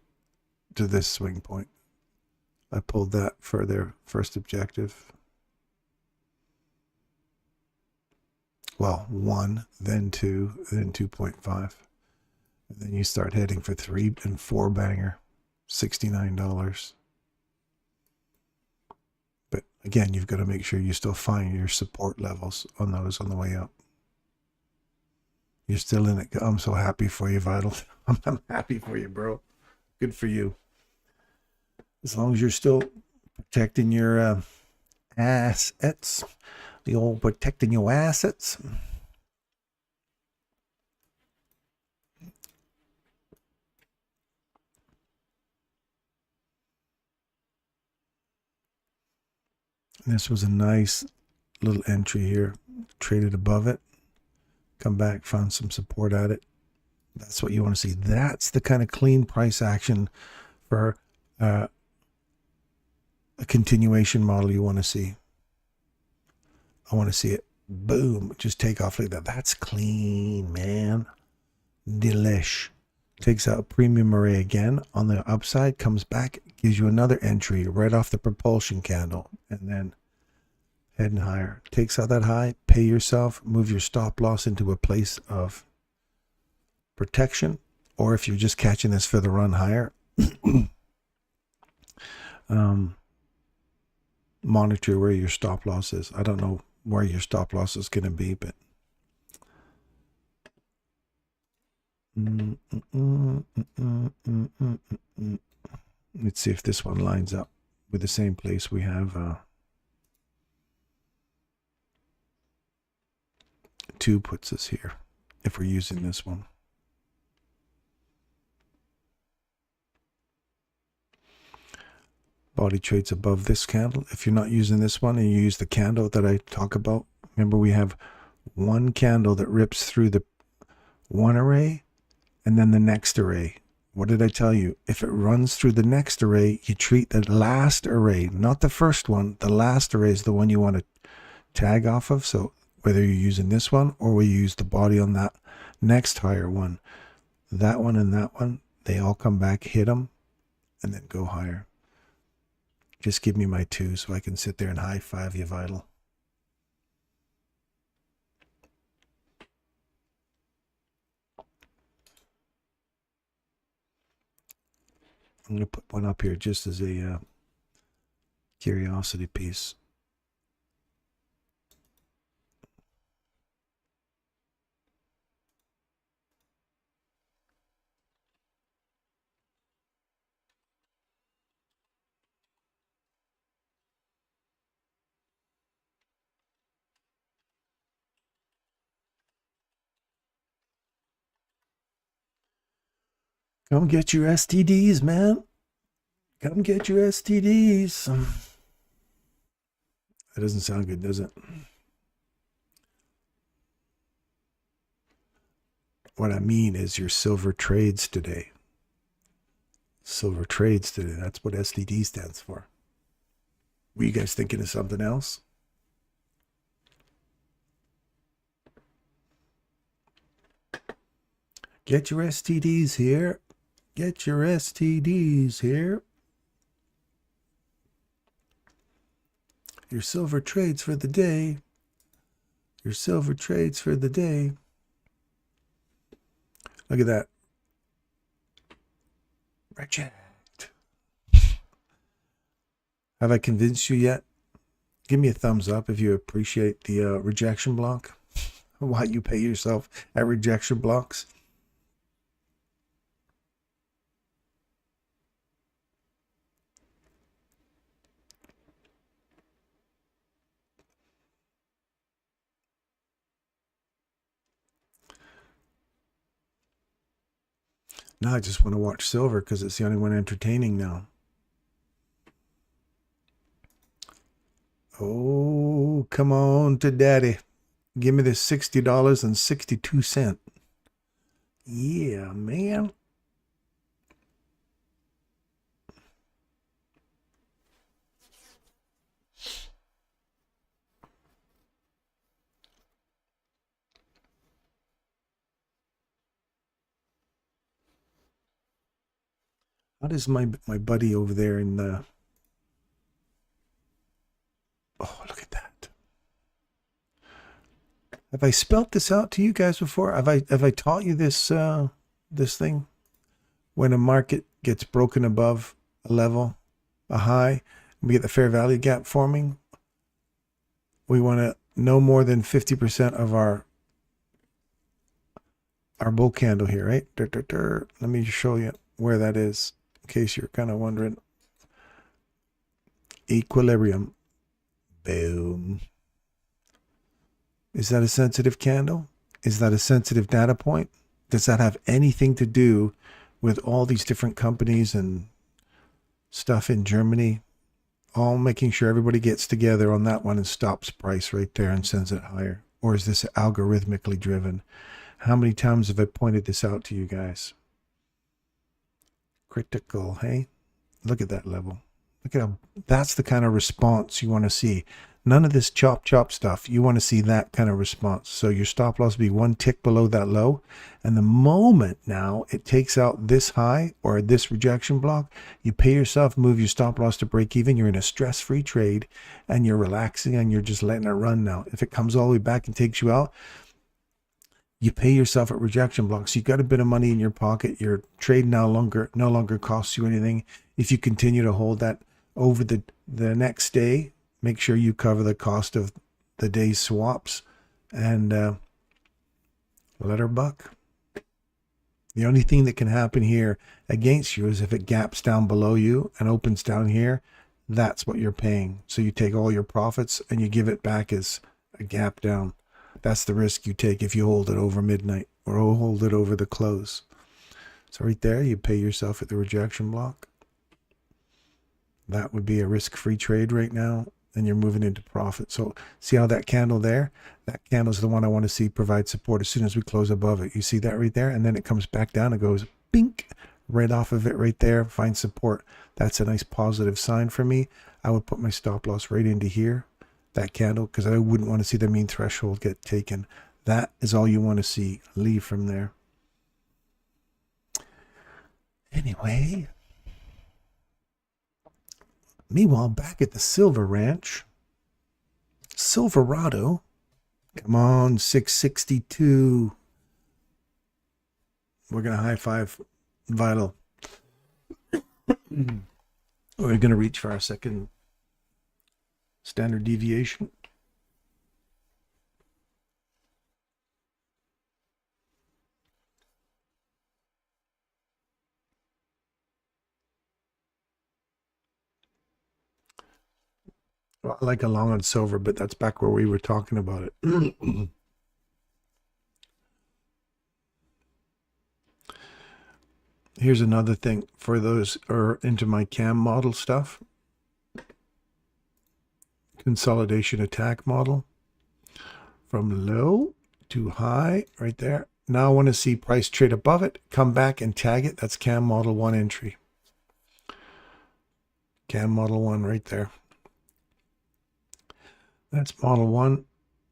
to this swing point. I pulled that for their first objective. Well, 1, then 2, then 2.5. And then you start heading for 3 and 4 banger. $69. But again, you've got to make sure you still find your support levels on those on the way up. You're still in it. I'm so happy for you, Vital. I'm happy for you, bro. Good for you. As long as you're still protecting your assets. The old protecting your assets. This was a nice little entry here. Traded above it. Come back, found some support at it. That's what you want to see. That's the kind of clean price action for a continuation model you want to see. I want to see it, boom, just take off like that. That's clean, man. Delish. Takes out premium array again on the upside, comes back, gives you another entry right off the propulsion candle, and then heading higher. Takes out that high, pay yourself, move your stop loss into a place of protection, or if you're just catching this for the run higher, monitor where your stop loss is. I don't know where your stop loss is going to be, but let's see if this one lines up with the same place we have 2 puts us here if we're using this one. Body trades above this candle. If you're not using this one and you use the candle that I talk about, remember we have one candle that rips through the one array and then the next array. What did I tell you? If it runs through the next array, you treat the last array, not the first one. The last array is the one you want to tag off of. So whether you're using this one or we use the body on that next higher one, that one and that one, they all come back, hit them, and then go higher. Just give me my 2 so I can sit there and high five you, Vital. I'm going to put one up here just as a curiosity piece. Come get your STDs, man. Come get your STDs. That doesn't sound good, does it? What I mean is your silver trades today. Silver trades today. That's what STD stands for. Were you guys thinking of something else? Get your STDs here. Get your STDs here. Your silver trades for the day. Your silver trades for the day. Look at that. Reject. Have I convinced you yet? Give me a thumbs up if you appreciate the rejection block. Why you pay yourself at rejection blocks. Now I just want to watch silver because it's the only one entertaining now. Oh, come on to daddy. Give me this $60.62. Yeah, man. How does my buddy over there in the... Oh, look at that. Have I spelt this out to you guys before? Have I taught you this this thing? When a market gets broken above a level, a high, we get the fair value gap forming. We want to no more than 50% of our bull candle here, right? Let me show you where that is, in case you're kind of wondering. Equilibrium. Boom. Is that a sensitive candle? Is that a sensitive data point? Does that have anything to do with all these different companies and stuff in Germany? All making sure everybody gets together on that one and stops price right there and sends it higher? Or is this algorithmically driven? How many times have I pointed this out to you guys? Critical, hey? Look at that level. Look at how, that's the kind of response you want to see. None of this chop stuff. You want to see that kind of response. So your stop loss will be one tick below that low. And the moment now it takes out this high or this rejection block, you pay yourself, move your stop loss to break even. You're in a stress-free trade and you're relaxing and you're just letting it run now. If it comes all the way back and takes you out, you pay yourself at rejection blocks. You've got a bit of money in your pocket. Your trade no longer costs you anything. If you continue to hold that over the next day, make sure you cover the cost of the day's swaps and let her buck. The only thing that can happen here against you is if it gaps down below you and opens down here. That's what you're paying. So you take all your profits and you give it back as a gap down. That's the risk you take if you hold it over midnight or hold it over the close. So right there, you pay yourself at the rejection block. That would be a risk-free trade right now, and you're moving into profit. So see how that candle there? That candle is the one I want to see provide support as soon as we close above it. You see that right there? And then it comes back down and goes, bink, right off of it right there, find support. That's a nice positive sign for me. I would put my stop loss right into here, that candle, because I wouldn't want to see the mean threshold get taken. That is all you want to see. Leave from there. Anyway, meanwhile, back at the Silver Ranch, Silverado, come on, 662. We're going to high five Vital. We're going to reach for our second standard deviation. Well, I like a long on silver, but that's back where we were talking about it. Here's another thing for those who are into my cam model stuff. Consolidation attack model. From low to high, right there. Now I want to see price trade above it, come back and tag it. That's cam model 1 entry. Cam model 1 right there. That's model 1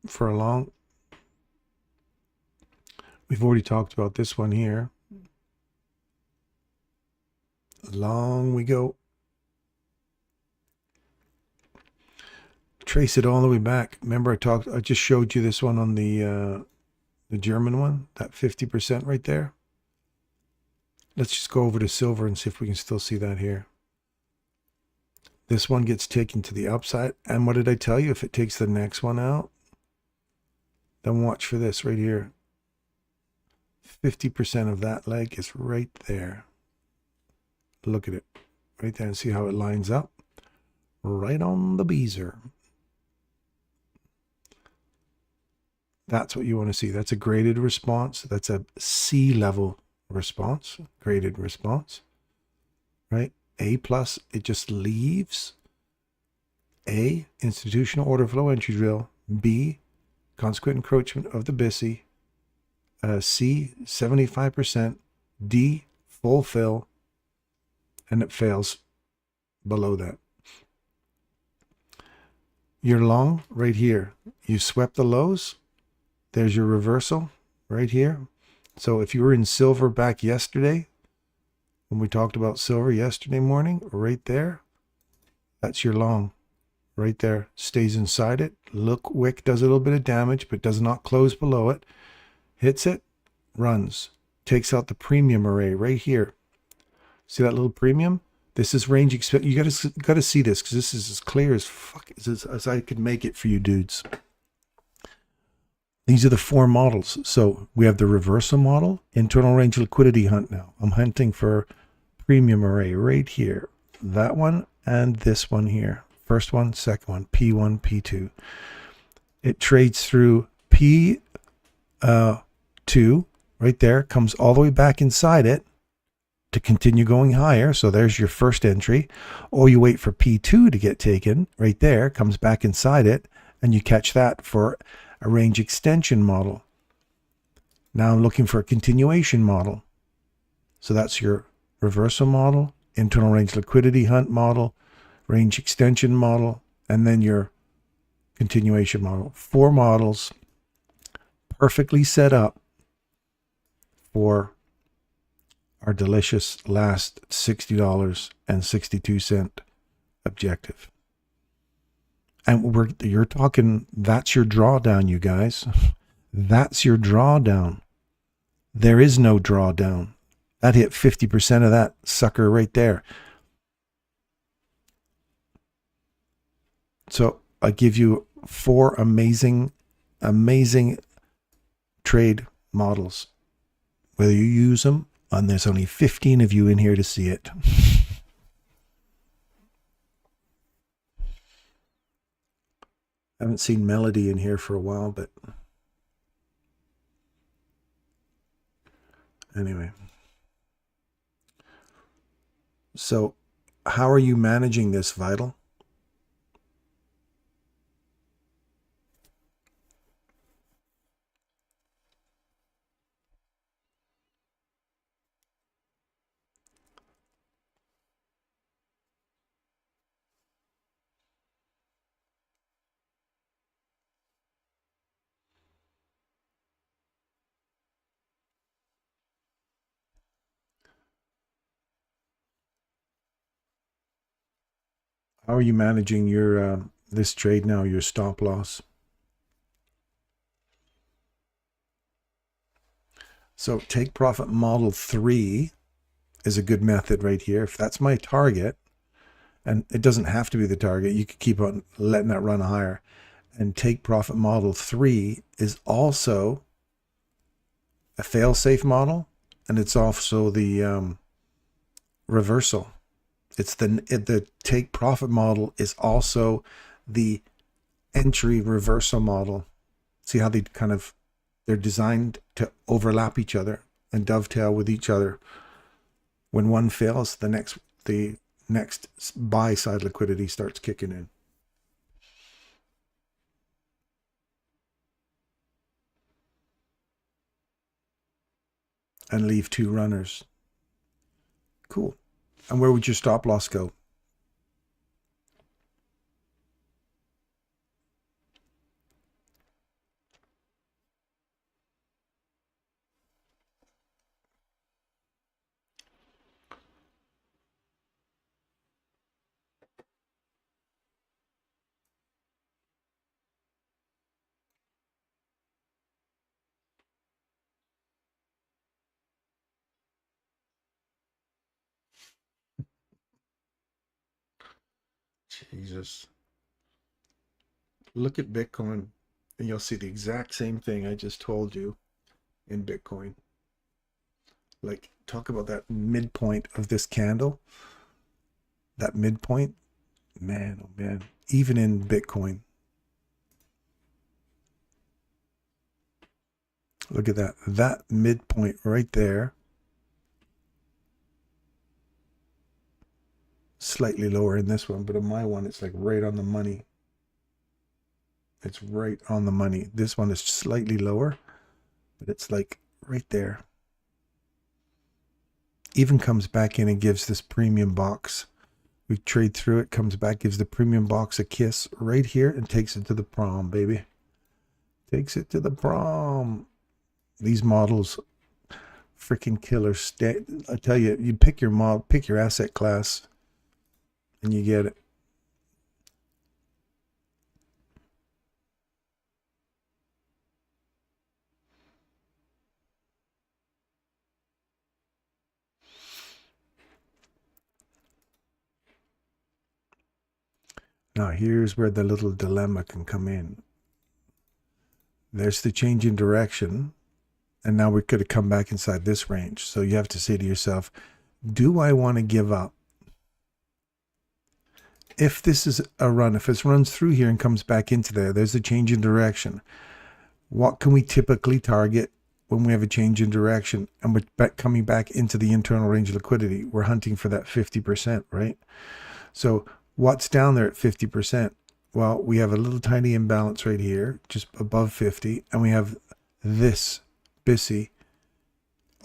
for a long. We've already talked about this one here. Long we go. Trace it all the way back. Remember I just showed you this one on the German one, that 50% right there. Let's just go over to silver and see if we can still see that here. This one gets taken to the upside. And what did I tell you? If it takes the next one out, then watch for this right here. 50% of that leg is right there. Look at it right there and see how it lines up. Right on the beezer. That's what you want to see. That's a graded response. That's a C level response, graded response, right? A plus, it just leaves. A, institutional order flow entry drill. B, consequent encroachment of the BISI. C, 75%. D, full fill. And it fails below that. You're long right here. You swept the lows. There's your reversal right here. So if you were in silver back yesterday, when we talked about silver yesterday morning, right there, that's your long right there. Stays inside it. Look, wick does a little bit of damage, but does not close below it. Hits it, runs, takes out the premium array right here. See that little premium? This is range expect. You gotta see this, because this is as clear as fuck as I could make it for you dudes. These are the 4 models. So we have the reversal model, internal range liquidity hunt now. I'm hunting for premium array right here. That one and this one here. First one, second one, P1, P2. It trades through P2 right there, comes all the way back inside it to continue going higher. So there's your first entry. Or you wait for P2 to get taken right there, comes back inside it, and you catch that for a range extension model. Now I'm looking for a continuation model. So that's your reversal model, internal range liquidity hunt model, range extension model, and then your continuation model. 4 models perfectly set up for our delicious last $60.62 objective. And you're talking, that's your drawdown, you guys. That's your drawdown. There is no drawdown. That hit 50% of that sucker right there. So I give you 4 amazing trade models. Whether you use them, and there's only 15 of you in here to see it. I haven't seen Melody in here for a while, but anyway. So how are you managing this, Vital? How are you managing your this trade now, your stop loss? So take profit model 3 is a good method right here. If that's my target, and it doesn't have to be the target, you could keep on letting that run higher. And take profit model 3 is also a fail-safe model, and it's also the reversal. It's the take profit model is also the entry reversal model. See how they're designed to overlap each other and dovetail with each other. When one fails, the next buy side liquidity starts kicking in. And leave 2 runners. Cool. And where would your stop loss go? Jesus. Look at Bitcoin and you'll see the exact same thing I just told you in Bitcoin. Like, talk about that midpoint of this candle. That midpoint, man, oh man, even in Bitcoin. Look at that. That midpoint right there. Slightly lower in this one, but in my one, it's like right on the money. It's right on the money. This one is slightly lower, but it's like right there. Even comes back in and gives this premium box. We trade through it, comes back, gives the premium box a kiss right here and takes it to the prom, baby. Takes it to the prom. These models, freaking killer. I tell you, you pick your model, pick your asset class, and you get it. Now here's where the little dilemma can come in. There's the change in direction, and now we could have come back inside this range. So you have to say to yourself, do I want to give up? If this is a run, if it runs through here and comes back into there, there's a change in direction. What can we typically target when we have a change in direction and we're coming back into the internal range of liquidity? We're hunting for that 50%, right? So what's down there at 50%? Well, we have a little tiny imbalance right here, just above 50, and we have this BISI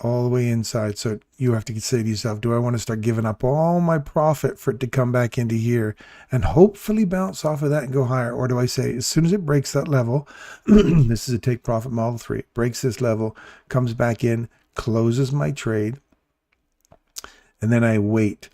all the way inside. So you have to say to yourself, do I want to start giving up all my profit for it to come back into here and hopefully bounce off of that and go higher? Or do I say, as soon as it breaks that level, this is a take profit model 3, it breaks this level, comes back in, closes my trade, and then I wait.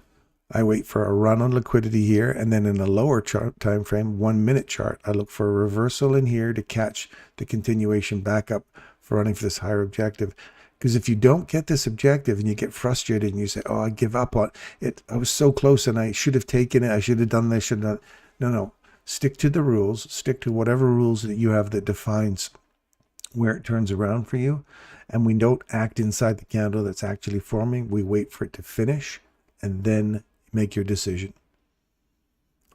I wait for a run on liquidity here, and then in a lower chart time frame, 1 minute chart, I look for a reversal in here to catch the continuation back up for running for this higher objective. Because if you don't get this objective and you get frustrated and you say, oh, I give up on it, I was so close and I should have taken it, I should have done this, should have done. No, stick to the rules, stick to whatever rules that you have that defines where it turns around for you. And we don't act inside the candle that's actually forming. We wait for it to finish and then make your decision.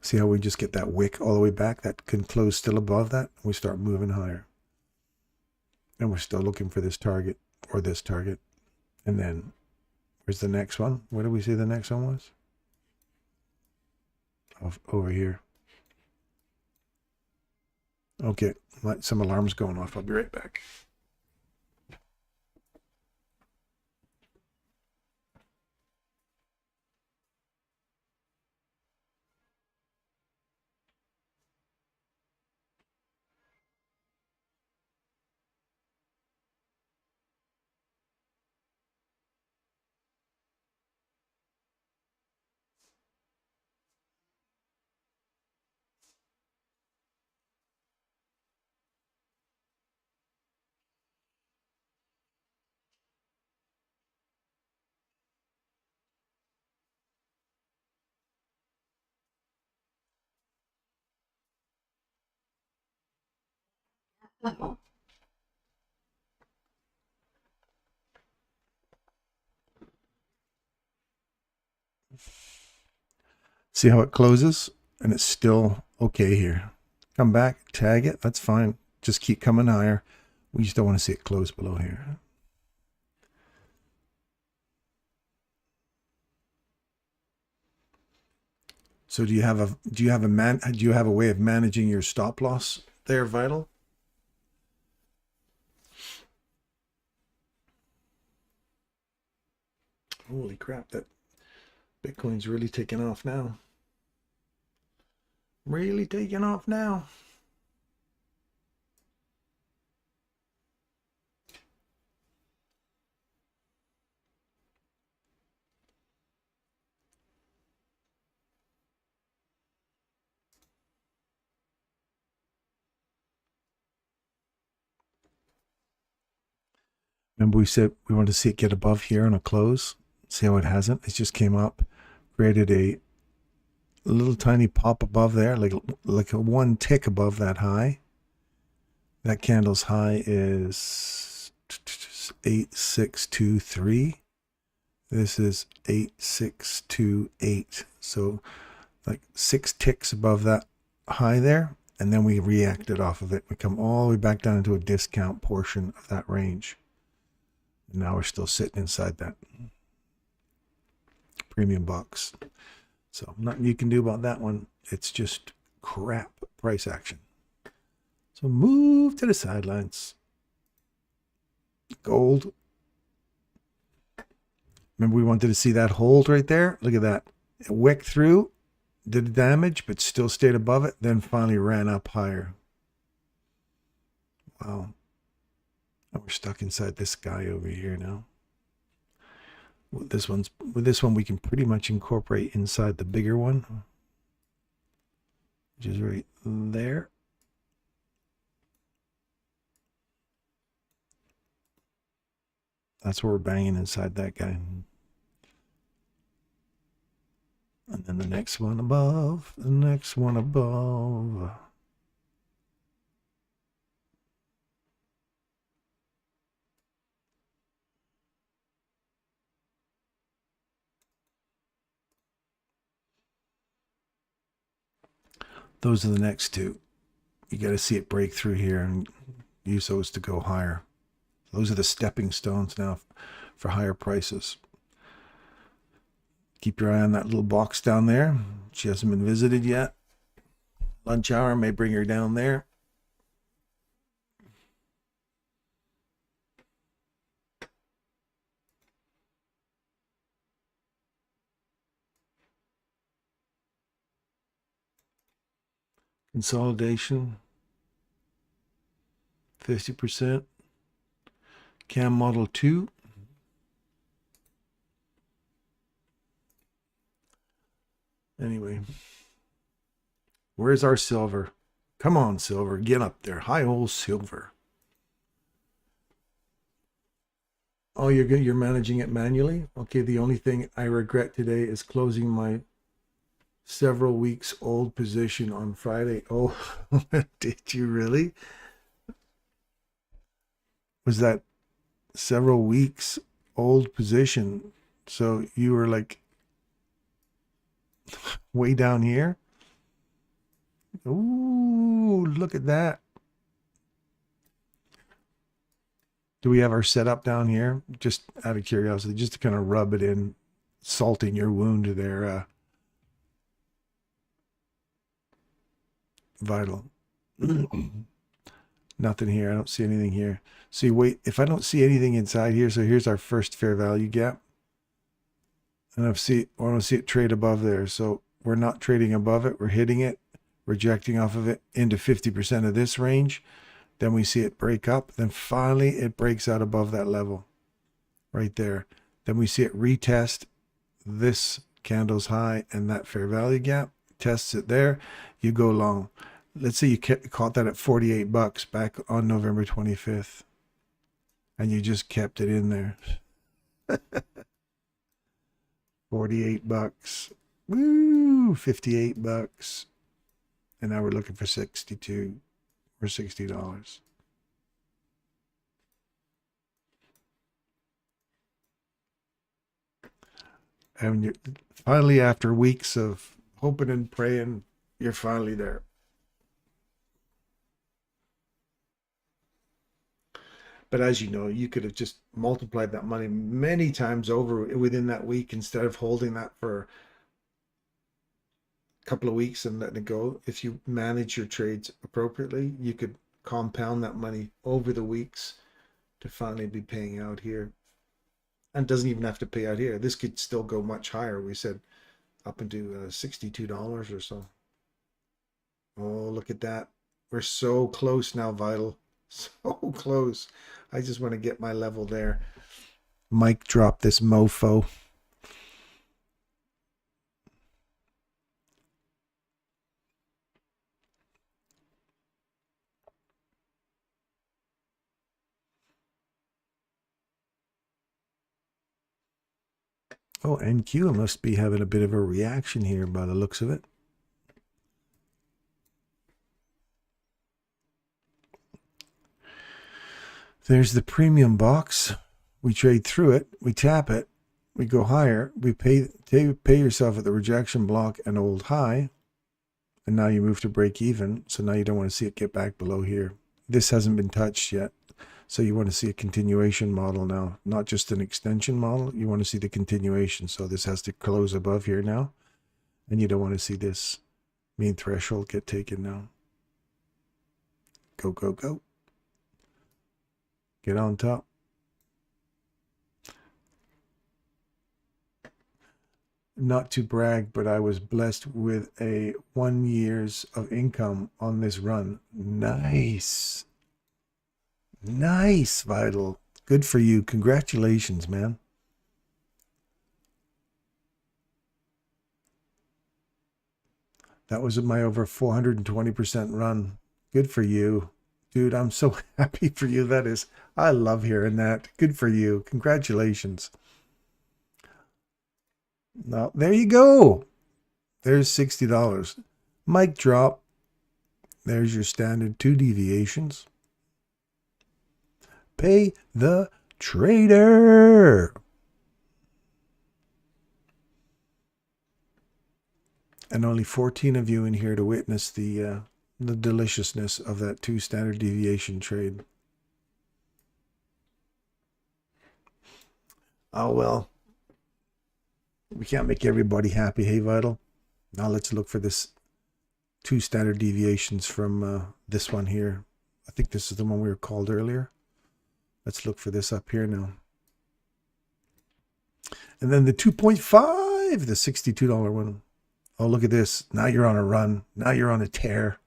See how we just get that wick all the way back? That can close still above that. We start moving higher. And we're still looking for this target or this target. And then where's the next one? Where did we say the next one was? Over here. Okay, some alarms going off. I'll be right back. See how it closes? And it's still okay here. Come back, tag it, that's fine. Just keep coming higher. We just don't want to see it close below here. So do you have a way of managing your stop loss there, Vital? Holy crap, that Bitcoin's really taking off now. Really taking off now. Remember we said we wanted to see it get above here on a close? See how it hasn't? It just came up, created a little tiny pop above there, like a one tick above that high. That candle's high is 8623. This is 8628. So like 6 ticks above that high there, and then we reacted off of it. We come all the way back down into a discount portion of that range. And now we're still sitting inside that premium box. So nothing you can do about that one. It's just crap price action. So move to the sidelines. Gold. Remember we wanted to see that hold right there? Look at that. It wicked through, did damage, but still stayed above it, then finally ran up higher. Wow. And we're stuck inside this guy over here now. With this one we can pretty much incorporate inside the bigger one, which is right there. That's where we're banging inside that guy. And then the next one above, the next one above. Those are the next two. You got to see it break through here and use those to go higher. Those are the stepping stones now for higher prices. Keep your eye on that little box down there. She hasn't been visited yet. Lunch hour may bring her down there. Consolidation. 50%. Cam Model 2. Anyway, where's our silver? Come on, silver, get up there. Hi, old silver. Oh, you're managing it manually? Okay, the only thing I regret today is closing my several weeks old position on Friday. Oh, did you really? Was that several weeks old position? So you were like way down here? Ooh, look at that. Do we have our setup down here? Just out of curiosity, just to kind of rub it in, salting your wound there, Vital. Nothing here. I don't see anything here. See, wait, if I don't see anything inside here, so here's our first fair value gap. And I want to see it trade above there. So we're not trading above it. We're hitting it, rejecting off of it into 50% of this range. Then we see it break up. Then finally it breaks out above that level right there. Then we see it retest this candle's high and that fair value gap. Tests it there. You go long. Let's say you caught that at 48 bucks back on November 25th. And you just kept it in there. 48 bucks. Woo! 58 bucks. And now we're looking for 62 or $60. And you're finally, after weeks of hoping and praying, you're finally there. But as you know, you could have just multiplied that money many times over within that week instead of holding that for a couple of weeks and letting it go. If you manage your trades appropriately, you could compound that money over the weeks to finally be paying out here. And doesn't even have to pay out here. This could still go much higher. We said up into $62 or so. Oh, look at that. We're so close now, Vital. So close. I just want to get my level there. Mike drop this mofo. Oh, NQ must be having a bit of a reaction here by the looks of it. There's the premium box. We trade through it. We tap it. We go higher. We pay yourself at the rejection block and old high. And now you move to break even. So now you don't want to see it get back below here. This hasn't been touched yet. So you want to see a continuation model now, not just an extension model. You want to see the continuation. So this has to close above here now. And you don't want to see this mean threshold get taken now. Go, go, go. Get on top. Not to brag, but I was blessed with a 1 year's of income on this run. Nice. Nice, Vital. Good for you. Congratulations, man. That was my over 420% run. Good for you. Dude, I'm so happy for you. That is, I love hearing that. Good for you. Congratulations. Now, there you go. There's $60. Mic drop. There's your standard 2 deviations. Pay the trader. And only 14 of you in here to witness the deliciousness of that 2 standard deviation trade. Oh, well. We can't make everybody happy, hey, Vital? Now let's look for this 2 standard deviations from this one here. I think this is the one we were called earlier. Let's look for this up here now. And then the 2.5, the $62 one. Oh, look at this. Now you're on a run. Now you're on a tear.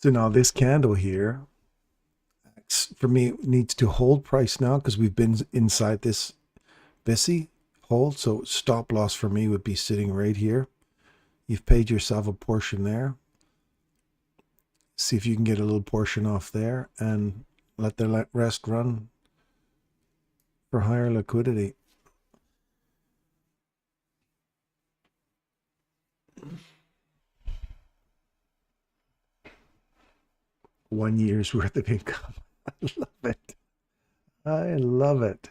So now this candle here, for me, needs to hold price now because we've been inside this Bissy hold. So stop loss for me would be sitting right here. You've paid yourself a portion there. See if you can get a little portion off there and let the rest run for higher liquidity. One year's worth of income. I love it. I love it.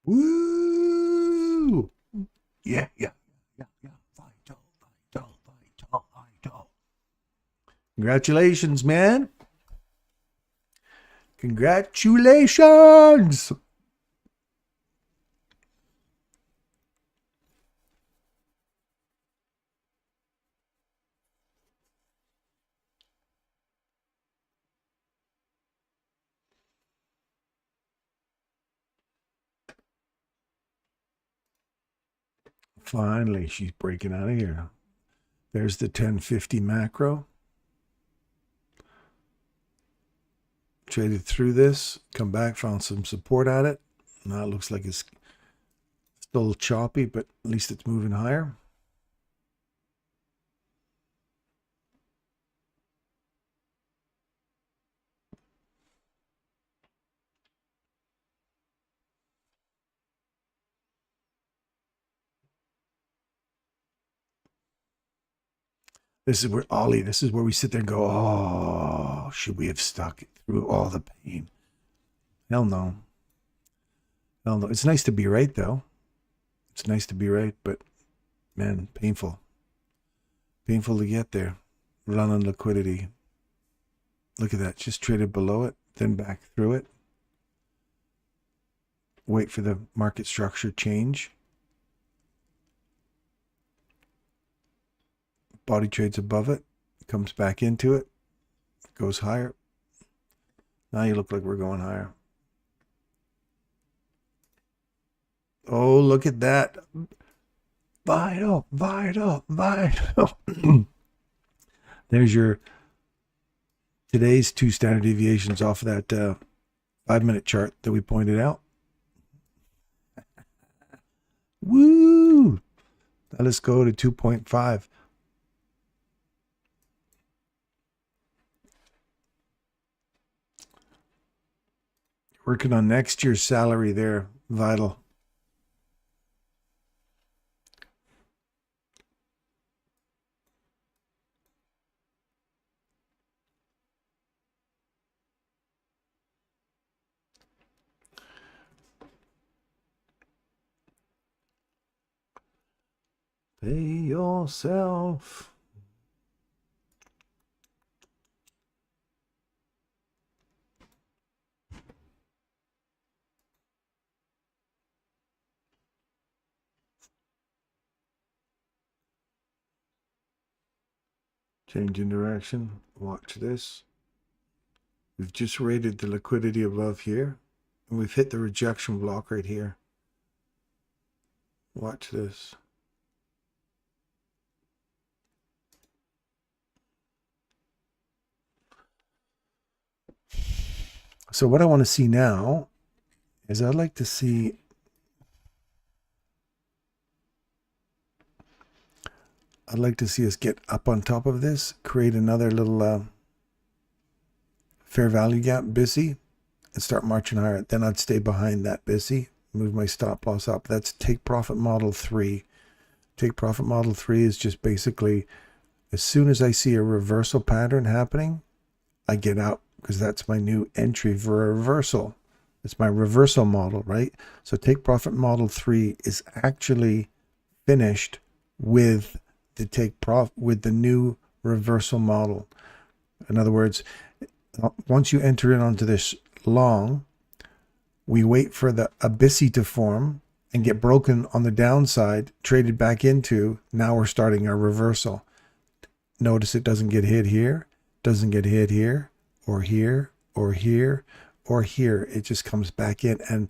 Woo! Yeah. Vital. Congratulations, man. Congratulations. Finally, she's breaking out of here. There's the 1050 macro. Traded through this, come back, found some support at it. Now it looks like it's still choppy, but at least it's moving higher. This is where Ollie, this is where we sit there and go, oh, should we have stuck it through all the pain? Hell no. Hell no. It's nice to be right, though. It's nice to be right, but man, painful. Painful to get there. Run on liquidity. Look at that. Just traded below it, then back through it. Wait for the market structure change. Body trades above it, comes back into it, goes higher. Now you look like we're going higher. Oh, look at that. Vital. There's your today's 2 standard deviations off of that 5-minute chart that we pointed out. Woo! Now let's go to 2.5. Working on next year's salary there, Vital. Pay yourself. Change in direction. Watch this. We've just rated the liquidity above here, and we've hit the rejection block right here. Watch this. So what I want to see now is I'd like to see us get up on top of this, create another little fair value gap, BISI, and start marching higher. Then I'd stay behind that BISI, move my stop loss up. That's take profit model 3. Take profit model 3 is just basically as soon as I see a reversal pattern happening, I get out because that's my new entry for a reversal. It's my reversal model, right? So take profit model 3 is actually finished with the new reversal model. In other words, once you enter in onto this long, we wait for a BISI to form and get broken on the downside, traded back into. Now we're starting our reversal. Notice it doesn't get hit here, doesn't get hit here, or here, or here, or here. It just comes back in and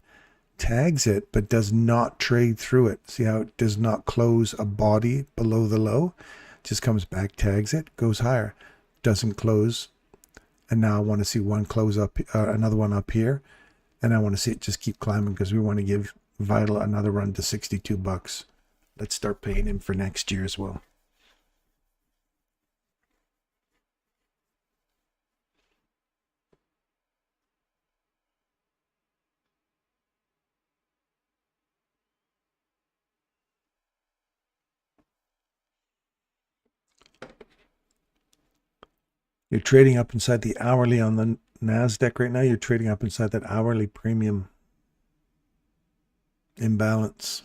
tags it, but does not trade through it. See how it does not close a body below the low? Just comes back, tags it, goes higher, doesn't close. And now I want to see one close up, another one up here, and I want to see it just keep climbing because we want to give Vital another run to $62. Let's start paying him for next year as well. You're trading up inside the hourly on the NASDAQ right now. You're trading up inside that hourly premium imbalance.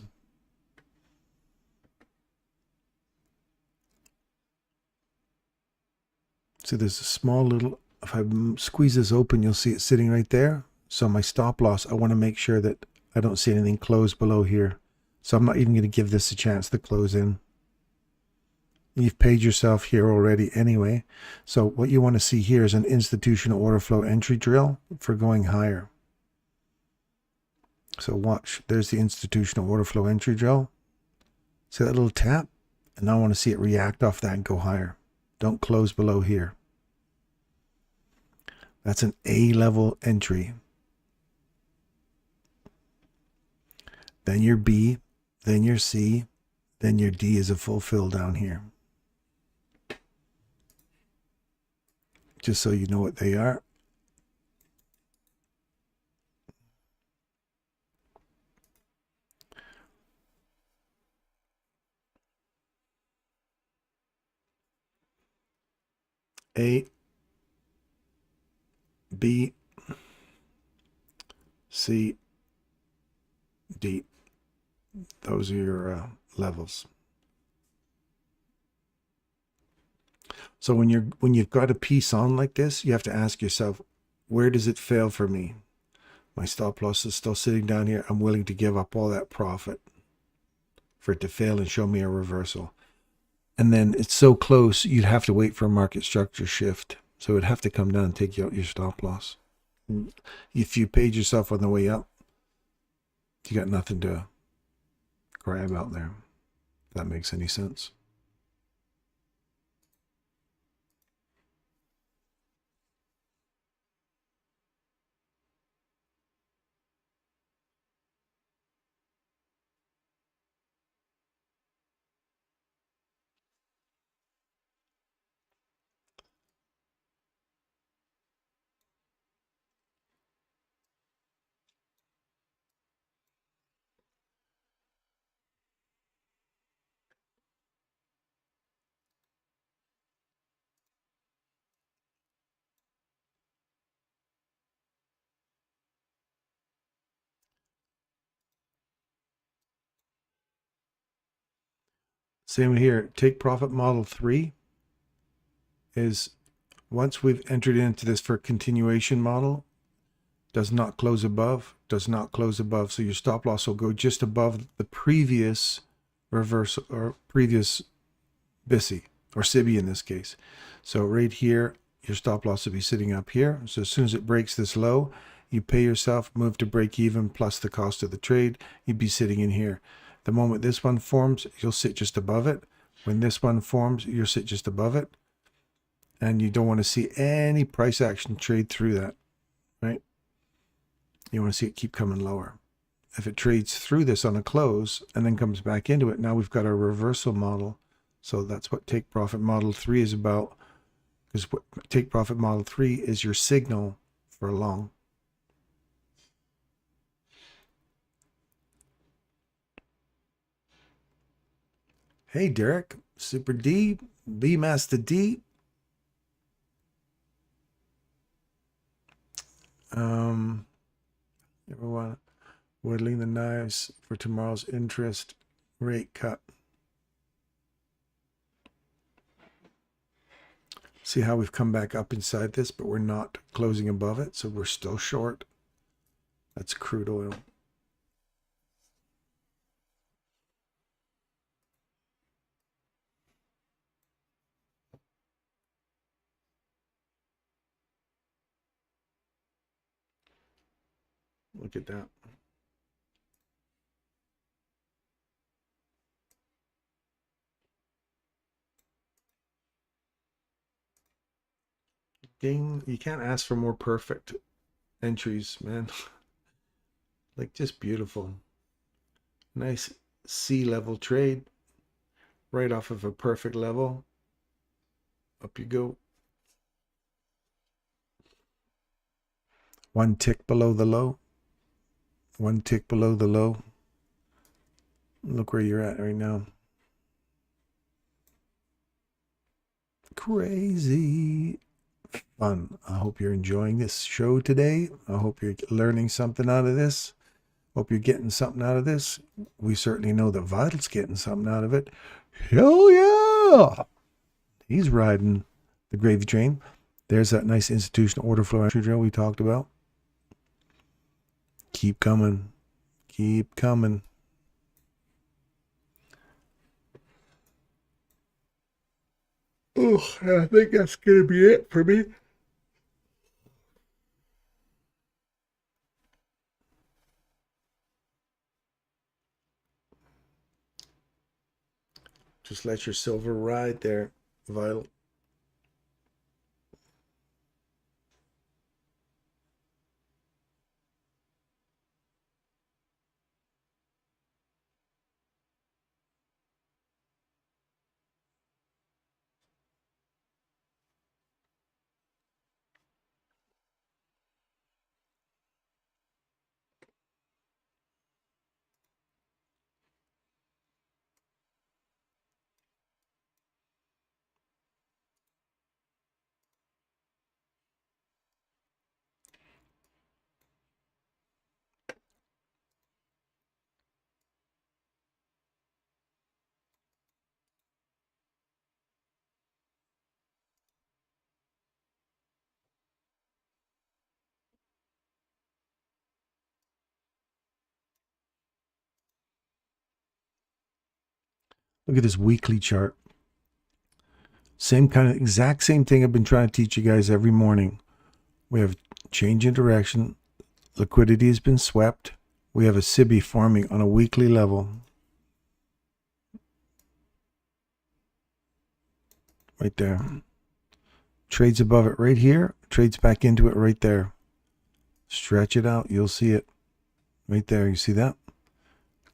See, there's a small little, if I squeeze this open, you'll see it sitting right there. So my stop loss, I want to make sure that I don't see anything close below here. So I'm not even going to give this a chance to close in. You've paid yourself here already anyway. So what you want to see here is an institutional order flow entry drill for going higher. So watch, there's the institutional order flow entry drill. See that little tap? And now I want to see it react off that and go higher. Don't close below here. That's an A-level entry. Then your B, then your C, then your D is a full fill down here. Just so you know what they are. A, B, C, D. Those are your levels. So when you've got a piece on like this, you have to ask yourself, where does it fail for me? My stop loss is still sitting down here. I'm willing to give up all that profit for it to fail and show me a reversal. And then it's so close, you'd have to wait for a market structure shift. So it'd have to come down and take you out your stop loss. If you paid yourself on the way up, you got nothing to grab out there. If that makes any sense. Same here. Take profit model 3 is once we've entered into this for continuation model, does not close above, does not close above. So your stop loss will go just above the previous reversal or previous BISI or SIBI in this case. So right here, your stop loss will be sitting up here. So as soon as it breaks this low, you pay yourself, move to break even plus the cost of the trade, you'd be sitting in here. The moment this one forms, you'll sit just above it. When this one forms, you'll sit just above it. And you don't want to see any price action trade through that, right? You want to see it keep coming lower. If it trades through this on a close and then comes back into it, now we've got a reversal model. So that's what take profit model 3 is about. Because what take profit model 3 is your signal for a long. Hey, Derek, Super D, B Master D. Everyone, whittling the knives for tomorrow's interest rate cut. See how we've come back up inside this, but we're not closing above it, so we're still short. That's crude oil. Look at that. Ding, you can't ask for more perfect entries, man. Like, just beautiful. Nice C-level trade. Right off of a perfect level. Up you go. One tick below the low. One tick below the low. Look where you're at right now. Crazy fun. I hope you're enjoying this show today. I hope you're learning something out of this. Hope you're getting something out of this. We certainly know that Vital's getting something out of it. Hell yeah! He's riding the gravy train. There's that nice institutional order flow entry drill we talked about. Keep coming. Keep coming. Oh, I think that's going to be it for me. Just let your silver ride there, Vital. Look at this weekly chart. Same kind of exact same thing I've been trying to teach you guys every morning. We have change in direction. Liquidity has been swept. We have a SIBI forming on a weekly level. Right there. Trades above it right here. Trades back into it right there. Stretch it out. You'll see it. Right there. You see that?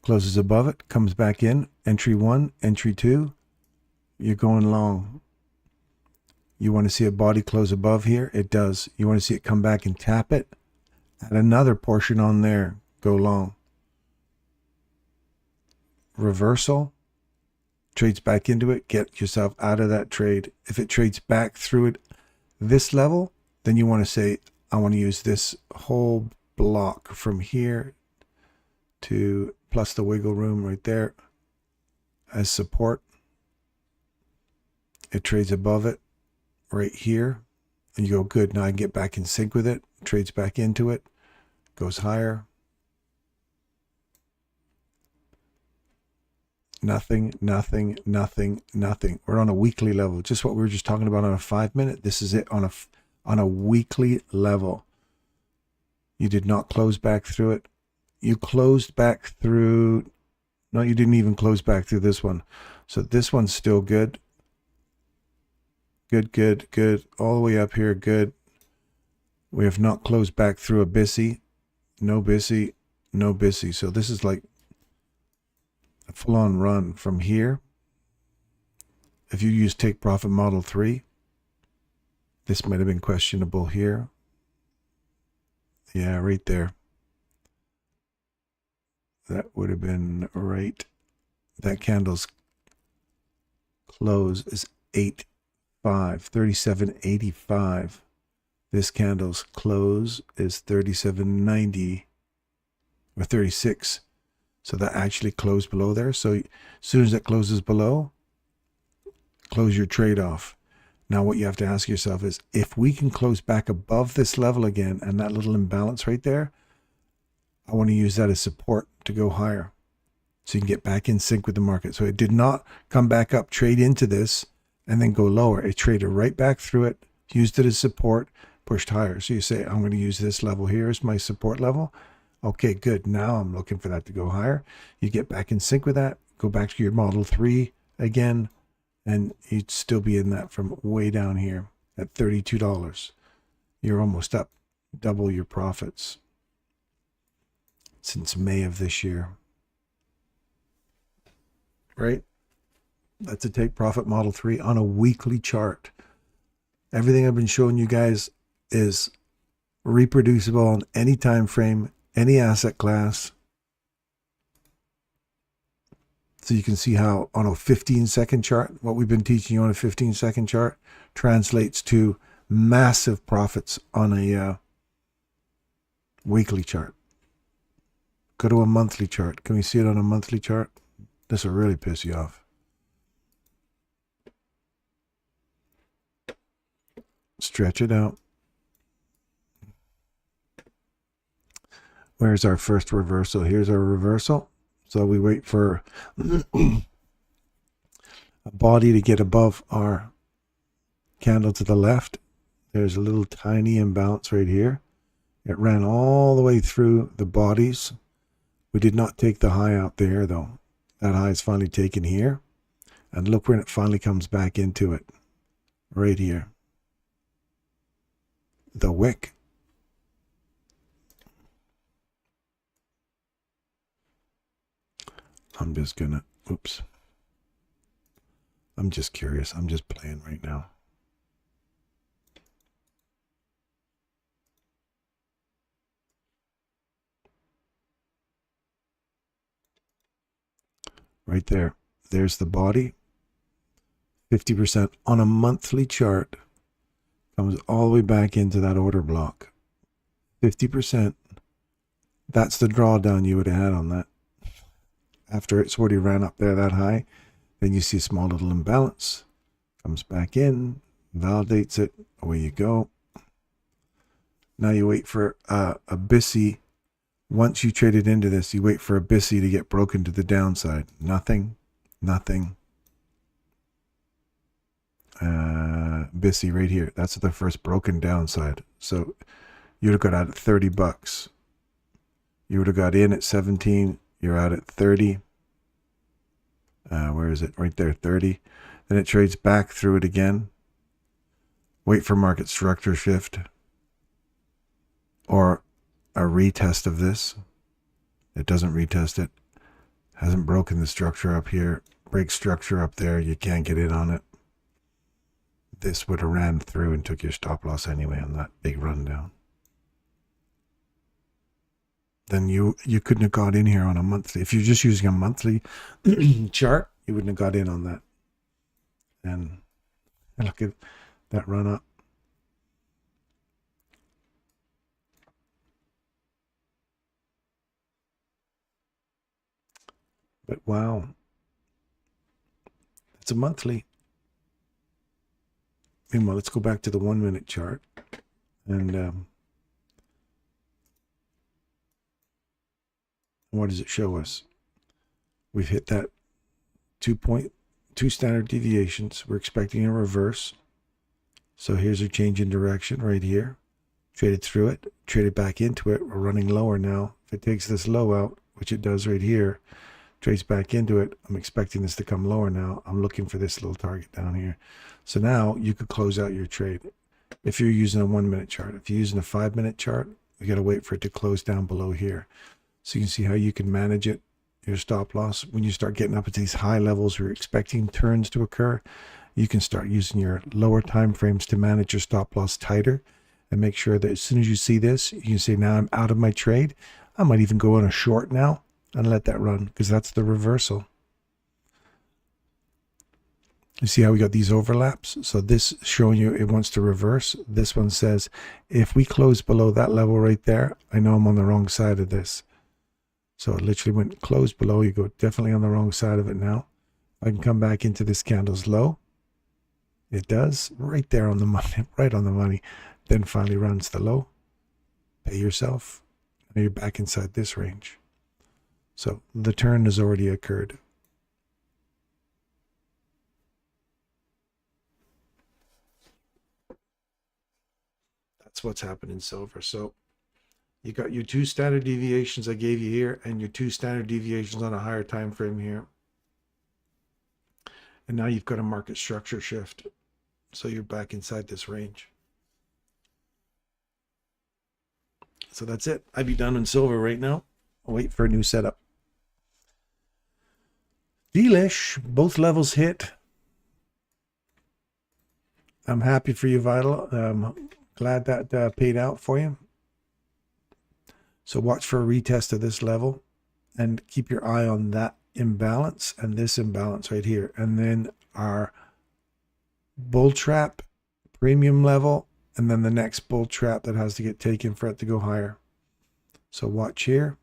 Closes above it. Comes back in. Entry 1. Entry 2. You're going long. You want to see a body close above here? It does. You want to see it come back and tap it? Add another portion on there. Go long. Reversal. Trades back into it. Get yourself out of that trade. If it trades back through it, this level, then you want to say, I want to use this whole block from here to plus the wiggle room right there as support. It trades above it right here. And you go, good, now I can get back in sync with it. Trades back into it. Goes higher. Nothing, nothing, nothing, nothing. We're on a weekly level. Just what we were just talking about on a 5-minute. This is it on a weekly level. You did not close back through it. You closed back through. No, you didn't even close back through this one. So this one's still good. Good, good, good. All the way up here, good. We have not closed back through a BISI. No BISI, no BISI. So this is like a full-on run from here. If you use take profit model 3, this might have been questionable here. Yeah, right there. That would have been right. That candle's close is 37.85. This candle's close is 37.90 or 36. So that actually closed below there. So as soon as that closes below, close your trade off. Now what you have to ask yourself is, if we can close back above this level again and that little imbalance right there, I want to use that as support to go higher. So you can get back in sync with the market. So it did not come back up, trade into this, and then go lower. It traded right back through it, used it as support, pushed higher. So you say, I'm going to use this level here as my support level. Okay, good. Now I'm looking for that to go higher. You get back in sync with that, go back to your Model 3 again, and you'd still be in that from way down here at $32. You're almost up double your profits since May of this year. Right? That's a take profit Model 3 on a weekly chart. Everything I've been showing you guys is reproducible on any time frame, any asset class. So you can see how on a 15-second chart, what we've been teaching you on a 15-second chart translates to massive profits on a weekly chart. Go to a monthly chart. Can we see it on a monthly chart? This will really piss you off. Stretch it out. Where's our first reversal? Here's our reversal. So we wait for a body to get above our candle to the left. There's a little tiny imbalance right here. It ran all the way through the bodies. We did not take the high out there though. That high is finally taken here. And look when it finally comes back into it. Right here. The wick. I'm just gonna, oops. I'm just curious. I'm just playing right now. Right there. There's the body. 50% on a monthly chart comes all the way back into that order block. 50%. That's the drawdown you would have had on that. After it's already ran up there that high, then you see a small little imbalance. Comes back in, validates it, away you go. Now you wait for a BISI. Once you traded into this, you wait for a BISI to get broken to the downside. Nothing, nothing. BISI right here. That's the first broken downside. So you would have got out at 30 bucks. You would have got in at 17. You're out at 30. Where is it? Right there, 30. Then it trades back through it again. Wait for market structure shift. Or a retest of this. It doesn't retest it. Hasn't broken the structure up here. Break structure up there. You can't get in on it. This would have ran through and took your stop loss anyway on that big rundown. Then you couldn't have got in here on a monthly. If you're just using a monthly chart, you wouldn't have got in on that. And look at that run up. But wow, it's a monthly. Meanwhile, let's go back to the 1 minute chart. And what does it show us? We've hit that 2.2 standard deviations. We're expecting a reverse. So here's a change in direction right here. Traded through it, traded back into it. We're running lower now. If it takes this low out, which it does right here, trades back into it. I'm expecting this to come lower now. I'm looking for this little target down here. So now you could close out your trade. If you're using a 1 minute chart, if you're using a 5 minute chart, you got to wait for it to close down below here. So you can see how you can manage it, your stop loss. When you start getting up at these high levels where you're expecting turns to occur, you can start using your lower time frames to manage your stop loss tighter and make sure that as soon as you see this, you can say, now I'm out of my trade. I might even go on a short now and let that run because that's the reversal. You see how we got these overlaps? So this showing you it wants to reverse. This one says, if we close below that level right there, I know I'm on the wrong side of this. So it literally went close below. You go definitely on the wrong side of it now. I can come back into this candle's low. It does right there on the money, right on the money. Then finally runs the low. Pay yourself. Now you're back inside this range. So the turn has already occurred. That's what's happened in silver. So you got your 2 standard deviations I gave you here and your 2 standard deviations on a higher time frame here. And now you've got a market structure shift. So you're back inside this range. So that's it. I'd be done in silver right now. I'll wait for a new setup. Delish, both levels hit. I'm happy for you, Vital. Glad that paid out for you. So watch for a retest of this level and keep your eye on that imbalance and this imbalance right here. And then our bull trap premium level, and then the next bull trap that has to get taken for it to go higher. So watch here.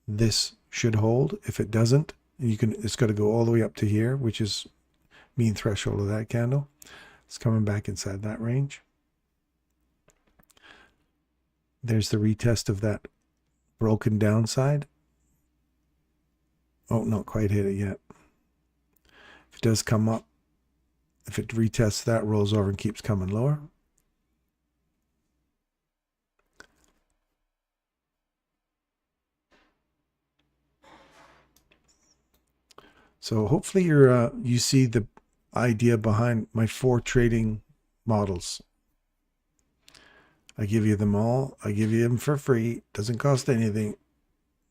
This should hold. If it doesn't, it's got to go all the way up to here, which is mean threshold of that candle. It's coming back inside that range. There's the retest of that broken downside. Oh, not quite hit it yet. If it does come up, if it retests that, rolls over and keeps coming lower. So hopefully you see the idea behind my 4 trading models. I give you them all. I give you them for free. Doesn't cost anything.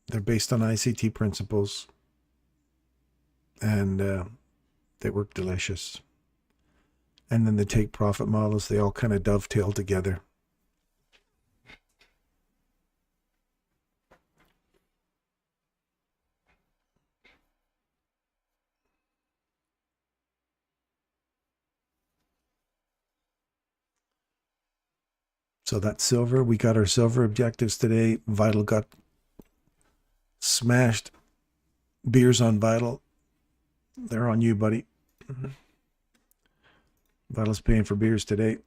They're based on ICT principles. And they work delicious. And then the take profit models, they all kind of dovetail together. So that's silver. We got our silver objectives today. Vital got smashed. Beers on Vital. They're on you, buddy. Vital's paying for beers today.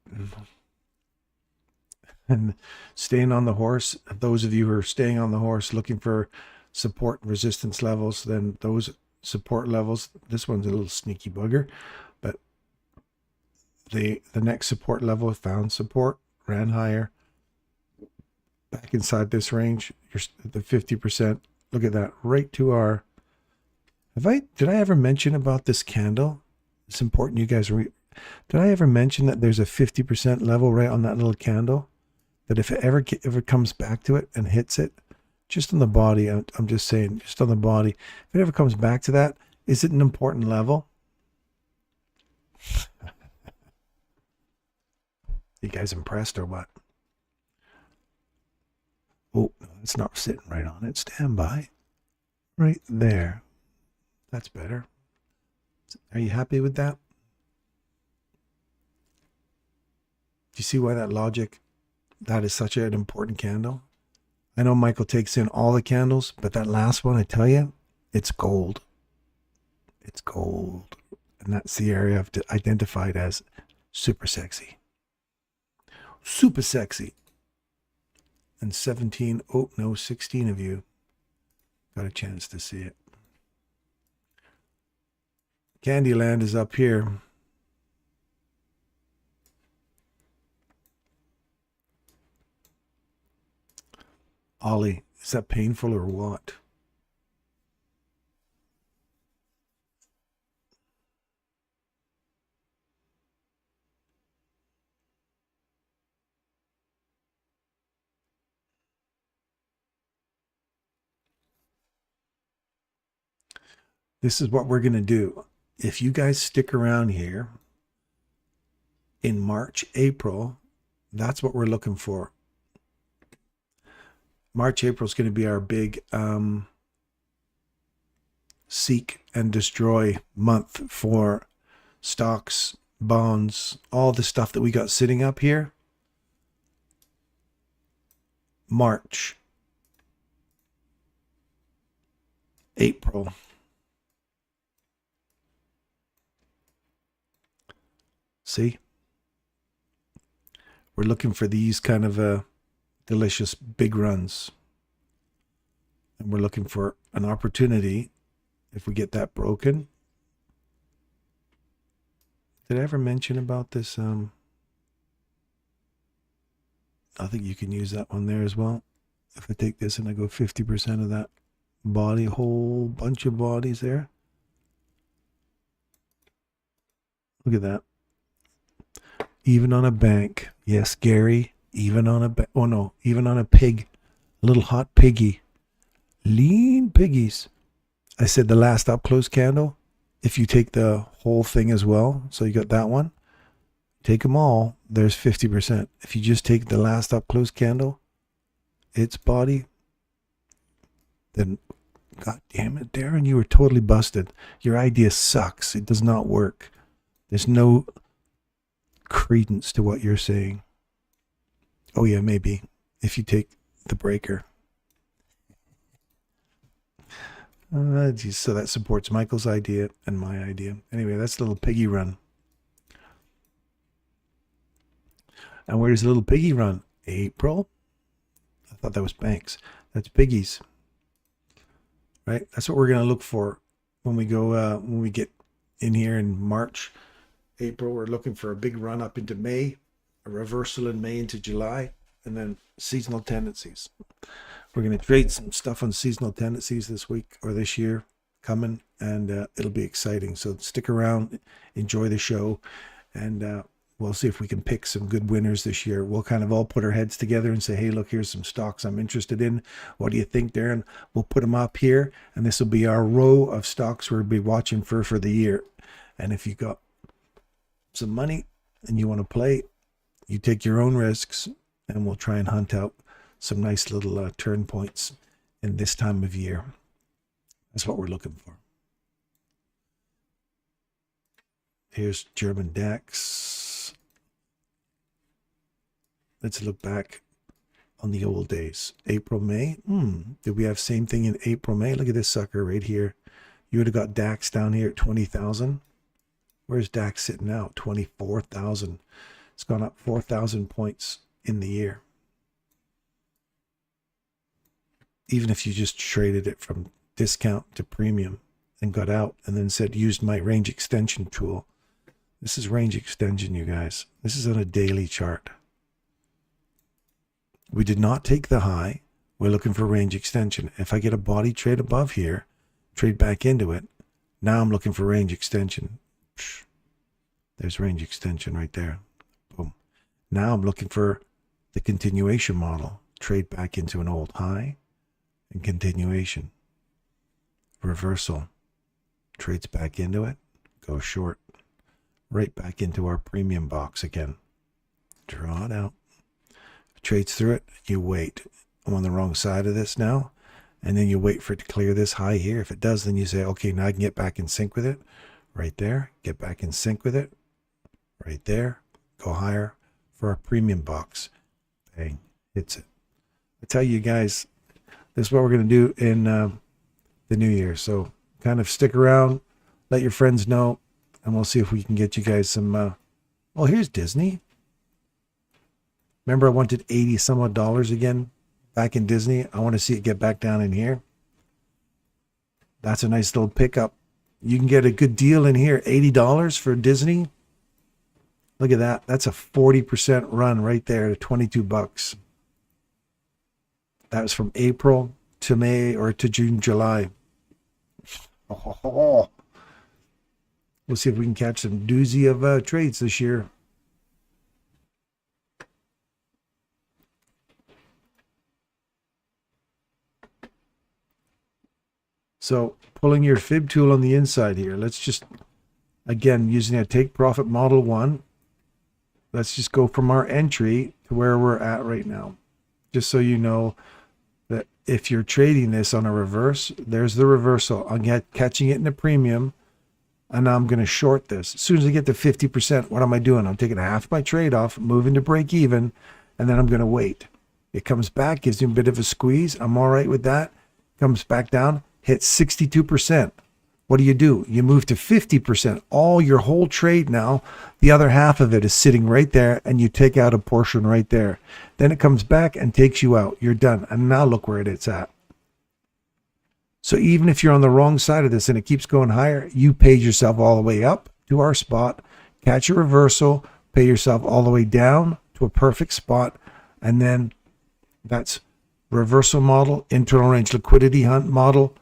And staying on the horse. Those of you who are staying on the horse looking for support and resistance levels, then those support levels, this one's a little sneaky bugger, but the next support level found support, ran higher, back inside this range. You're the 50%. Look at that, right to our. Did I ever mention about this candle? It's important you guys read. Did I ever mention that there's a 50% level right on that little candle? That if it ever comes back to it and hits it, just on the body, I'm just saying, just on the body, if it ever comes back to that, is it an important level? You guys impressed or what? Oh, no, it's not sitting right on it. Stand by. Right there. That's better. Are you happy with that? Do you see why that logic, that is such an important candle? I know Michael takes in all the candles, but that last one, I tell you, it's gold. It's gold. And that's the area I've identified as super sexy. Super sexy. And 16 of you got a chance to see it. Candyland is up here. Ollie, is that painful or what? This is what we're going to do. If you guys stick around here in March, April, that's what we're looking for. March, April is going to be our big seek and destroy month for stocks, bonds, all the stuff that we got sitting up here. March, April. See? We're looking for these kind of delicious big runs. And we're looking for an opportunity if we get that broken. Did I ever mention about this? I think you can use that one there as well. If I take this and I go 50% of that body, whole bunch of bodies there. Look at that. Even on a bank. Yes, Gary. Even on a oh no, even on a pig. A little hot piggy. Lean piggies. I said the last up close candle. If you take the whole thing as well, so you got that one. Take them all. There's 50%. If you just take the last up close candle, its body, then God damn it, Darren, you were totally busted. Your idea sucks. It does not work. There's no credence to what you're saying. Oh yeah, maybe if you take the breaker. Geez, so that supports Michael's idea and my idea. Anyway, that's the little piggy run. And where's the little piggy run? April. thought that was banks. That's biggies, right? That's what we're going to look for when we go, when we get in here in March, April. We're looking for a big run up into May, a reversal in May into July, and then seasonal tendencies. We're going to trade some stuff on seasonal tendencies this week or this year coming, and it'll be exciting. So stick around, enjoy the show, and we'll see if we can pick some good winners this year. We'll kind of all put our heads together and say, hey, look, here's some stocks I'm interested in. What do you think, Darren? We'll put them up here, and this will be our row of stocks we'll be watching for the year. And if you got some money and you want to play, you take your own risks, and we'll try and hunt out some nice little turn points in this time of year. That's what we're looking for. Here's German DAX. Let's look back on the old days. April, May. Did we have same thing in April, May? Look at this sucker right here. You would have got DAX down here at 20,000. Where's DAX sitting now? 24,000. It's gone up 4,000 points in the year. Even if you just traded it from discount to premium and got out and then said, used my range extension tool. This is range extension, you guys. This is on a daily chart. We did not take the high. We're looking for range extension. If I get a body trade above here, trade back into it, now I'm looking for range extension. There's range extension right there. Boom. Now I'm looking for the continuation model. Trade back into an old high and continuation. Reversal. Trades back into it. Go short. Right back into our premium box again. Draw it out. Trades through it, you wait. I'm on the wrong side of this now, and then you wait for it to clear this high here. If it does, then you say, okay, now I can get back in sync with it. Right there, get back in sync with it. Right there, go higher for our premium box. Bang, hits it. I tell you guys, this is what we're going to do in the new year. So kind of stick around, let your friends know, and we'll see if we can get you guys some, well, here's Disney. Remember, I wanted 80 some odd dollars again back in Disney. I want to see it get back down in here. That's a nice little pickup. You can get a good deal in here. $80 for Disney. Look at that. That's a 40% run right there to 22 bucks. That was from April to May or to June, July. We'll see if we can catch some doozy of trades this year. So pulling your fib tool on the inside here, let's just, again, using a take profit model 1, let's just go from our entry to where we're at right now. Just so you know that if you're trading this on a reverse, there's the reversal. I'm catching it in the premium, and now I'm going to short this. As soon as I get to 50%, what am I doing? I'm taking half my trade off, moving to break even, and then I'm going to wait. It comes back, gives me a bit of a squeeze. I'm all right with that. Comes back down. Hit 62%. What do? You move to 50%. All your whole trade now, the other half of it is sitting right there, and you take out a portion right there. Then it comes back and takes you out. You're done. And now look where it's at. So even if you're on the wrong side of this and it keeps going higher, you paid yourself all the way up to our spot, catch a reversal, pay yourself all the way down to a perfect spot, and then that's reversal model, internal range liquidity hunt model.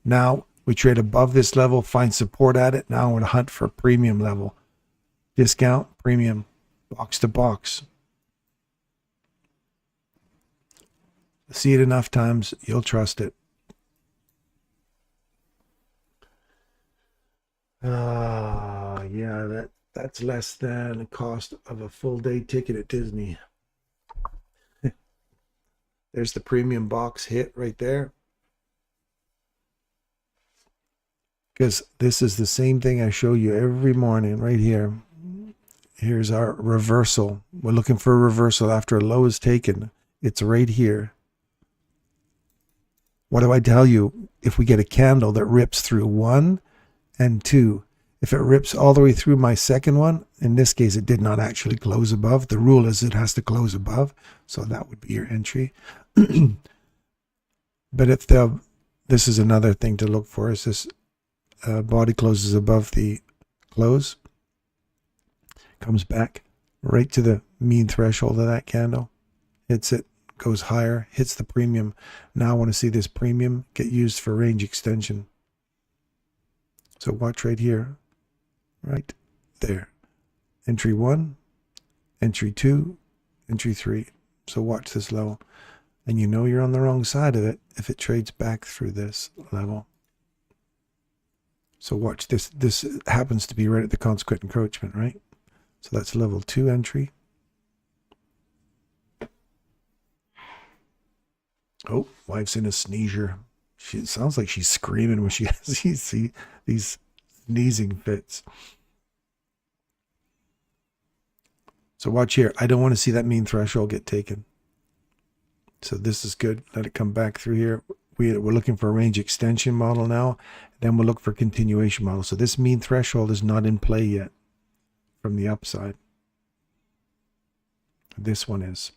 Now we trade above this level, find support at it. Now I'm going to hunt for a premium level. Discount, premium, box to box. See it enough times, you'll trust it. Yeah, that's less than the cost of a full day ticket at Disney. There's the premium box hit right there. Because this is the same thing I show you every morning right here. Here's our reversal. We're looking for a reversal after a low is taken. It's right here. What do I tell you? If we get a candle that rips through 1 and 2, if it rips all the way through my second one, in this case it did not actually close above. The rule is it has to close above, so that would be your entry. But if this is another thing to look for, is this body closes above the close, comes back right to the mean threshold of that candle, hits it, goes higher, hits the premium. Now I want to see this premium get used for range extension. So watch right here, right there. Entry 1, entry 2, entry 3. So watch this level. And you know you're on the wrong side of it if it trades back through this level. So watch this. This happens to be right at the consequent encroachment, right? So that's level 2 entry. Oh, wife's in a sneezer. She sounds like she's screaming when she has these sneezing fits. So watch here. I don't want to see that mean threshold get taken. So this is good. Let it come back through here. We're looking for a range extension model now. Then we'll look for continuation model. So this mean threshold is not in play yet from the upside. This one is.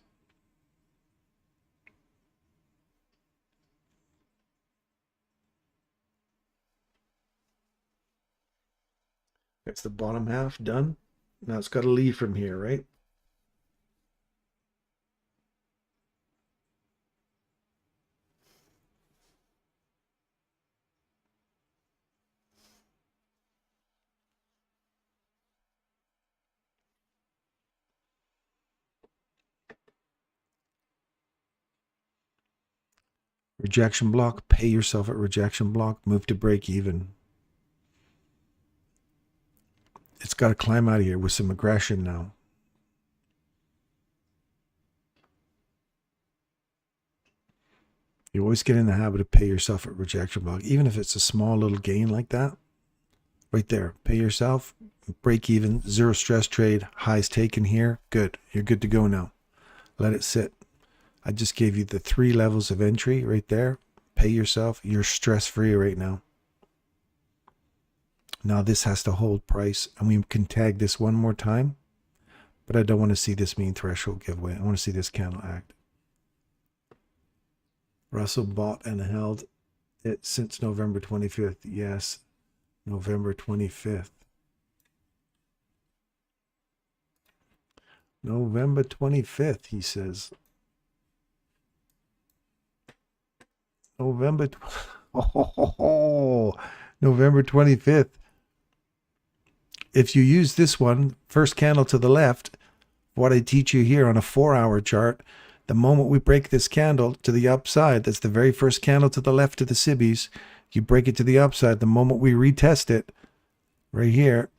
That's the bottom half done. Now it's got to leave from here, right? Rejection block, pay yourself at rejection block, move to break even. It's got to climb out of here with some aggression now. You always get in the habit of pay yourself at rejection block, even if it's a small little gain like that. Right there, pay yourself, break even, zero stress trade, highs taken here. Good, you're good to go now. Let it sit. I just gave you the 3 levels of entry right there. Pay yourself, you're stress free right now. Now this has to hold price, and we can tag this one more time, but I don't want to see this mean threshold give way. I want to see this candle act. Russell bought and held it since November 25th. Yes, November 25th. November 25th, he says. November 25th. If you use this one, first candle to the left, what I teach you here on a 4-hour chart, the moment we break this candle to the upside, that's the very first candle to the left of the SIBIs, you break it to the upside. The moment we retest it, right here,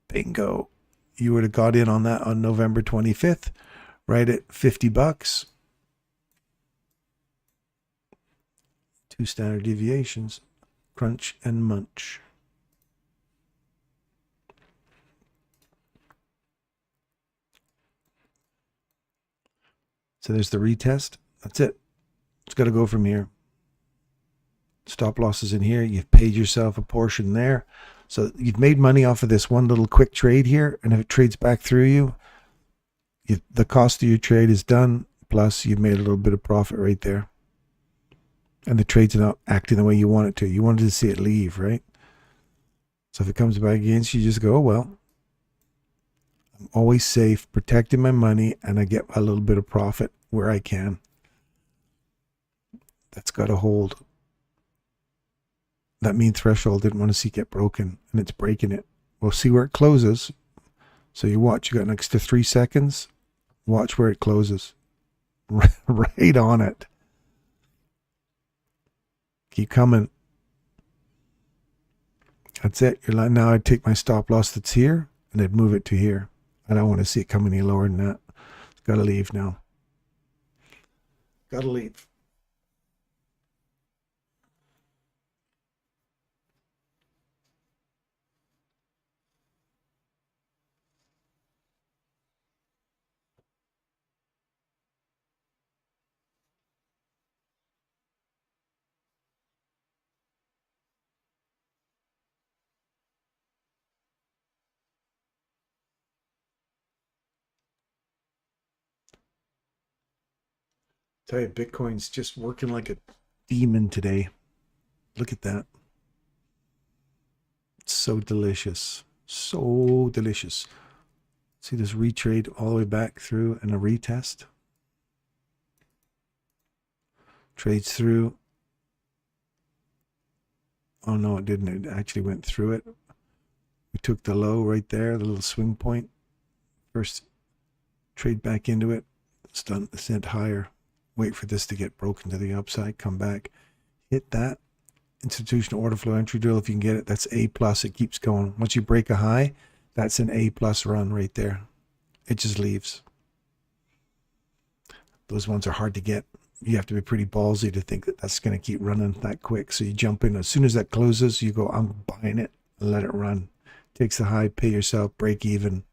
bingo, you would have got in on that on November 25th, right at $50. 2 standard deviations, crunch and munch. So there's the retest. That's it. It's got to go from here. Stop losses in here. You've paid yourself a portion there. So you've made money off of this one little quick trade here. And if it trades back through you, the cost of your trade is done. Plus you've made a little bit of profit right there. And the trade's not acting the way you want it to. You wanted to see it leave, right? So if it comes back against you, just go, oh, well, I'm always safe, protecting my money, and I get a little bit of profit where I can. That's got to hold. That mean threshold didn't want to see it get broken, and it's breaking it. We'll see where it closes. So you watch, you got next to 3 seconds. Watch where it closes. Right on it. Keep coming. That's it. You're like, now I'd take my stop loss that's here and I'd move it to here. I don't want to see it come any lower than that. It's got to leave now. Got to leave. Tell you, Bitcoin's just working like a demon today. Look at that. It's so delicious. So delicious. See this retrade all the way back through and a retest. Trades through. Oh no, it didn't. It actually went through it. We took the low right there, the little swing point. First trade back into it. It's done. It's sent higher. Wait for this to get broken to the upside. Come back. Hit that. Institutional order flow entry drill. If you can get it, that's A plus. It keeps going. Once you break a high, that's an A plus run right there. It just leaves. Those ones are hard to get. You have to be pretty ballsy to think that that's going to keep running that quick. So you jump in as soon as that closes. You go, I'm buying it, and let it run. Takes the high, pay yourself, break even.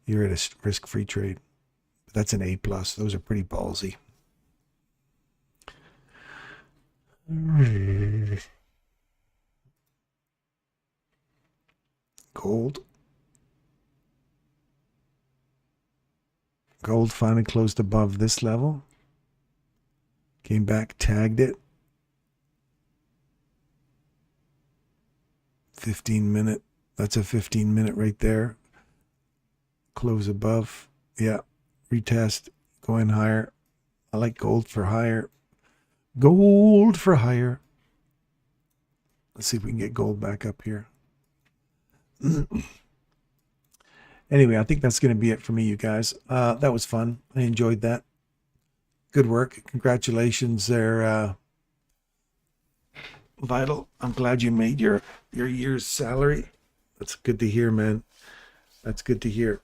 You're at a risk-free trade. But that's an A plus. Those are pretty ballsy. Gold. Gold finally closed above this level. Came back, tagged it. 15-minute. That's a 15-minute right there. Close above. Yeah. Retest. Going higher. I like gold for higher. Gold for higher. Let's see if we can get gold back up here. Anyway, I think that's going to be it for me, you guys. That was fun. I enjoyed that. Good work. Congratulations there, Vital. I'm glad you made your year's salary. That's good to hear, man. That's good to hear.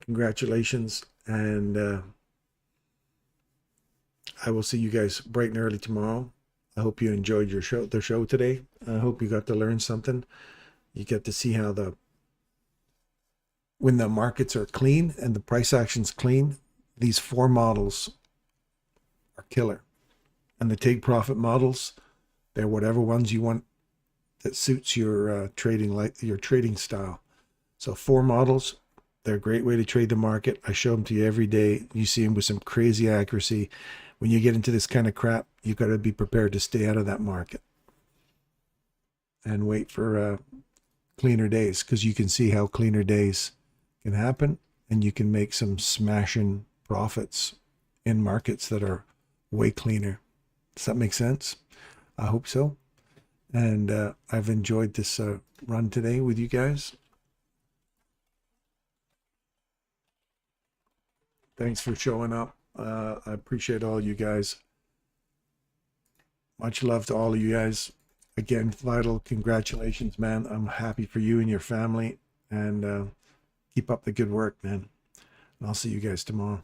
Congratulations. And I will see you guys bright and early tomorrow. I hope you enjoyed the show today. I hope you got to learn something. You get to see how when the markets are clean and the price action's clean, these 4 models are killer. And the take profit models, they're whatever ones you want that suits your trading style. So 4 models, they're a great way to trade the market. I show them to you every day. You see them with some crazy accuracy. When you get into this kind of crap, you've got to be prepared to stay out of that market and wait for cleaner days, because you can see how cleaner days can happen, and you can make some smashing profits in markets that are way cleaner. Does that make sense? I hope so. And I've enjoyed this run today with you guys. Thanks for showing up. I appreciate all you guys. Much love to all of you guys. Again, Vital, congratulations, man. I'm happy for you and your family. And keep up the good work, man. And I'll see you guys tomorrow.